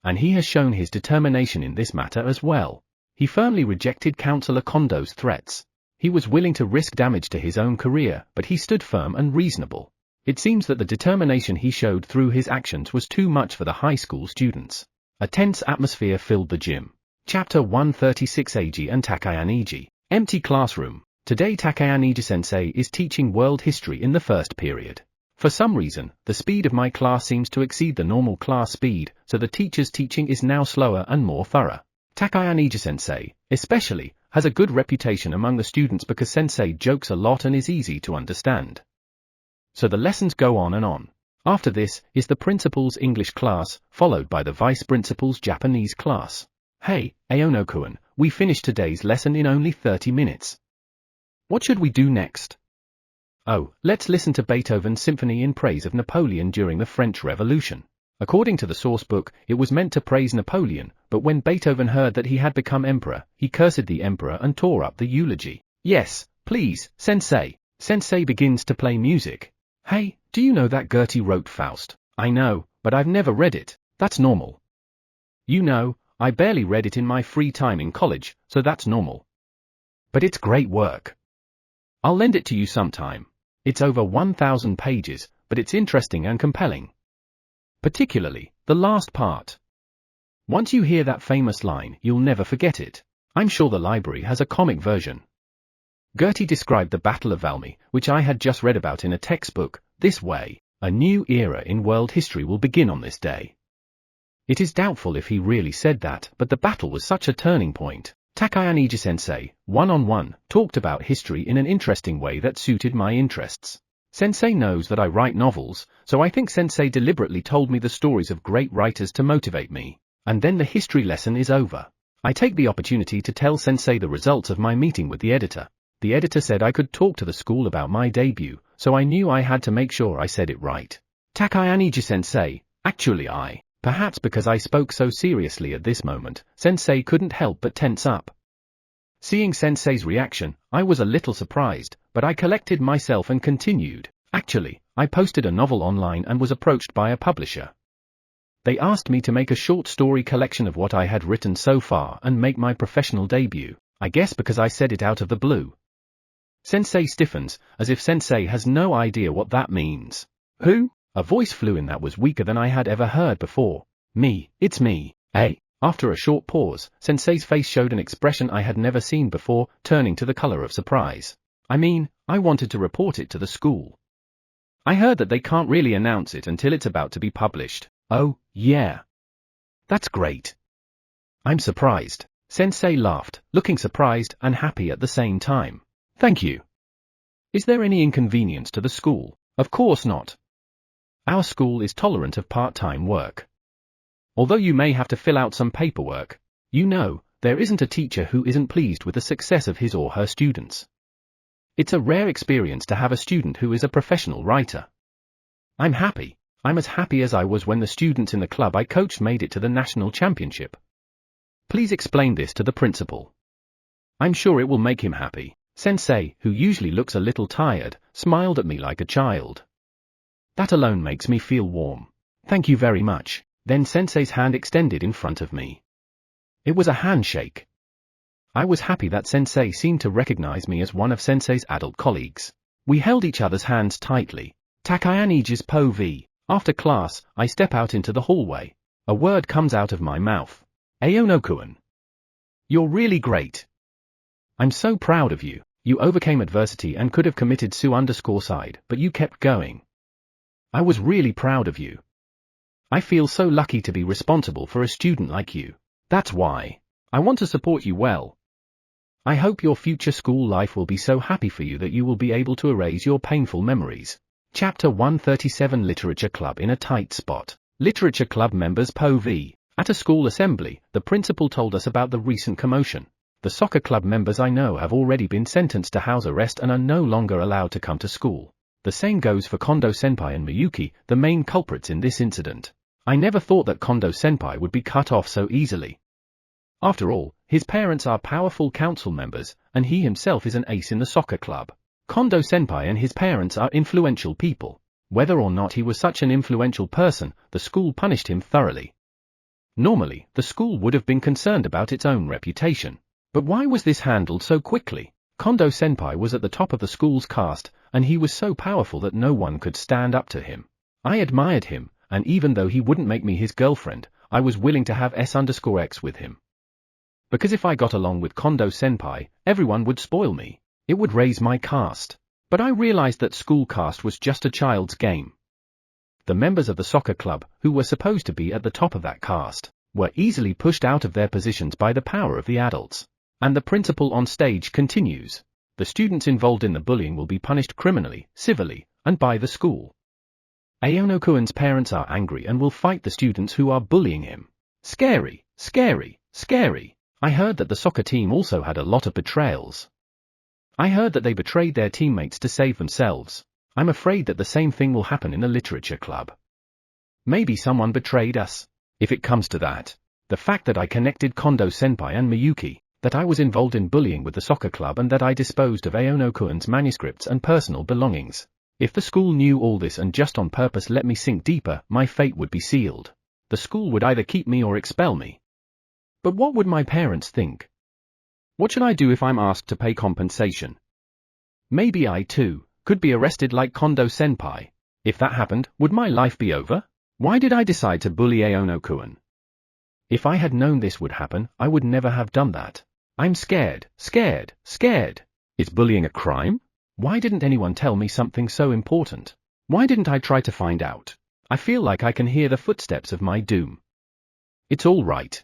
And he has shown his determination in this matter as well. He firmly rejected Counselor Kondo's threats. He was willing to risk damage to his own career, but he stood firm and reasonable. It seems that the determination he showed through his actions was too much for the high school students. A tense atmosphere filled the gym. Chapter 136 Eiji and Aono Eiji. Empty classroom. Today Aono Eiji-sensei is teaching world history in the first period. For some reason, the speed of my class seems to exceed the normal class speed, so the teacher's teaching is now slower and more thorough. Aono Eiji-sensei, especially, has a good reputation among the students because sensei jokes a lot and is easy to understand. So the lessons go on and on. After this is the principal's English class, followed by the vice principal's Japanese class. Hey, Aono-kun, we finished today's lesson in only 30 minutes. What should we do next? Oh, let's listen to Beethoven's symphony in praise of Napoleon during the French Revolution. According to the source book, it was meant to praise Napoleon, but when Beethoven heard that he had become emperor, he cursed the emperor and tore up the eulogy. Yes, please, sensei. Sensei begins to play music. Hey, do you know that Goethe wrote Faust? I know, but I've never read it. That's normal. You know, I barely read it in my free time in college, so that's normal. But it's great work. I'll lend it to you sometime. It's over 1,000 pages, but it's interesting and compelling. Particularly, the last part. Once you hear that famous line, you'll never forget it. I'm sure the library has a comic version. Goethe described the Battle of Valmy, which I had just read about in a textbook, this way: a new era in world history will begin on this day. It is doubtful if he really said that, but the battle was such a turning point. Aono Eiji-sensei, one-on-one, talked about history in an interesting way that suited my interests. Sensei knows that I write novels, so I think sensei deliberately told me the stories of great writers to motivate me. And then the history lesson is over. I take the opportunity to tell sensei the results of my meeting with the editor. The editor said I could talk to the school about my debut, so I knew I had to make sure I said it right. Takayanichi-sensei, actually perhaps because I spoke so seriously at this moment, sensei couldn't help but tense up. Seeing sensei's reaction, I was a little surprised, but I collected myself and continued. Actually, I posted a novel online and was approached by a publisher. They asked me to make a short story collection of what I had written so far and make my professional debut, I guess because I said it out of the blue. Sensei stiffens, as if sensei has no idea what that means. Who? A voice flew in that was weaker than I had ever heard before. Me, it's me, hey. After a short pause, sensei's face showed an expression I had never seen before, turning to the color of surprise. I mean, I wanted to report it to the school. I heard that they can't really announce it until it's about to be published. Oh, yeah. That's great. I'm surprised. Sensei laughed, looking surprised and happy at the same time. Thank you. Is there any inconvenience to the school? Of course not. Our school is tolerant of part-time work. Although you may have to fill out some paperwork, there isn't a teacher who isn't pleased with the success of his or her students. It's a rare experience to have a student who is a professional writer. I'm happy. I'm as happy as I was when the students in the club I coached made it to the national championship. Please explain this to the principal. I'm sure it will make him happy. Sensei, who usually looks a little tired, smiled at me like a child. That alone makes me feel warm. Thank you very much. Then sensei's hand extended in front of me. It was a handshake. I was happy that sensei seemed to recognize me as one of sensei's adult colleagues. We held each other's hands tightly. Takayanichi's Po V. After class, I step out into the hallway. A word comes out of my mouth. Aono-kun. You're really great. I'm so proud of you. You overcame adversity and could have committed suicide, but you kept going. I was really proud of you. I feel so lucky to be responsible for a student like you. That's why I want to support you well. I hope your future school life will be so happy for you that you will be able to erase your painful memories. Chapter 137 Literature Club in a Tight Spot. Literature Club members Po V. At a school assembly, the principal told us about the recent commotion. The soccer club members I know have already been sentenced to house arrest and are no longer allowed to come to school. The same goes for Kondo-senpai and Miyuki, the main culprits in this incident. I never thought that Kondo-senpai would be cut off so easily. After all, his parents are powerful council members, and he himself is an ace in the soccer club. Kondo-senpai and his parents are influential people. Whether or not he was such an influential person, the school punished him thoroughly. Normally, the school would have been concerned about its own reputation. But why was this handled so quickly? Kondo-senpai was at the top of the school's caste, and he was so powerful that no one could stand up to him. I admired him, and even though he wouldn't make me his girlfriend, I was willing to have S_X with him. Because if I got along with Kondo-senpai, everyone would spoil me. It would raise my caste. But I realized that school caste was just a child's game. The members of the soccer club, who were supposed to be at the top of that caste, were easily pushed out of their positions by the power of the adults. And the principal on stage continues. The students involved in the bullying will be punished criminally, civilly, and by the school. Aono-kun's parents are angry and will fight the students who are bullying him. Scary, scary, scary. I heard that the soccer team also had a lot of betrayals. I heard that they betrayed their teammates to save themselves. I'm afraid that the same thing will happen in the literature club. Maybe someone betrayed us. If it comes to that, the fact that I connected Kondo-senpai and Miyuki, that I was involved in bullying with the soccer club and that I disposed of Aono-kun's manuscripts and personal belongings. If the school knew all this and just on purpose let me sink deeper, my fate would be sealed. The school would either keep me or expel me. But what would my parents think? What should I do if I'm asked to pay compensation? Maybe I, too, could be arrested like Kondo-senpai. If that happened, would my life be over? Why did I decide to bully Aono-kun? If I had known this would happen, I would never have done that. I'm scared, scared, scared. Is bullying a crime? Why didn't anyone tell me something so important? Why didn't I try to find out? I feel like I can hear the footsteps of my doom. It's all right.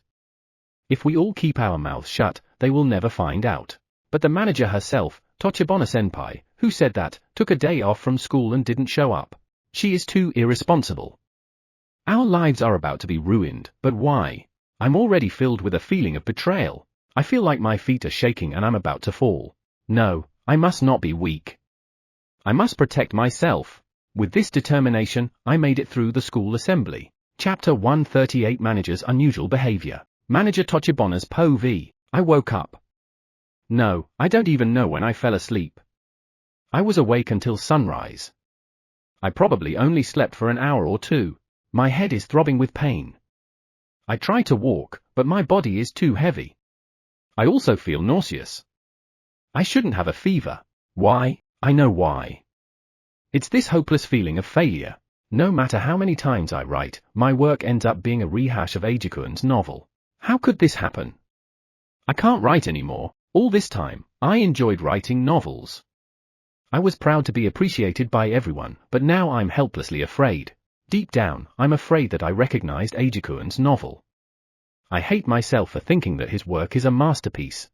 If we all keep our mouths shut, they will never find out. But the manager herself, Tochibana-senpai, who said that, took a day off from school and didn't show up. She is too irresponsible. Our lives are about to be ruined, but why? I'm already filled with a feeling of betrayal. I feel like my feet are shaking and I'm about to fall. No, I must not be weak. I must protect myself. With this determination, I made it through the school assembly. Chapter 138 Manager's Unusual Behavior. Manager Tochibona's Po V. I woke up. No, I don't even know when I fell asleep. I was awake until sunrise. I probably only slept for an hour or two. My head is throbbing with pain. I try to walk, but my body is too heavy. I also feel nauseous. I shouldn't have a fever. Why? I know why. It's this hopeless feeling of failure. No matter how many times I write, my work ends up being a rehash of Eiji-kun's novel. How could this happen? I can't write anymore. All this time, I enjoyed writing novels. I was proud to be appreciated by everyone, but now I'm helplessly afraid. Deep down, I'm afraid that I recognized Eiji-kun's novel. I hate myself for thinking that his work is a masterpiece.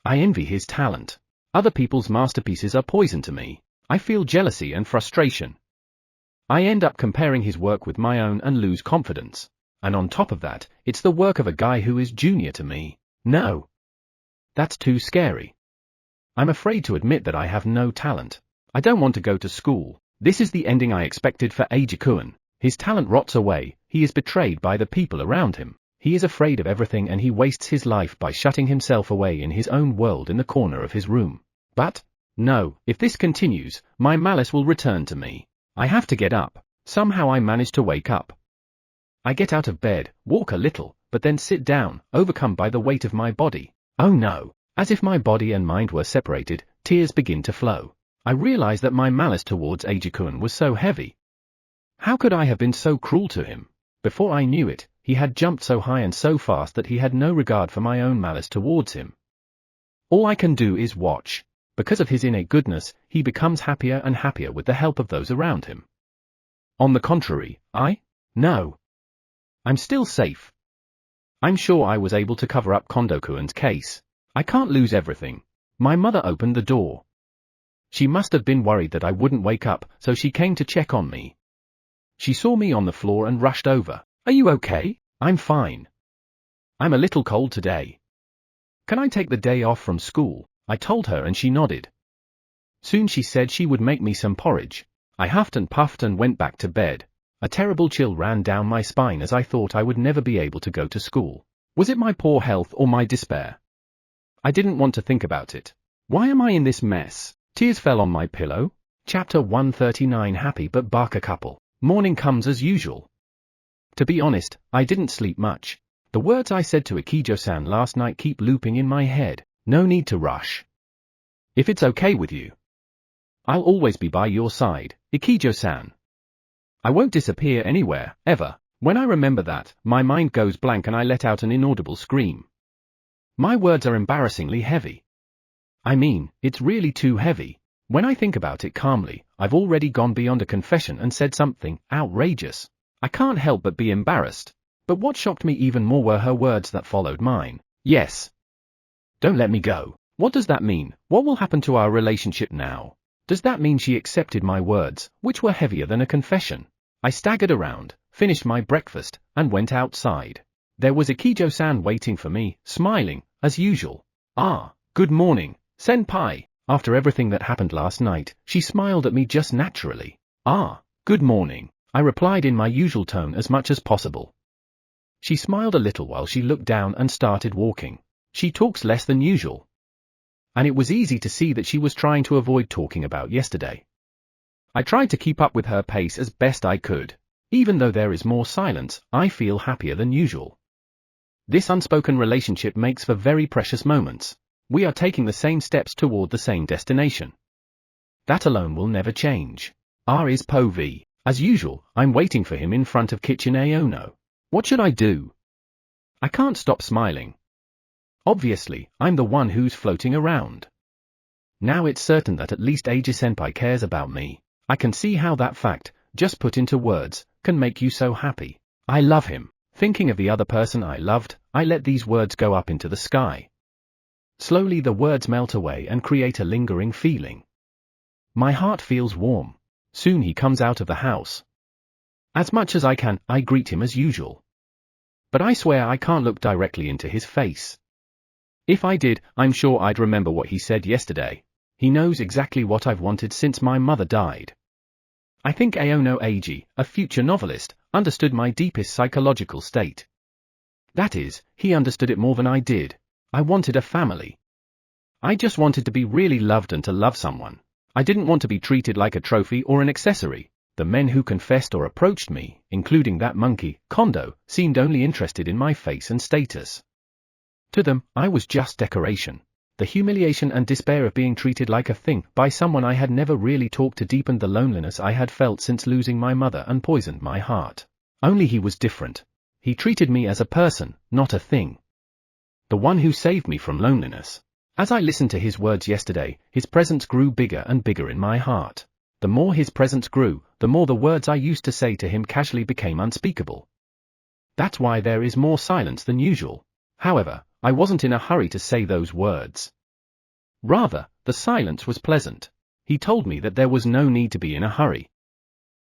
I envy his talent. Other people's masterpieces are poison to me. I feel jealousy and frustration. I end up comparing his work with my own and lose confidence. And on top of that, it's the work of a guy who is junior to me. No. That's too scary. I'm afraid to admit that I have no talent. I don't want to go to school. This is the ending I expected for Eiji-kun. His talent rots away, he is betrayed by the people around him. He is afraid of everything and he wastes his life by shutting himself away in his own world in the corner of his room. But, no, if this continues, my malice will return to me. I have to get up. Somehow I manage to wake up. I get out of bed, walk a little, but then sit down, overcome by the weight of my body. Oh no, as if my body and mind were separated, tears begin to flow. I realize that my malice towards Eiji-kun was so heavy. How could I have been so cruel to him? Before I knew it, he had jumped so high and so fast that he had no regard for my own malice towards him. All I can do is watch. Because of his innate goodness, he becomes happier and happier with the help of those around him. On the contrary, no. I'm still safe. I'm sure I was able to cover up Kondo-kun's case. I can't lose everything. My mother opened the door. She must have been worried that I wouldn't wake up, so she came to check on me. She saw me on the floor and rushed over. Are you okay? I'm fine. I'm a little cold today. Can I take the day off from school? I told her and she nodded. Soon she said she would make me some porridge. I huffed and puffed and went back to bed. A terrible chill ran down my spine as I thought I would never be able to go to school. Was it my poor health or my despair? I didn't want to think about it. Why am I in this mess? Tears fell on my pillow. Chapter 139 Happy but Baka Couple. Morning comes as usual. To be honest, I didn't sleep much. The words I said to Ikijo-san last night keep looping in my head. No need to rush. If it's okay with you, I'll always be by your side, Ikijo-san. I won't disappear anywhere, ever. When I remember that, my mind goes blank and I let out an inaudible scream. My words are embarrassingly heavy. I mean, it's really too heavy. When I think about it calmly, I've already gone beyond a confession and said something outrageous. I can't help but be embarrassed. But what shocked me even more were her words that followed mine. Yes. Don't let me go. What does that mean? What will happen to our relationship now? Does that mean she accepted my words, which were heavier than a confession? I staggered around, finished my breakfast, and went outside. There was Ikijo-san waiting for me, smiling, as usual. Ah, good morning, senpai. After everything that happened last night, she smiled at me just naturally. Ah, good morning, I replied in my usual tone as much as possible. She smiled a little while she looked down and started walking. She talks less than usual. And it was easy to see that she was trying to avoid talking about yesterday. I tried to keep up with her pace as best I could. Even though there is more silence, I feel happier than usual. This unspoken relationship makes for very precious moments. We are taking the same steps toward the same destination. That alone will never change. R is Po V. As usual, I'm waiting for him in front of kitchen Aono. What should I do? I can't stop smiling. Obviously, I'm the one who's floating around. Now it's certain that at least Eiji-senpai cares about me. I can see how that fact, just put into words, can make you so happy. I love him. Thinking of the other person I loved, I let these words go up into the sky. Slowly the words melt away and create a lingering feeling. My heart feels warm. Soon he comes out of the house. As much as I can, I greet him as usual. But I swear I can't look directly into his face. If I did, I'm sure I'd remember what he said yesterday. He knows exactly what I've wanted since my mother died. I think Aono Eiji, a future novelist, understood my deepest psychological state. That is, he understood it more than I did. I wanted a family. I just wanted to be really loved and to love someone. I didn't want to be treated like a trophy or an accessory. The men who confessed or approached me, including that monkey, Kondo, seemed only interested in my face and status. To them, I was just decoration. The humiliation and despair of being treated like a thing by someone I had never really talked to deepened the loneliness I had felt since losing my mother and poisoned my heart. Only he was different. He treated me as a person, not a thing. The one who saved me from loneliness. As I listened to his words yesterday, his presence grew bigger and bigger in my heart. The more his presence grew, the more the words I used to say to him casually became unspeakable. That's why there is more silence than usual. However, I wasn't in a hurry to say those words. Rather, the silence was pleasant. He told me that there was no need to be in a hurry.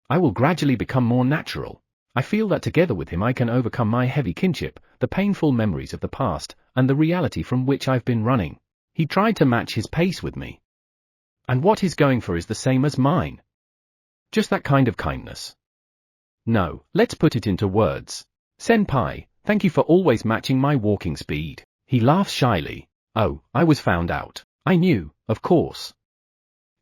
I will gradually become more natural. I feel that together with him I can overcome my heavy kinship, the painful memories of the past, and the reality from which I've been running. He tried to match his pace with me. And what he's going for is the same as mine. Just that kind of kindness. No, let's put it into words. Senpai, thank you for always matching my walking speed. He laughs shyly. Oh, I was found out. I knew, of course.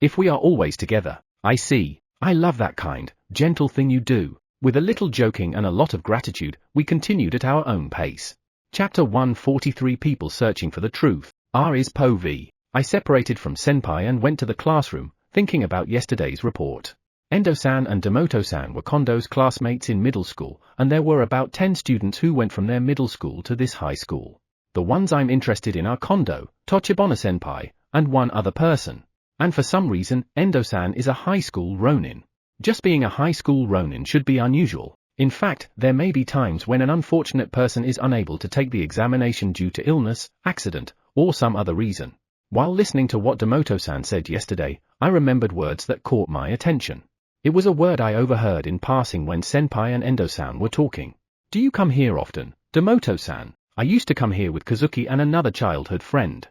If we are always together, I see. I love that kind, gentle thing you do. With a little joking and a lot of gratitude, we continued at our own pace. Chapter 143 People Searching for the Truth. R is Po V. I separated from Senpai and went to the classroom, thinking about yesterday's report. Endo-san and Demoto-san were Kondo's classmates in middle school, and there were about 10 students who went from their middle school to this high school. The ones I'm interested in are Kondo, Tochibana-senpai, and one other person. And for some reason, Endo-san is a high school ronin. Just being a high school ronin should be unusual. In fact, there may be times when an unfortunate person is unable to take the examination due to illness, accident, or some other reason. While listening to what Demoto-san said yesterday, I remembered words that caught my attention. It was a word I overheard in passing when Senpai and Endo-san were talking. Do you come here often, Demoto-san? I used to come here with Kazuki and another childhood friend.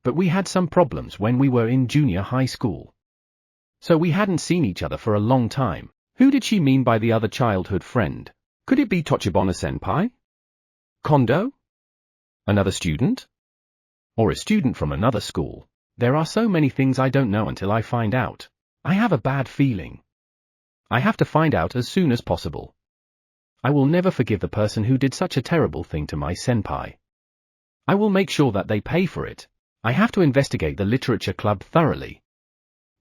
But we had some problems when we were in junior high school. So we hadn't seen each other for a long time. Who did she mean by the other childhood friend? Could it be Tochibana-senpai? Kondo? Another student? Or a student from another school? There are so many things I don't know until I find out. I have a bad feeling. I have to find out as soon as possible. I will never forgive the person who did such a terrible thing to my senpai. I will make sure that they pay for it. I have to investigate the literature club thoroughly.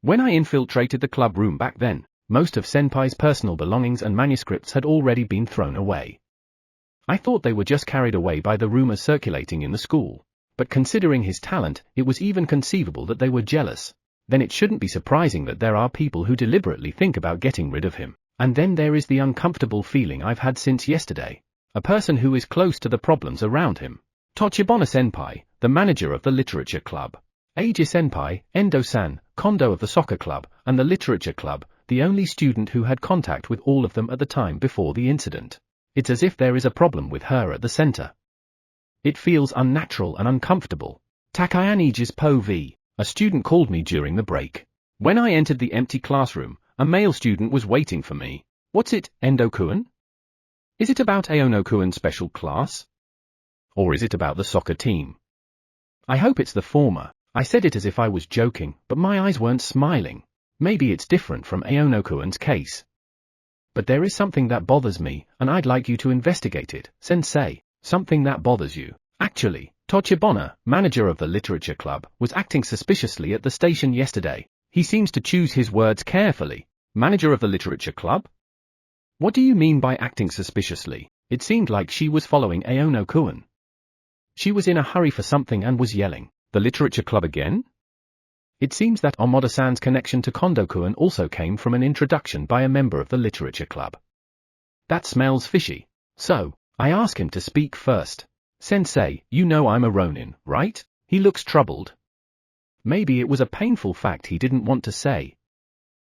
When I infiltrated the club room back then, most of Senpai's personal belongings and manuscripts had already been thrown away. I thought they were just carried away by the rumors circulating in the school. But considering his talent, it was even conceivable that they were jealous. Then it shouldn't be surprising that there are people who deliberately think about getting rid of him. And then there is the uncomfortable feeling I've had since yesterday. A person who is close to the problems around him. Tochibana-senpai, the manager of the literature club. Eiji-senpai, Endo-san, Kondo of the soccer club, and the literature club, the only student who had contact with all of them at the time before the incident. It's as if there is a problem with her at the center. It feels unnatural and uncomfortable. Takayaniji's Po V. A student called me during the break. When I entered the empty classroom, a male student was waiting for me. What's it, Endo-kun? Is it about Aono-kun's special class? Or is it about the soccer team? I hope it's the former. I said it as if I was joking, but my eyes weren't smiling. Maybe it's different from Aono-kun's case. But there is something that bothers me, and I'd like you to investigate it, sensei. Something that bothers you. Actually, Tochibana, manager of the literature club, was acting suspiciously at the station yesterday. He seems to choose his words carefully. Manager of the literature club? What do you mean by acting suspiciously? It seemed like she was following Aono-kun. She was in a hurry for something and was yelling, "The literature club again?" It seems that Amada-san's connection to Kondo-kun also came from an introduction by a member of the literature club. That smells fishy. So, I ask him to speak first. Sensei, you know I'm a ronin, right? He looks troubled. Maybe it was a painful fact he didn't want to say.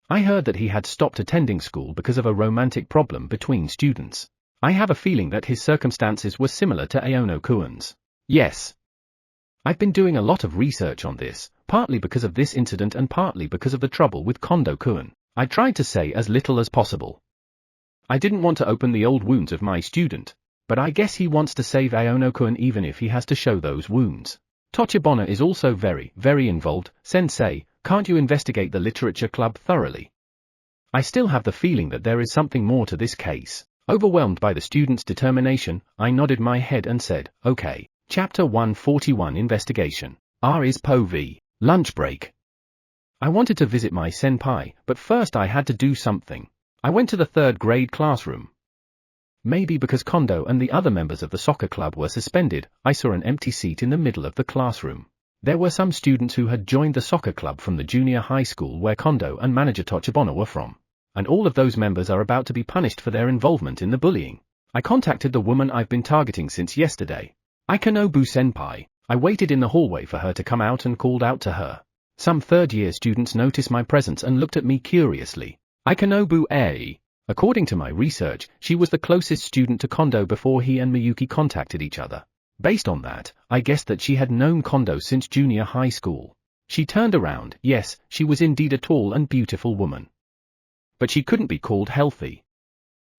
I heard that he had stopped attending school because of a romantic problem between students. I have a feeling that his circumstances were similar to Aono-kun's. Yes. I've been doing a lot of research on this, partly because of this incident and partly because of the trouble with Kondo-kun. I tried to say as little as possible. I didn't want to open the old wounds of my student, but I guess he wants to save Aono-kun even if he has to show those wounds. Tochibana is also very, very involved. Sensei, can't you investigate the literature club thoroughly? I still have the feeling that there is something more to this case. Overwhelmed by the student's determination, I nodded my head and said, okay. Chapter 141 Investigation. R is Po v. Lunch break. I wanted to visit my senpai, but first I had to do something. I went to the third grade classroom. Maybe because Kondo and the other members of the soccer club were suspended, I saw an empty seat in the middle of the classroom. There were some students who had joined the soccer club from the junior high school where Kondo and manager Tochibana were from. And all of those members are about to be punished for their involvement in the bullying. I contacted the woman I've been targeting since yesterday. Aikonobu-senpai. I waited in the hallway for her to come out and called out to her. Some third-year students noticed my presence and looked at me curiously. Aikonobu Eiji. According to my research, she was the closest student to Kondo before he and Miyuki contacted each other. Based on that, I guessed that she had known Kondo since junior high school. She turned around. Yes, she was indeed a tall and beautiful woman. But she couldn't be called healthy.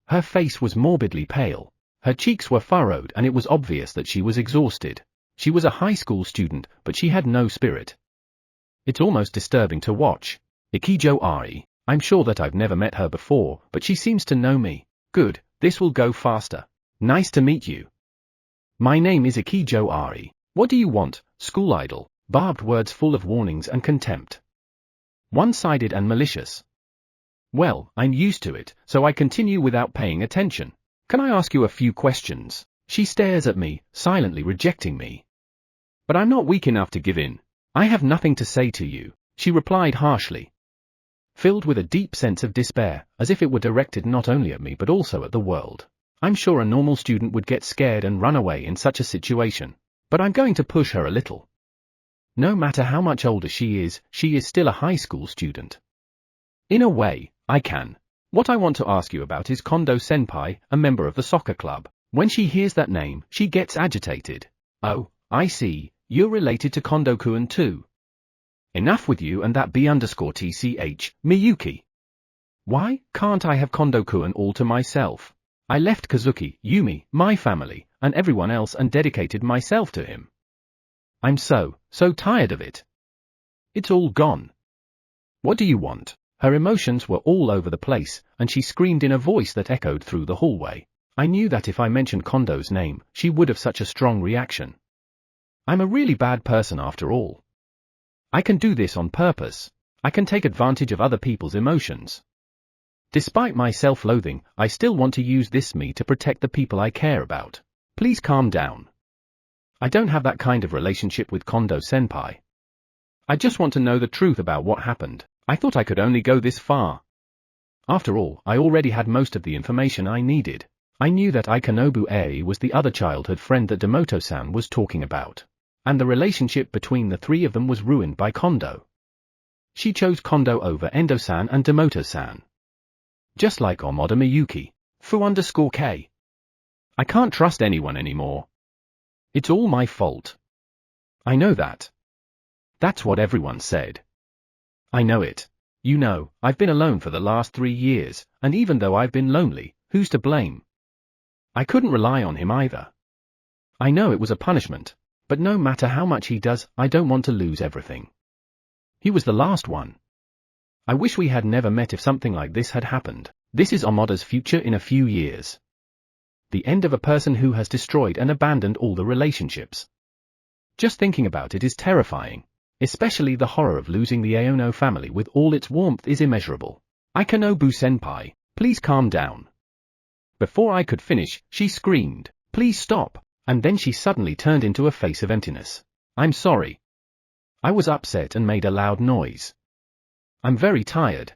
Her face was morbidly pale. Her cheeks were furrowed and it was obvious that she was exhausted. She was a high school student, but she had no spirit. It's almost disturbing to watch. Ikijo Ari. I'm sure that I've never met her before, but she seems to know me. Good, this will go faster. Nice to meet you. My name is Ikijo Ari. What do you want, school idol? Barbed words full of warnings and contempt. One-sided and malicious. Well, I'm used to it, so I continue without paying attention. Can I ask you a few questions? She stares at me, silently rejecting me. But I'm not weak enough to give in. I have nothing to say to you, she replied harshly. Filled with a deep sense of despair, as if it were directed not only at me but also at the world. I'm sure a normal student would get scared and run away in such a situation. But I'm going to push her a little. No matter how much older she is still a high school student. In a way, I can. What I want to ask you about is Kondo-senpai, a member of the soccer club. When she hears that name, she gets agitated. Oh, I see, you're related to Kondo-kun too. Enough with you and that B_TCH, Miyuki. Why can't I have Kondo-kun all to myself? I left Kazuki, Yumi, my family, and everyone else and dedicated myself to him. I'm so tired of it. It's all gone. What do you want? Her emotions were all over the place, and she screamed in a voice that echoed through the hallway. I knew that if I mentioned Kondo's name, she would have such a strong reaction. I'm a really bad person after all. I can do this on purpose. I can take advantage of other people's emotions. Despite my self-loathing, I still want to use this me to protect the people I care about. Please calm down. I don't have that kind of relationship with Kondo-senpai. I just want to know the truth about what happened. I thought I could only go this far. After all, I already had most of the information I needed. I knew that Aikonobu Eiji was the other childhood friend that Demoto-san was talking about. And the relationship between the three of them was ruined by Kondo. She chose Kondo over Endo-san and Demoto-san. Just like Amada Miyuki. Fu_K. I can't trust anyone anymore. It's all my fault. I know that. That's what everyone said. I know it. You know, I've been alone for the last 3 years, and even though I've been lonely, who's to blame? I couldn't rely on him either. I know it was a punishment, but no matter how much he does, I don't want to lose everything. He was the last one. I wish we had never met if something like this had happened. This is Amada's future in a few years. The end of a person who has destroyed and abandoned all the relationships. Just thinking about it is terrifying. Especially the horror of losing the Aono family with all its warmth is immeasurable. Aikonobu-senpai, please calm down. Before I could finish, she screamed, please stop, and then she suddenly turned into a face of emptiness. I'm sorry. I was upset and made a loud noise. I'm very tired.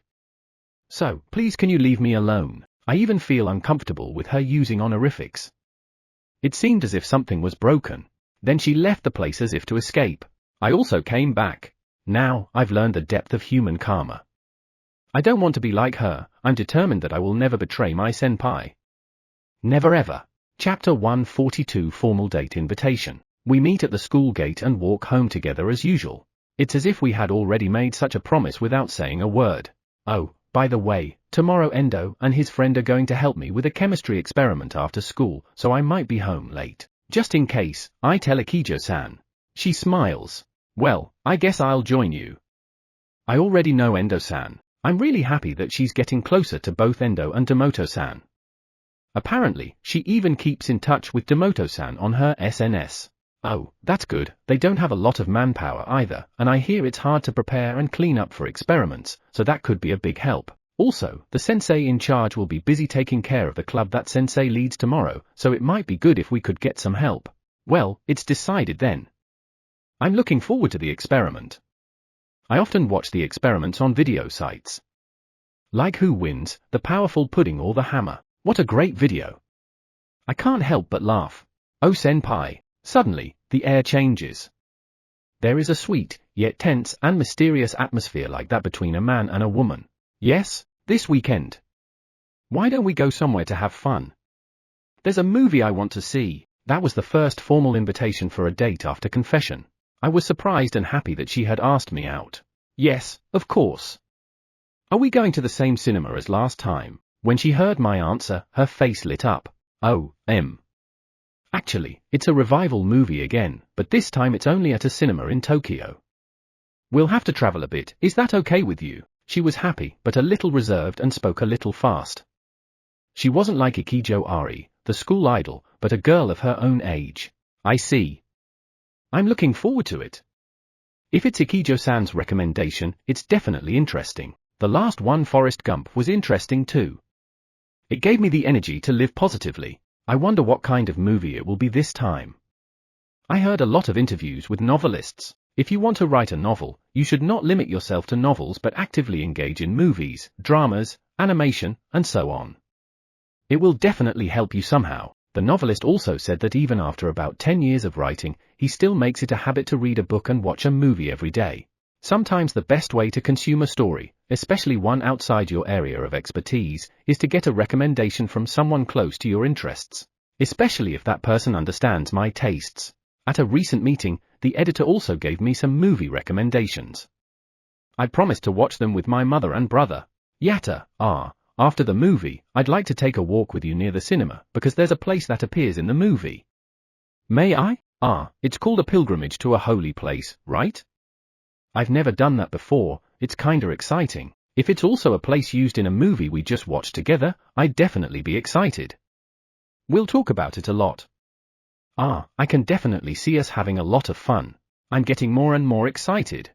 So, please can you leave me alone? I even feel uncomfortable with her using honorifics. It seemed as if something was broken. Then she left the place as if to escape. I also came back. Now, I've learned the depth of human karma. I don't want to be like her. I'm determined that I will never betray my senpai. Never ever. Chapter 142 Formal Date Invitation. We meet at the school gate and walk home together as usual. It's as if we had already made such a promise without saying a word. Oh, by the way, tomorrow Endo and his friend are going to help me with a chemistry experiment after school, so I might be home late. Just in case, I tell Ikijo-san. She smiles. Well, I guess I'll join you. I already know Endo-san. I'm really happy that she's getting closer to both Endo and Demoto-san. Apparently, she even keeps in touch with Demoto-san on her SNS. Oh, that's good. They don't have a lot of manpower either, and I hear it's hard to prepare and clean up for experiments, so that could be a big help. Also, the sensei in charge will be busy taking care of the club that sensei leads tomorrow, so it might be good if we could get some help. Well, it's decided then. I'm looking forward to the experiment. I often watch the experiments on video sites. Like Who Wins, The Powerful Pudding or The Hammer. What a great video. I can't help but laugh. Oh senpai. Suddenly, the air changes. There is a sweet, yet tense and mysterious atmosphere like that between a man and a woman. Yes, this weekend. Why don't we go somewhere to have fun? There's a movie I want to see. That was the first formal invitation for a date after confession. I was surprised and happy that she had asked me out. Yes, of course. Are we going to the same cinema as last time? When she heard my answer, her face lit up. Oh, Actually, it's a revival movie again, but this time it's only at a cinema in Tokyo. We'll have to travel a bit, is that okay with you? She was happy, but a little reserved and spoke a little fast. She wasn't like Ikijo Ari, the school idol, but a girl of her own age. I see. I'm looking forward to it. If it's Ikijo-san's recommendation, it's definitely interesting. The last one, Forrest Gump, was interesting too. It gave me the energy to live positively. I wonder what kind of movie it will be this time. I heard a lot of interviews with novelists. If you want to write a novel, you should not limit yourself to novels but actively engage in movies, dramas, animation, and so on. It will definitely help you somehow. The novelist also said that even after about 10 years of writing, he still makes it a habit to read a book and watch a movie every day. Sometimes the best way to consume a story, especially one outside your area of expertise, is to get a recommendation from someone close to your interests. Especially if that person understands my tastes. At a recent meeting, the editor also gave me some movie recommendations. I promised to watch them with my mother and brother. Yatta, after the movie, I'd like to take a walk with you near the cinema, because there's a place that appears in the movie. May I? It's called A Pilgrimage to a Holy Place, right? I've never done that before, it's kinda exciting. If it's also a place used in a movie we just watched together, I'd definitely be excited. We'll talk about it a lot. I can definitely see us having a lot of fun. I'm getting more and more excited.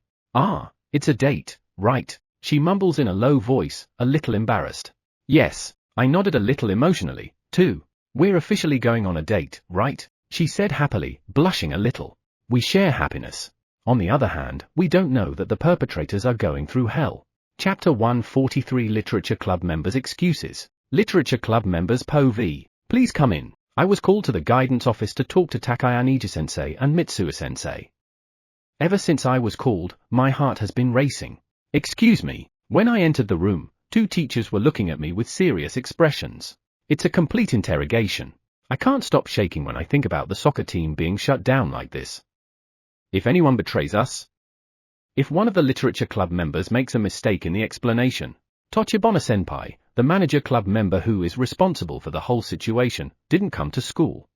It's a date, right? She mumbles in a low voice, a little embarrassed. Yes, I nodded a little emotionally, too. We're officially going on a date, right? She said happily, blushing a little. We share happiness. On the other hand, we don't know that the perpetrators are going through hell. Chapter 143 Literature Club Members' Excuses. Literature Club Members Po V. Please come in. I was called to the guidance office to talk to Takayama-sensei and Mitsuo-sensei. Ever since I was called, my heart has been racing. Excuse me. When I entered the room, two teachers were looking at me with serious expressions. It's a complete interrogation. I can't stop shaking when I think about the soccer team being shut down like this. If anyone betrays us? If one of the literature club members makes a mistake in the explanation, Tochibana-senpai, the manager club member who is responsible for the whole situation, didn't come to school.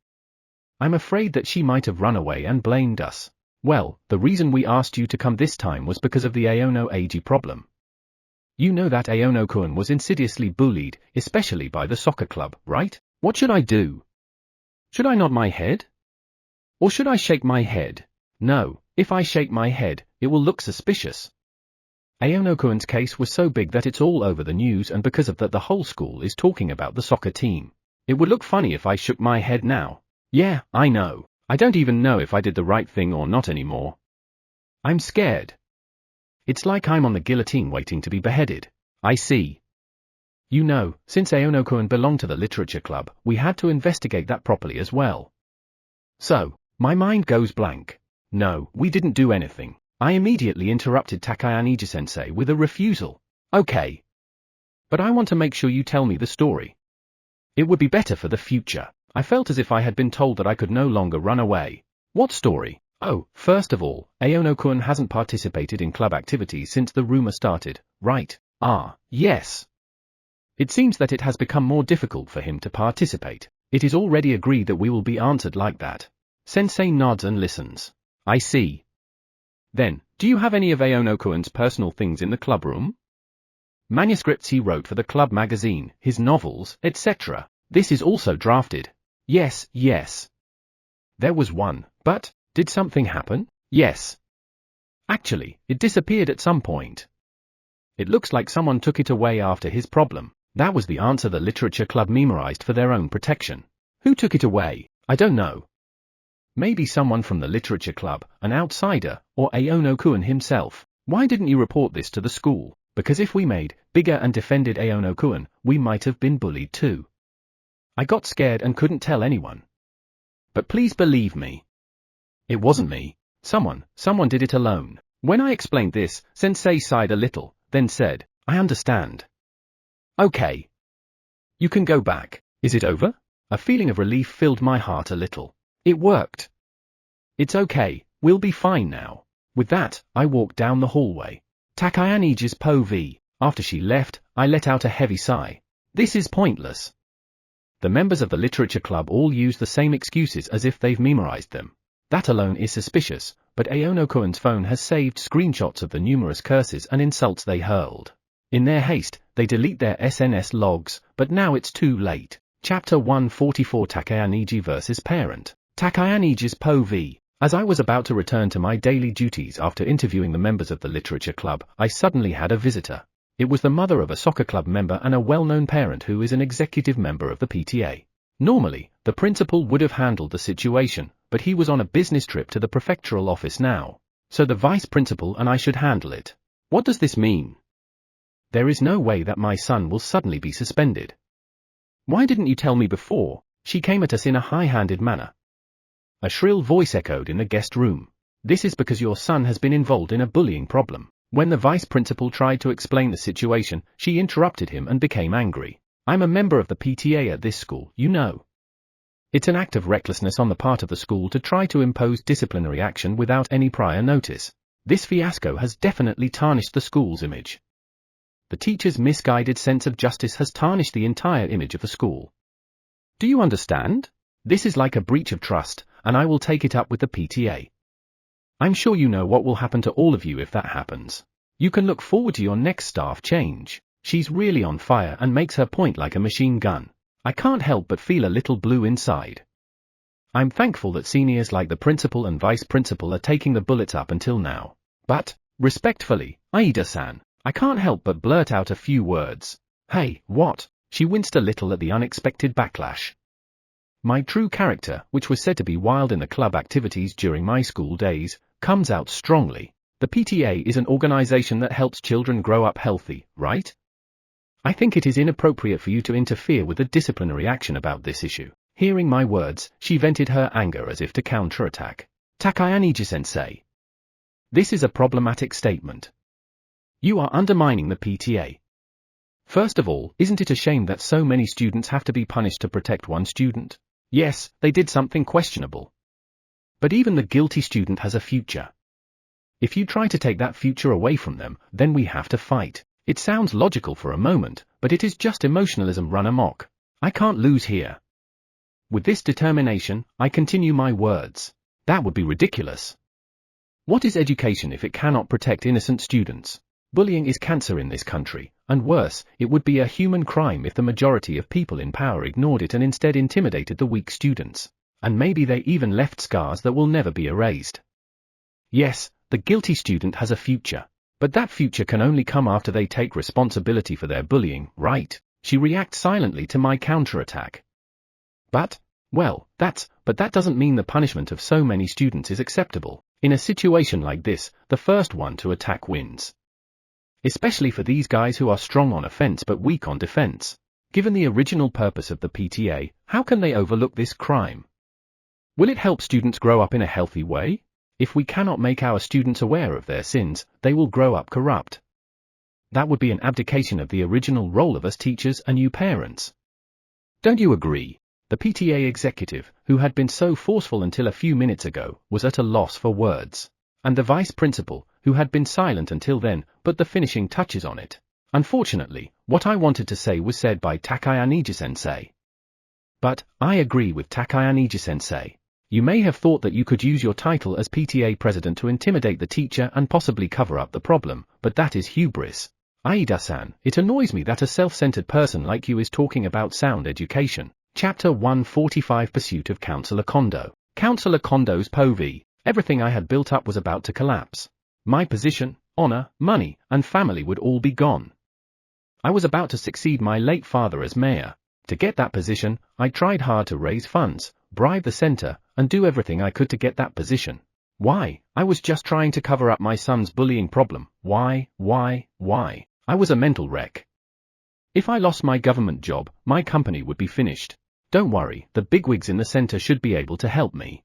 I'm afraid that she might have run away and blamed us. Well, the reason we asked you to come this time was because of the Aono Eiji problem. You know that Aono-kun was insidiously bullied, especially by the soccer club, right? What should I do? Should I nod my head? Or should I shake my head? No, if I shake my head, it will look suspicious. Aono-kun's case was so big that it's all over the news, and because of that the whole school is talking about the soccer team. It would look funny if I shook my head now. Yeah, I know. I don't even know if I did the right thing or not anymore. I'm scared. It's like I'm on the guillotine waiting to be beheaded. I see. You know, since Aono-kun belonged to the literature club, we had to investigate that properly as well. So, my mind goes blank. No, we didn't do anything. I immediately interrupted Takayama-sensei with a refusal. Okay. But I want to make sure you tell me the story. It would be better for the future. I felt as if I had been told that I could no longer run away. What story? Oh, first of all, Aono-kun hasn't participated in club activities since the rumor started, right? Ah, yes. It seems that it has become more difficult for him to participate. It is already agreed that we will be answered like that. Sensei nods and listens. I see. Then, do you have any of Aono-kun's personal things in the club room? Manuscripts he wrote for the club magazine, his novels, etc. This is also drafted. Yes, yes. There was one, but, did something happen? Yes. Actually, it disappeared at some point. It looks like someone took it away after his problem. That was the answer the literature club memorized for their own protection. Who took it away? I don't know. Maybe someone from the literature club, an outsider, or Aono-kun himself. Why didn't you report this to the school? Because if we made bigger and defended Aono-kun, we might have been bullied too. I got scared and couldn't tell anyone. But please believe me. It wasn't me. Someone did it alone. When I explained this, Sensei sighed a little, then said, I understand. Okay. You can go back. Is it over? A feeling of relief filled my heart a little. It worked. It's okay, we'll be fine now. With that, I walked down the hallway. Takayaniji's POV. After she left, I let out a heavy sigh. This is pointless. The members of the literature club all use the same excuses as if they've memorized them. That alone is suspicious, but Aono-kun's phone has saved screenshots of the numerous curses and insults they hurled. In their haste, they delete their SNS logs, but now it's too late. Chapter 144 Takayaniji vs. Parent. Takayaniji's POV. As I was about to return to my daily duties after interviewing the members of the literature club, I suddenly had a visitor. It was the mother of a soccer club member and a well-known parent who is an executive member of the PTA. Normally, the principal would have handled the situation, but he was on a business trip to the prefectural office now. So the vice principal and I should handle it. What does this mean? There is no way that my son will suddenly be suspended. Why didn't you tell me before? She came at us in a high-handed manner. A shrill voice echoed in the guest room. This is because your son has been involved in a bullying problem. When the vice principal tried to explain the situation, she interrupted him and became angry. I'm a member of the PTA at this school, you know. It's an act of recklessness on the part of the school to try to impose disciplinary action without any prior notice. This fiasco has definitely tarnished the school's image. The teacher's misguided sense of justice has tarnished the entire image of the school. Do you understand? This is like a breach of trust, and I will take it up with the PTA. I'm sure you know what will happen to all of you if that happens. You can look forward to your next staff change. She's really on fire and makes her point like a machine gun. I can't help but feel a little blue inside. I'm thankful that seniors like the principal and vice principal are taking the bullets up until now. But, respectfully, Aida-san, I can't help but blurt out a few words. Hey, what? She winced a little at the unexpected backlash. My true character, which was said to be wild in the club activities during my school days, comes out strongly. The PTA is an organization that helps children grow up healthy, right? I think it is inappropriate for you to interfere with the disciplinary action about this issue. Hearing my words, she vented her anger as if to counterattack. Takayaniji-sensei. This is a problematic statement. You are undermining the PTA. First of all, isn't it a shame that so many students have to be punished to protect one student? Yes, they did something questionable. But even the guilty student has a future. If you try to take that future away from them, then we have to fight. It sounds logical for a moment, but it is just emotionalism run amok. I can't lose here. With this determination, I continue my words. That would be ridiculous. What is education if it cannot protect innocent students? Bullying is cancer in this country, and worse, it would be a human crime if the majority of people in power ignored it and instead intimidated the weak students. And maybe they even left scars that will never be erased. Yes, the guilty student has a future. But that future can only come after they take responsibility for their bullying, right? She reacts silently to my counterattack. But that doesn't mean the punishment of so many students is acceptable. In a situation like this, the first one to attack wins. Especially for these guys who are strong on offense but weak on defense. Given the original purpose of the PTA, how can they overlook this crime? Will it help students grow up in a healthy way? If we cannot make our students aware of their sins, they will grow up corrupt. That would be an abdication of the original role of us teachers and you parents. Don't you agree? The PTA executive, who had been so forceful until a few minutes ago, was at a loss for words. And the vice principal, who had been silent until then, put the finishing touches on it. Unfortunately, what I wanted to say was said by Kondo sensei. But, I agree with Kondo sensei. You may have thought that you could use your title as PTA president to intimidate the teacher and possibly cover up the problem, but that is hubris. Aida-san, it annoys me that a self-centered person like you is talking about sound education. Chapter 145 Pursuit of Counselor Kondo. Counselor Kondo's POV. Everything I had built up was about to collapse. My position, honor, money, and family would all be gone. I was about to succeed my late father as mayor. To get that position, I tried hard to raise funds, bribe the center, and do everything I could to get that position. Why? I was just trying to cover up my son's bullying problem. Why? I was a mental wreck. If I lost my government job, my company would be finished. Don't worry, the bigwigs in the center should be able to help me.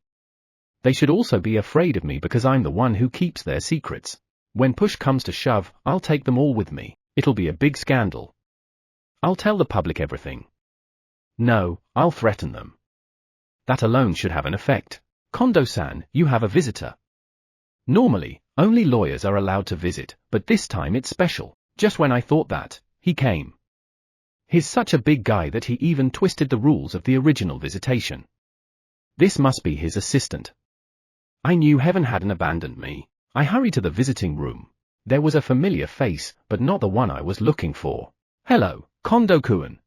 They should also be afraid of me because I'm the one who keeps their secrets. When push comes to shove, I'll take them all with me. It'll be a big scandal. I'll tell the public everything. No, I'll threaten them. That alone should have an effect. Kondo-san, you have a visitor. Normally, only lawyers are allowed to visit, but this time it's special. Just when I thought that, he came. He's such a big guy that he even twisted the rules of the original visitation. This must be his assistant. I knew heaven hadn't abandoned me. I hurried to the visiting room. There was a familiar face, but not the one I was looking for. Hello, Kondo-kun.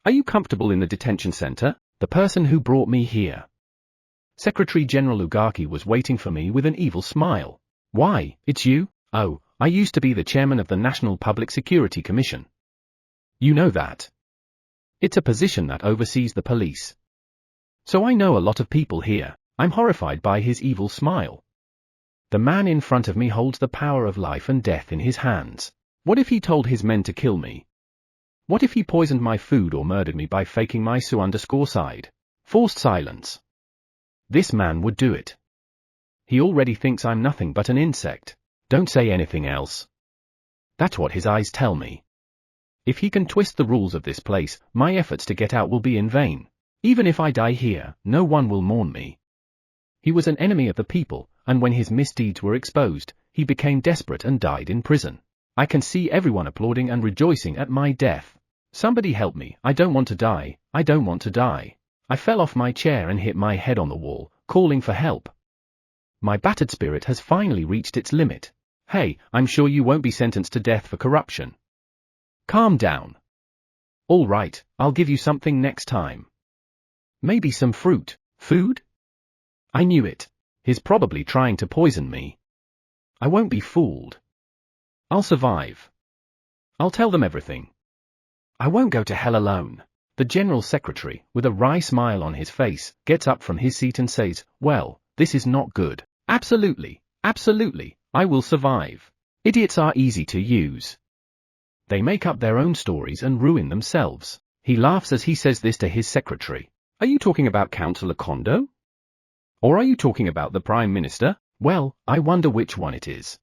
Are you comfortable in the detention center? The person who brought me here. Secretary General Ugaki was waiting for me with an evil smile. Why, it's you? Oh, I used to be the chairman of the National Public Security Commission. You know that. It's a position that oversees the police. So I know a lot of people here. I'm horrified by his evil smile. The man in front of me holds the power of life and death in his hands. What if he told his men to kill me? What if he poisoned my food or murdered me by faking my side? Forced silence. This man would do it. He already thinks I'm nothing but an insect. Don't say anything else. That's what his eyes tell me. If he can twist the rules of this place, my efforts to get out will be in vain. Even if I die here, no one will mourn me. He was an enemy of the people, and when his misdeeds were exposed, he became desperate and died in prison. I can see everyone applauding and rejoicing at my death. Somebody help me, I don't want to die, I don't want to die. I fell off my chair and hit my head on the wall, calling for help. My battered spirit has finally reached its limit. Hey, I'm sure you won't be sentenced to death for corruption. Calm down. All right, I'll give you something next time. Maybe some fruit. Food? I knew it. He's probably trying to poison me. I won't be fooled. I'll survive. I'll tell them everything. I won't go to hell alone. The general secretary, with a wry smile on his face, gets up from his seat and says, well, this is not good. Absolutely, I will survive. Idiots are easy to use. They make up their own stories and ruin themselves. He laughs as he says this to his secretary. Are you talking about Counselor Kondo? Or are you talking about the Prime Minister? Well, I wonder which one it is.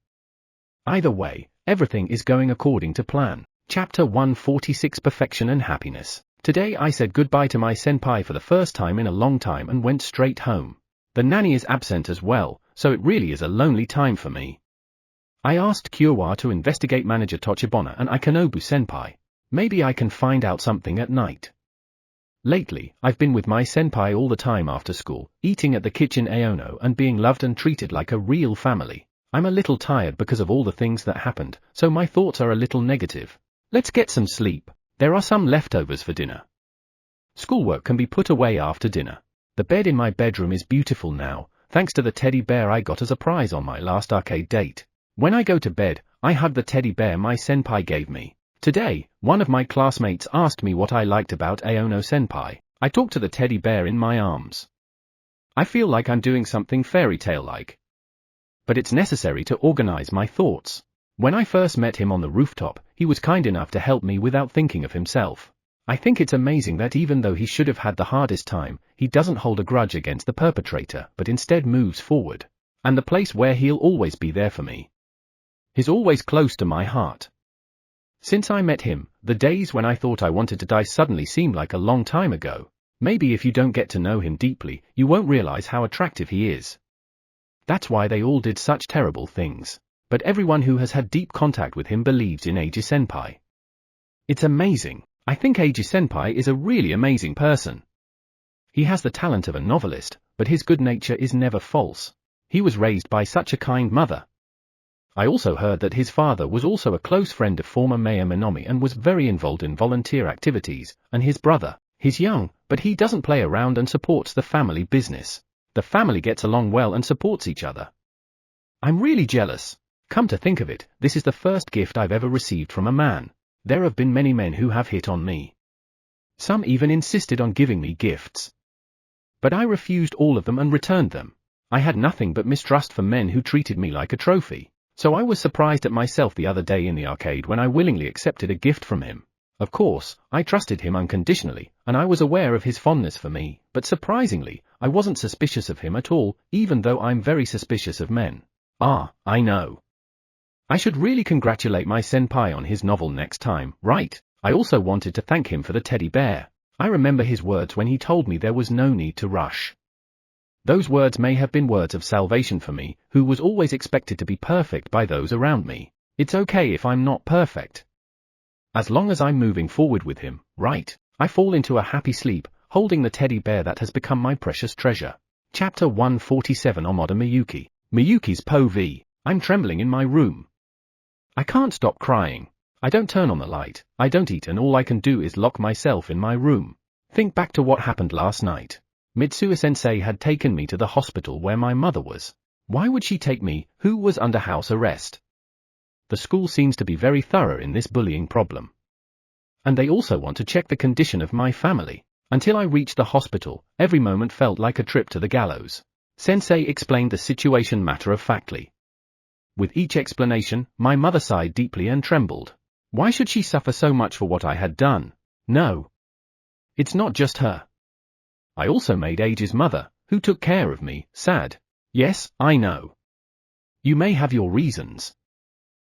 Either way, everything is going according to plan. Chapter 146 Perfection and Happiness. Today I said goodbye to my senpai for the first time in a long time and went straight home. The nanny is absent as well, so it really is a lonely time for me. I asked Kyowa to investigate manager Tochibana and Ikanobu-senpai. Maybe I can find out something at night. Lately, I've been with my senpai all the time after school, eating at the kitchen Aono and being loved and treated like a real family. I'm a little tired because of all the things that happened, so my thoughts are a little negative. Let's get some sleep. There are some leftovers for dinner. Schoolwork can be put away after dinner. The bed in my bedroom is beautiful now, thanks to the teddy bear I got as a prize on my last arcade date. When I go to bed, I hug the teddy bear my senpai gave me. Today, one of my classmates asked me what I liked about Aono-senpai. I talked to the teddy bear in my arms. I feel like I'm doing something fairy tale-like. But it's necessary to organize my thoughts. When I first met him on the rooftop, he was kind enough to help me without thinking of himself. I think it's amazing that even though he should have had the hardest time, he doesn't hold a grudge against the perpetrator but instead moves forward. And the place where he'll always be there for me. He's always close to my heart. Since I met him, the days when I thought I wanted to die suddenly seemed like a long time ago. Maybe if you don't get to know him deeply, you won't realize how attractive he is. That's why they all did such terrible things. But everyone who has had deep contact with him believes in Eiji-senpai. It's amazing. I think Eiji-senpai is a really amazing person. He has the talent of a novelist, but his good nature is never false. He was raised by such a kind mother. I also heard that his father was also a close friend of former Mayor Minomi and was very involved in volunteer activities, and his brother, he's young, but he doesn't play around and supports the family business. The family gets along well and supports each other. I'm really jealous. Come to think of it, this is the first gift I've ever received from a man. There have been many men who have hit on me. Some even insisted on giving me gifts. But I refused all of them and returned them. I had nothing but mistrust for men who treated me like a trophy. So I was surprised at myself the other day in the arcade when I willingly accepted a gift from him. Of course, I trusted him unconditionally, and I was aware of his fondness for me, but surprisingly, I wasn't suspicious of him at all, even though I'm very suspicious of men. I know. I should really congratulate my senpai on his novel next time, right? I also wanted to thank him for the teddy bear. I remember his words when he told me there was no need to rush. Those words may have been words of salvation for me, who was always expected to be perfect by those around me. It's okay if I'm not perfect. As long as I'm moving forward with him, right? I fall into a happy sleep, holding the teddy bear that has become my precious treasure. Chapter 147 Amada Miyuki. Miyuki's POV. I'm trembling in my room. I can't stop crying. I don't turn on the light, I don't eat, and all I can do is lock myself in my room. Think back to what happened last night. Mitsuo-sensei had taken me to the hospital where my mother was. Why would she take me, who was under house arrest? The school seems to be very thorough in this bullying problem. And they also want to check the condition of my family. Until I reached the hospital, every moment felt like a trip to the gallows. Sensei explained the situation matter-of-factly. With each explanation, my mother sighed deeply and trembled. Why should she suffer so much for what I had done? No. It's not just her. I also made Eiji's mother, who took care of me, sad. Yes, I know. You may have your reasons.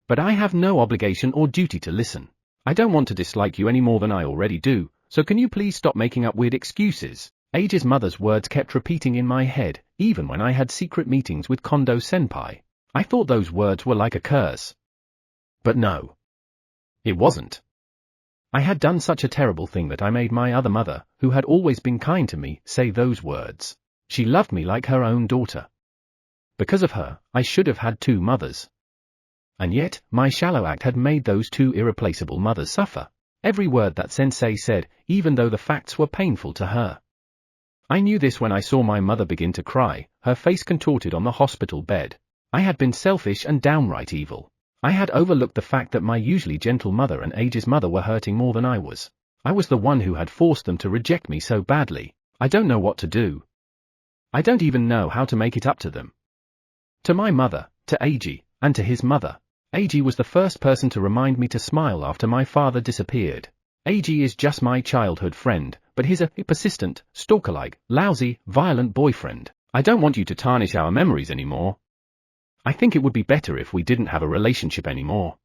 But I have no obligation or duty to listen. I don't want to dislike you any more than I already do, so can you please stop making up weird excuses? Eiji's mother's words kept repeating in my head, even when I had secret meetings with Kondo-senpai. I thought those words were like a curse. But no. It wasn't. I had done such a terrible thing that I made my other mother, who had always been kind to me, say those words. She loved me like her own daughter. Because of her, I should have had two mothers. And yet, my shallow act had made those two irreplaceable mothers suffer. Every word that sensei said, even though the facts were painful to her. I knew this when I saw my mother begin to cry, her face contorted on the hospital bed. I had been selfish and downright evil. I had overlooked the fact that my usually gentle mother and Eiji's mother were hurting more than I was. I was the one who had forced them to reject me so badly. I don't know what to do. I don't even know how to make it up to them. To my mother, to Eiji, and to his mother. Eiji was the first person to remind me to smile after my father disappeared. Eiji is just my childhood friend, but he's a persistent, stalker-like, lousy, violent boyfriend. I don't want you to tarnish our memories anymore. I think it would be better if we didn't have a relationship anymore.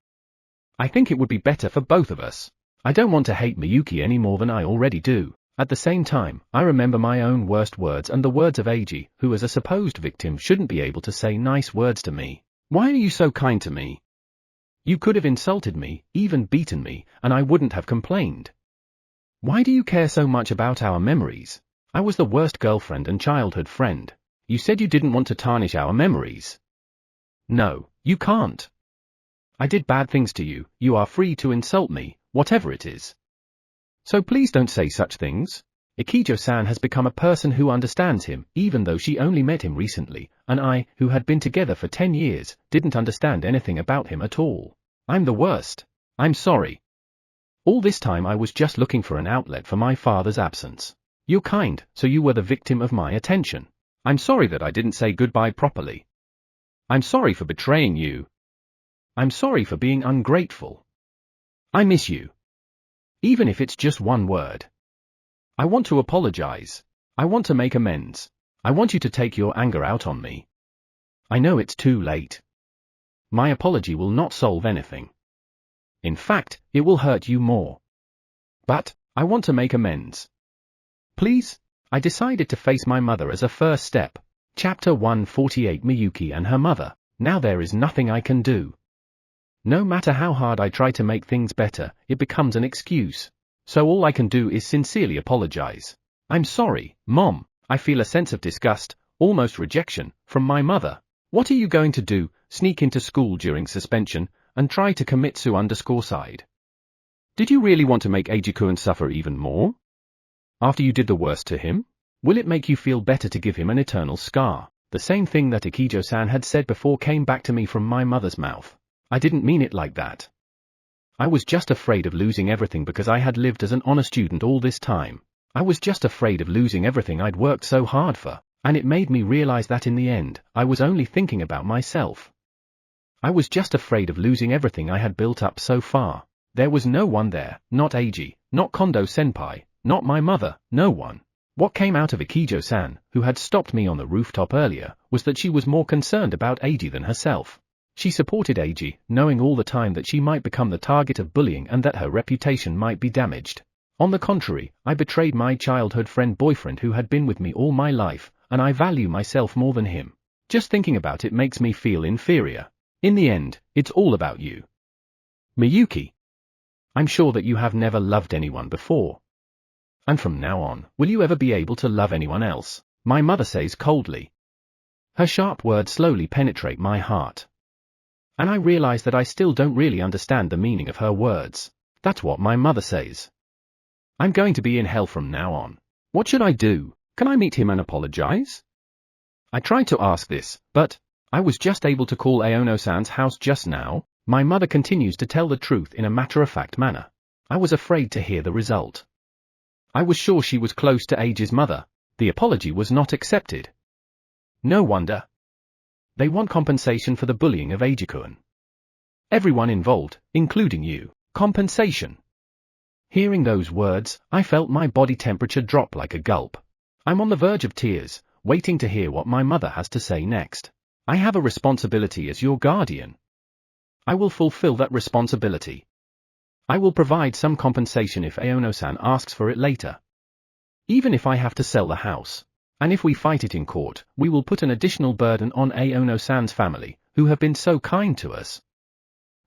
I think it would be better for both of us. I don't want to hate Miyuki any more than I already do. At the same time, I remember my own worst words and the words of Eiji, who as a supposed victim shouldn't be able to say nice words to me. Why are you so kind to me? You could have insulted me, even beaten me, and I wouldn't have complained. Why do you care so much about our memories? I was the worst girlfriend and childhood friend. You said you didn't want to tarnish our memories. No, you can't. I did bad things to you, you are free to insult me, whatever it is. So please don't say such things. Ikijo-san has become a person who understands him, even though she only met him recently, and I, who had been together for 10 years, didn't understand anything about him at all. I'm the worst. I'm sorry. All this time I was just looking for an outlet for my father's absence. You're kind, so you were the victim of my attention. I'm sorry that I didn't say goodbye properly. I'm sorry for betraying you. I'm sorry for being ungrateful. I miss you. Even if it's just one word. I want to apologize. I want to make amends. I want you to take your anger out on me. I know it's too late. My apology will not solve anything. In fact, it will hurt you more. But, I want to make amends. please? I decided to face my mother as a first step. Chapter 148 Miyuki and her mother. Now there is nothing I can do. No matter how hard I try to make things better, it becomes an excuse. So all I can do is sincerely apologize. I'm sorry, Mom. I feel a sense of disgust, almost rejection, from my mother. What are you going to do, sneak into school during suspension, and try to commit suicide? Did you really want to make Eiji-kun suffer even more? After you did the worst to him? Will it make you feel better to give him an eternal scar? The same thing that Ikijo-san had said before came back to me from my mother's mouth. I didn't mean it like that. I was just afraid of losing everything because I had lived as an honor student all this time. I was just afraid of losing everything I'd worked so hard for, and it made me realize that in the end, I was only thinking about myself. I was just afraid of losing everything I had built up so far. There was no one there, not Eiji, not Kondo-senpai, not my mother, no one. What came out of Ikijo-san, who had stopped me on the rooftop earlier, was that she was more concerned about Eiji than herself. She supported Eiji, knowing all the time that she might become the target of bullying and that her reputation might be damaged. On the contrary, I betrayed my childhood friend boyfriend who had been with me all my life, and I value myself more than him. Just thinking about it makes me feel inferior. In the end, it's all about you. Miyuki. I'm sure that you have never loved anyone before. And from now on, will you ever be able to love anyone else? My mother says coldly. Her sharp words slowly penetrate my heart. And I realize that I still don't really understand the meaning of her words. That's what my mother says. I'm going to be in hell from now on. What should I do? Can I meet him and apologize? I tried to ask this, but I was just able to call Aono-san's house just now. My mother continues to tell the truth in a matter-of-fact manner. I was afraid to hear the result. I was sure she was close to Eiji's mother. The apology was not accepted. No wonder. They want compensation for the bullying of Eiji-kun. Everyone involved, including you. Compensation. Hearing those words, I felt my body temperature drop like a gulp. I'm on the verge of tears, waiting to hear what my mother has to say next. I have a responsibility as your guardian. I will fulfill that responsibility. I will provide some compensation if Aono-san asks for it later. Even if I have to sell the house. And if we fight it in court, we will put an additional burden on Aono-san's family, who have been so kind to us.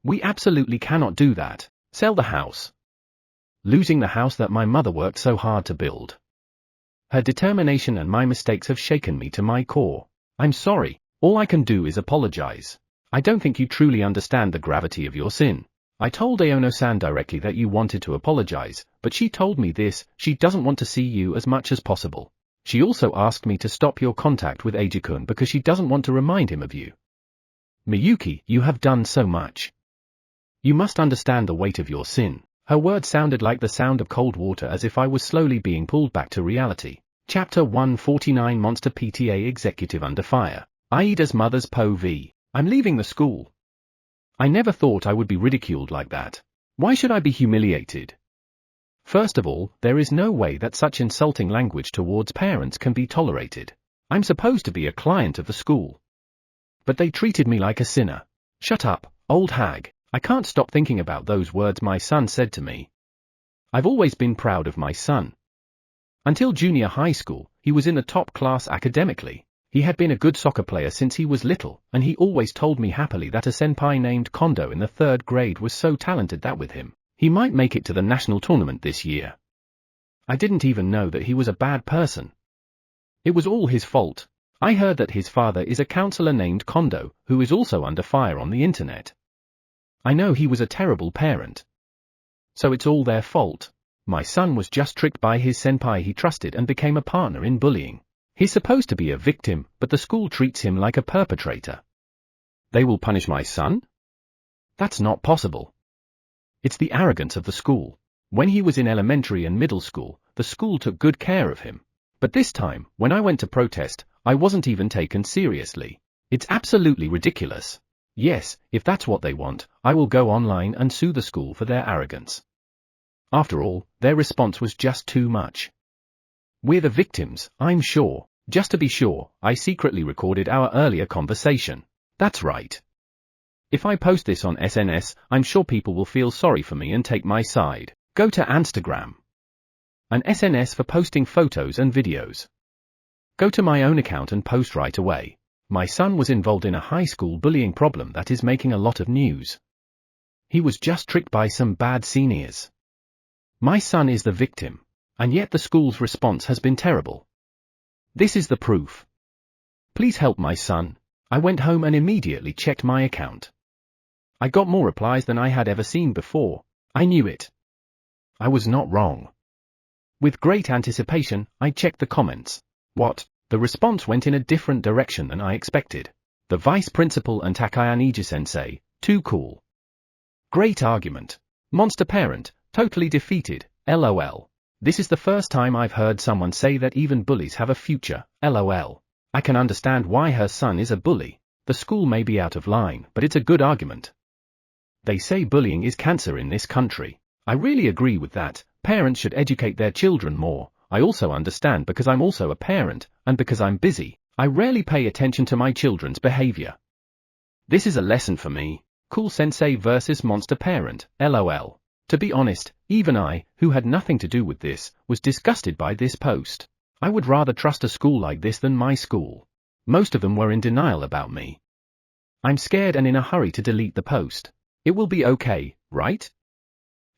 We absolutely cannot do that. Sell the house. Losing the house that my mother worked so hard to build. Her determination and my mistakes have shaken me to my core. I'm sorry. All I can do is apologize. I don't think you truly understand the gravity of your sin. I told Aono-san directly that you wanted to apologize, but she told me this, she doesn't want to see you as much as possible. She also asked me to stop your contact with Eiji-kun because she doesn't want to remind him of you. Miyuki, you have done so much. You must understand the weight of your sin. Her words sounded like the sound of cold water as if I was slowly being pulled back to reality. Chapter 149 Monster PTA Executive Under Fire. Aida's mother's POV. I'm leaving the school. I never thought I would be ridiculed like that. Why should I be humiliated? First of all, there is no way that such insulting language towards parents can be tolerated. I'm supposed to be a client of the school. But they treated me like a sinner. Shut up, old hag. I can't stop thinking about those words my son said to me. I've always been proud of my son. Until junior high school, he was in the top class academically. He had been a good soccer player since he was little, and he always told me happily that a senpai named Kondo in the 3rd grade was so talented that with him, he might make it to the national tournament this year. I didn't even know that he was a bad person. It was all his fault. I heard that his father is a counselor named Kondo, who is also under fire on the internet. I know he was a terrible parent. So it's all their fault. My son was just tricked by his senpai he trusted and became a partner in bullying. He's supposed to be a victim, but the school treats him like a perpetrator. They will punish my son? That's not possible. It's the arrogance of the school. When he was in elementary and middle school, the school took good care of him. But this time, when I went to protest, I wasn't even taken seriously. It's absolutely ridiculous. Yes, if that's what they want, I will go online and sue the school for their arrogance. After all, their response was just too much. We're the victims, I'm sure. Just to be sure, I secretly recorded our earlier conversation. That's right. If I post this on SNS, I'm sure people will feel sorry for me and take my side. Go to Instagram. An SNS for posting photos and videos. Go to my own account and post right away. My son was involved in a high school bullying problem that is making a lot of news. He was just tricked by some bad seniors. My son is the victim, and yet the school's response has been terrible. This is the proof. Please help my son. I went home and immediately checked my account. I got more replies than I had ever seen before. I knew it. I was not wrong. With great anticipation, I checked the comments. What? The response went in a different direction than I expected. The vice principal and Aono Eiji sensei, too cool. Great argument. Monster parent, totally defeated, lol. This is the first time I've heard someone say that even bullies have a future, lol. I can understand why her son is a bully. The school may be out of line, but it's a good argument. They say bullying is cancer in this country. I really agree with that. Parents should educate their children more. I also understand because I'm also a parent, and because I'm busy, I rarely pay attention to my children's behavior. This is a lesson for me. Cool sensei versus monster parent, lol. To be honest, even I, who had nothing to do with this, was disgusted by this post. I would rather trust a school like this than my school. Most of them were in denial about me. I'm scared and in a hurry to delete the post. It will be okay, right?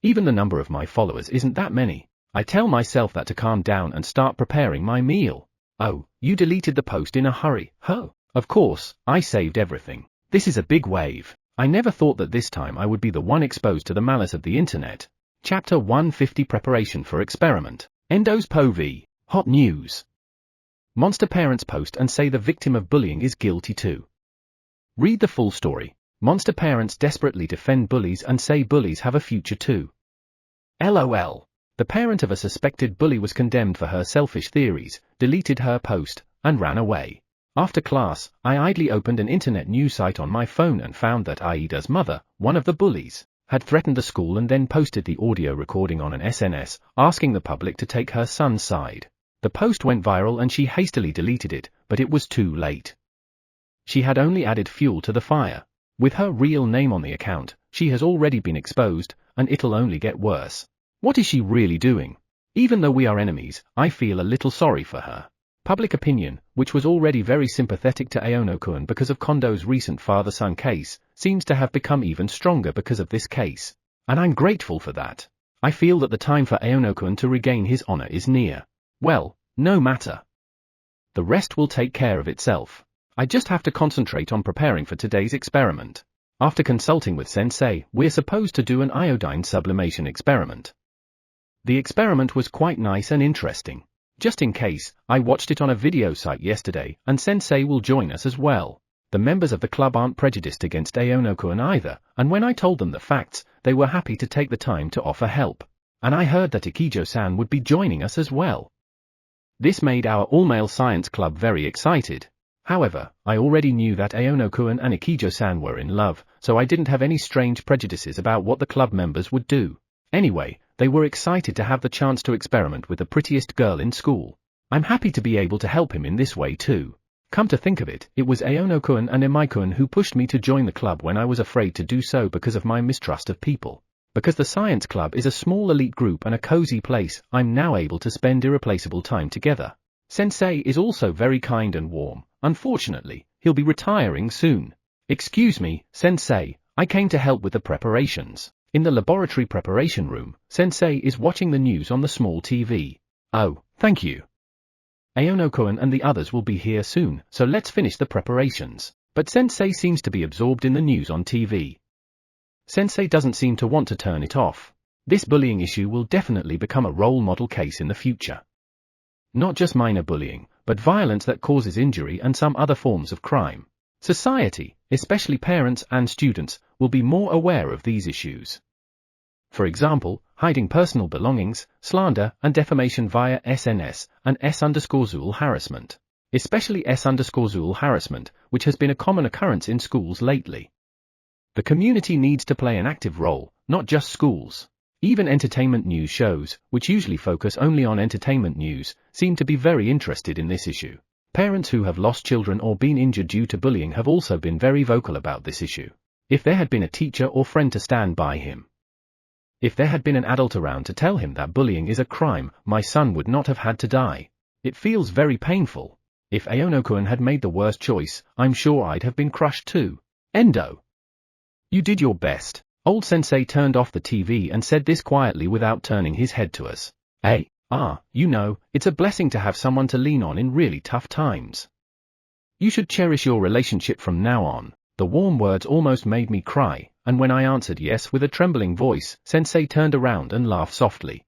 Even the number of my followers isn't that many. I tell myself that to calm down and start preparing my meal. Oh, you deleted the post in a hurry, huh? Of course, I saved everything. This is a big wave. I never thought that this time I would be the one exposed to the malice of the internet. Chapter 150 Preparation for Experiment. Endo's Po v. Hot news. Monster parents post and say the victim of bullying is guilty too. Read the full story. Monster parents desperately defend bullies and say bullies have a future too. LOL. The parent of a suspected bully was condemned for her selfish theories, deleted her post, and ran away. After class, I idly opened an internet news site on my phone and found that Aida's mother, one of the bullies, had threatened the school and then posted the audio recording on an SNS, asking the public to take her son's side. The post went viral and she hastily deleted it, but it was too late. She had only added fuel to the fire. With her real name on the account, she has already been exposed, and it'll only get worse. What is she really doing? Even though we are enemies, I feel a little sorry for her. Public opinion, which was already very sympathetic to Aono-kun because of Kondo's recent father-son case, seems to have become even stronger because of this case. And I'm grateful for that. I feel that the time for Aono-kun to regain his honor is near. Well, no matter. The rest will take care of itself. I just have to concentrate on preparing for today's experiment. After consulting with Sensei, we're supposed to do an iodine sublimation experiment. The experiment was quite nice and interesting. Just in case, I watched it on a video site yesterday, and Sensei will join us as well. The members of the club aren't prejudiced against Aono-kun either, and when I told them the facts, they were happy to take the time to offer help. And I heard that Ikijo-san would be joining us as well. This made our all-male science club very excited. However, I already knew that Aono-kun and Ikijo-san were in love, so I didn't have any strange prejudices about what the club members would do. Anyway, they were excited to have the chance to experiment with the prettiest girl in school. I'm happy to be able to help him in this way too. Come to think of it, it was Aono-kun and Imai-kun who pushed me to join the club when I was afraid to do so because of my mistrust of people. Because the science club is a small elite group and a cozy place, I'm now able to spend irreplaceable time together. Sensei is also very kind and warm. Unfortunately, he'll be retiring soon. Excuse me, Sensei, I came to help with the preparations. In the laboratory preparation room, Sensei is watching the news on the small TV. Oh, thank you. Aono-kun and the others will be here soon, so let's finish the preparations. But Sensei seems to be absorbed in the news on TV. Sensei doesn't seem to want to turn it off. This bullying issue will definitely become a role model case in the future. Not just minor bullying, but violence that causes injury and some other forms of crime. Society, especially parents and students, will be more aware of these issues. For example, hiding personal belongings, slander and defamation via SNS and S_Zool harassment. Especially S_Zool harassment, which has been a common occurrence in schools lately. The community needs to play an active role, not just schools. Even entertainment news shows, which usually focus only on entertainment news, seem to be very interested in this issue. Parents who have lost children or been injured due to bullying have also been very vocal about this issue. If there had been a teacher or friend to stand by him. If there had been an adult around to tell him that bullying is a crime, my son would not have had to die. It feels very painful. If Aono-kun had made the worst choice, I'm sure I'd have been crushed too. Endo. You did your best. Old sensei turned off the TV and said this quietly without turning his head to us. You know, it's a blessing to have someone to lean on in really tough times. You should cherish your relationship from now on. The warm words almost made me cry, and when I answered yes with a trembling voice, sensei turned around and laughed softly.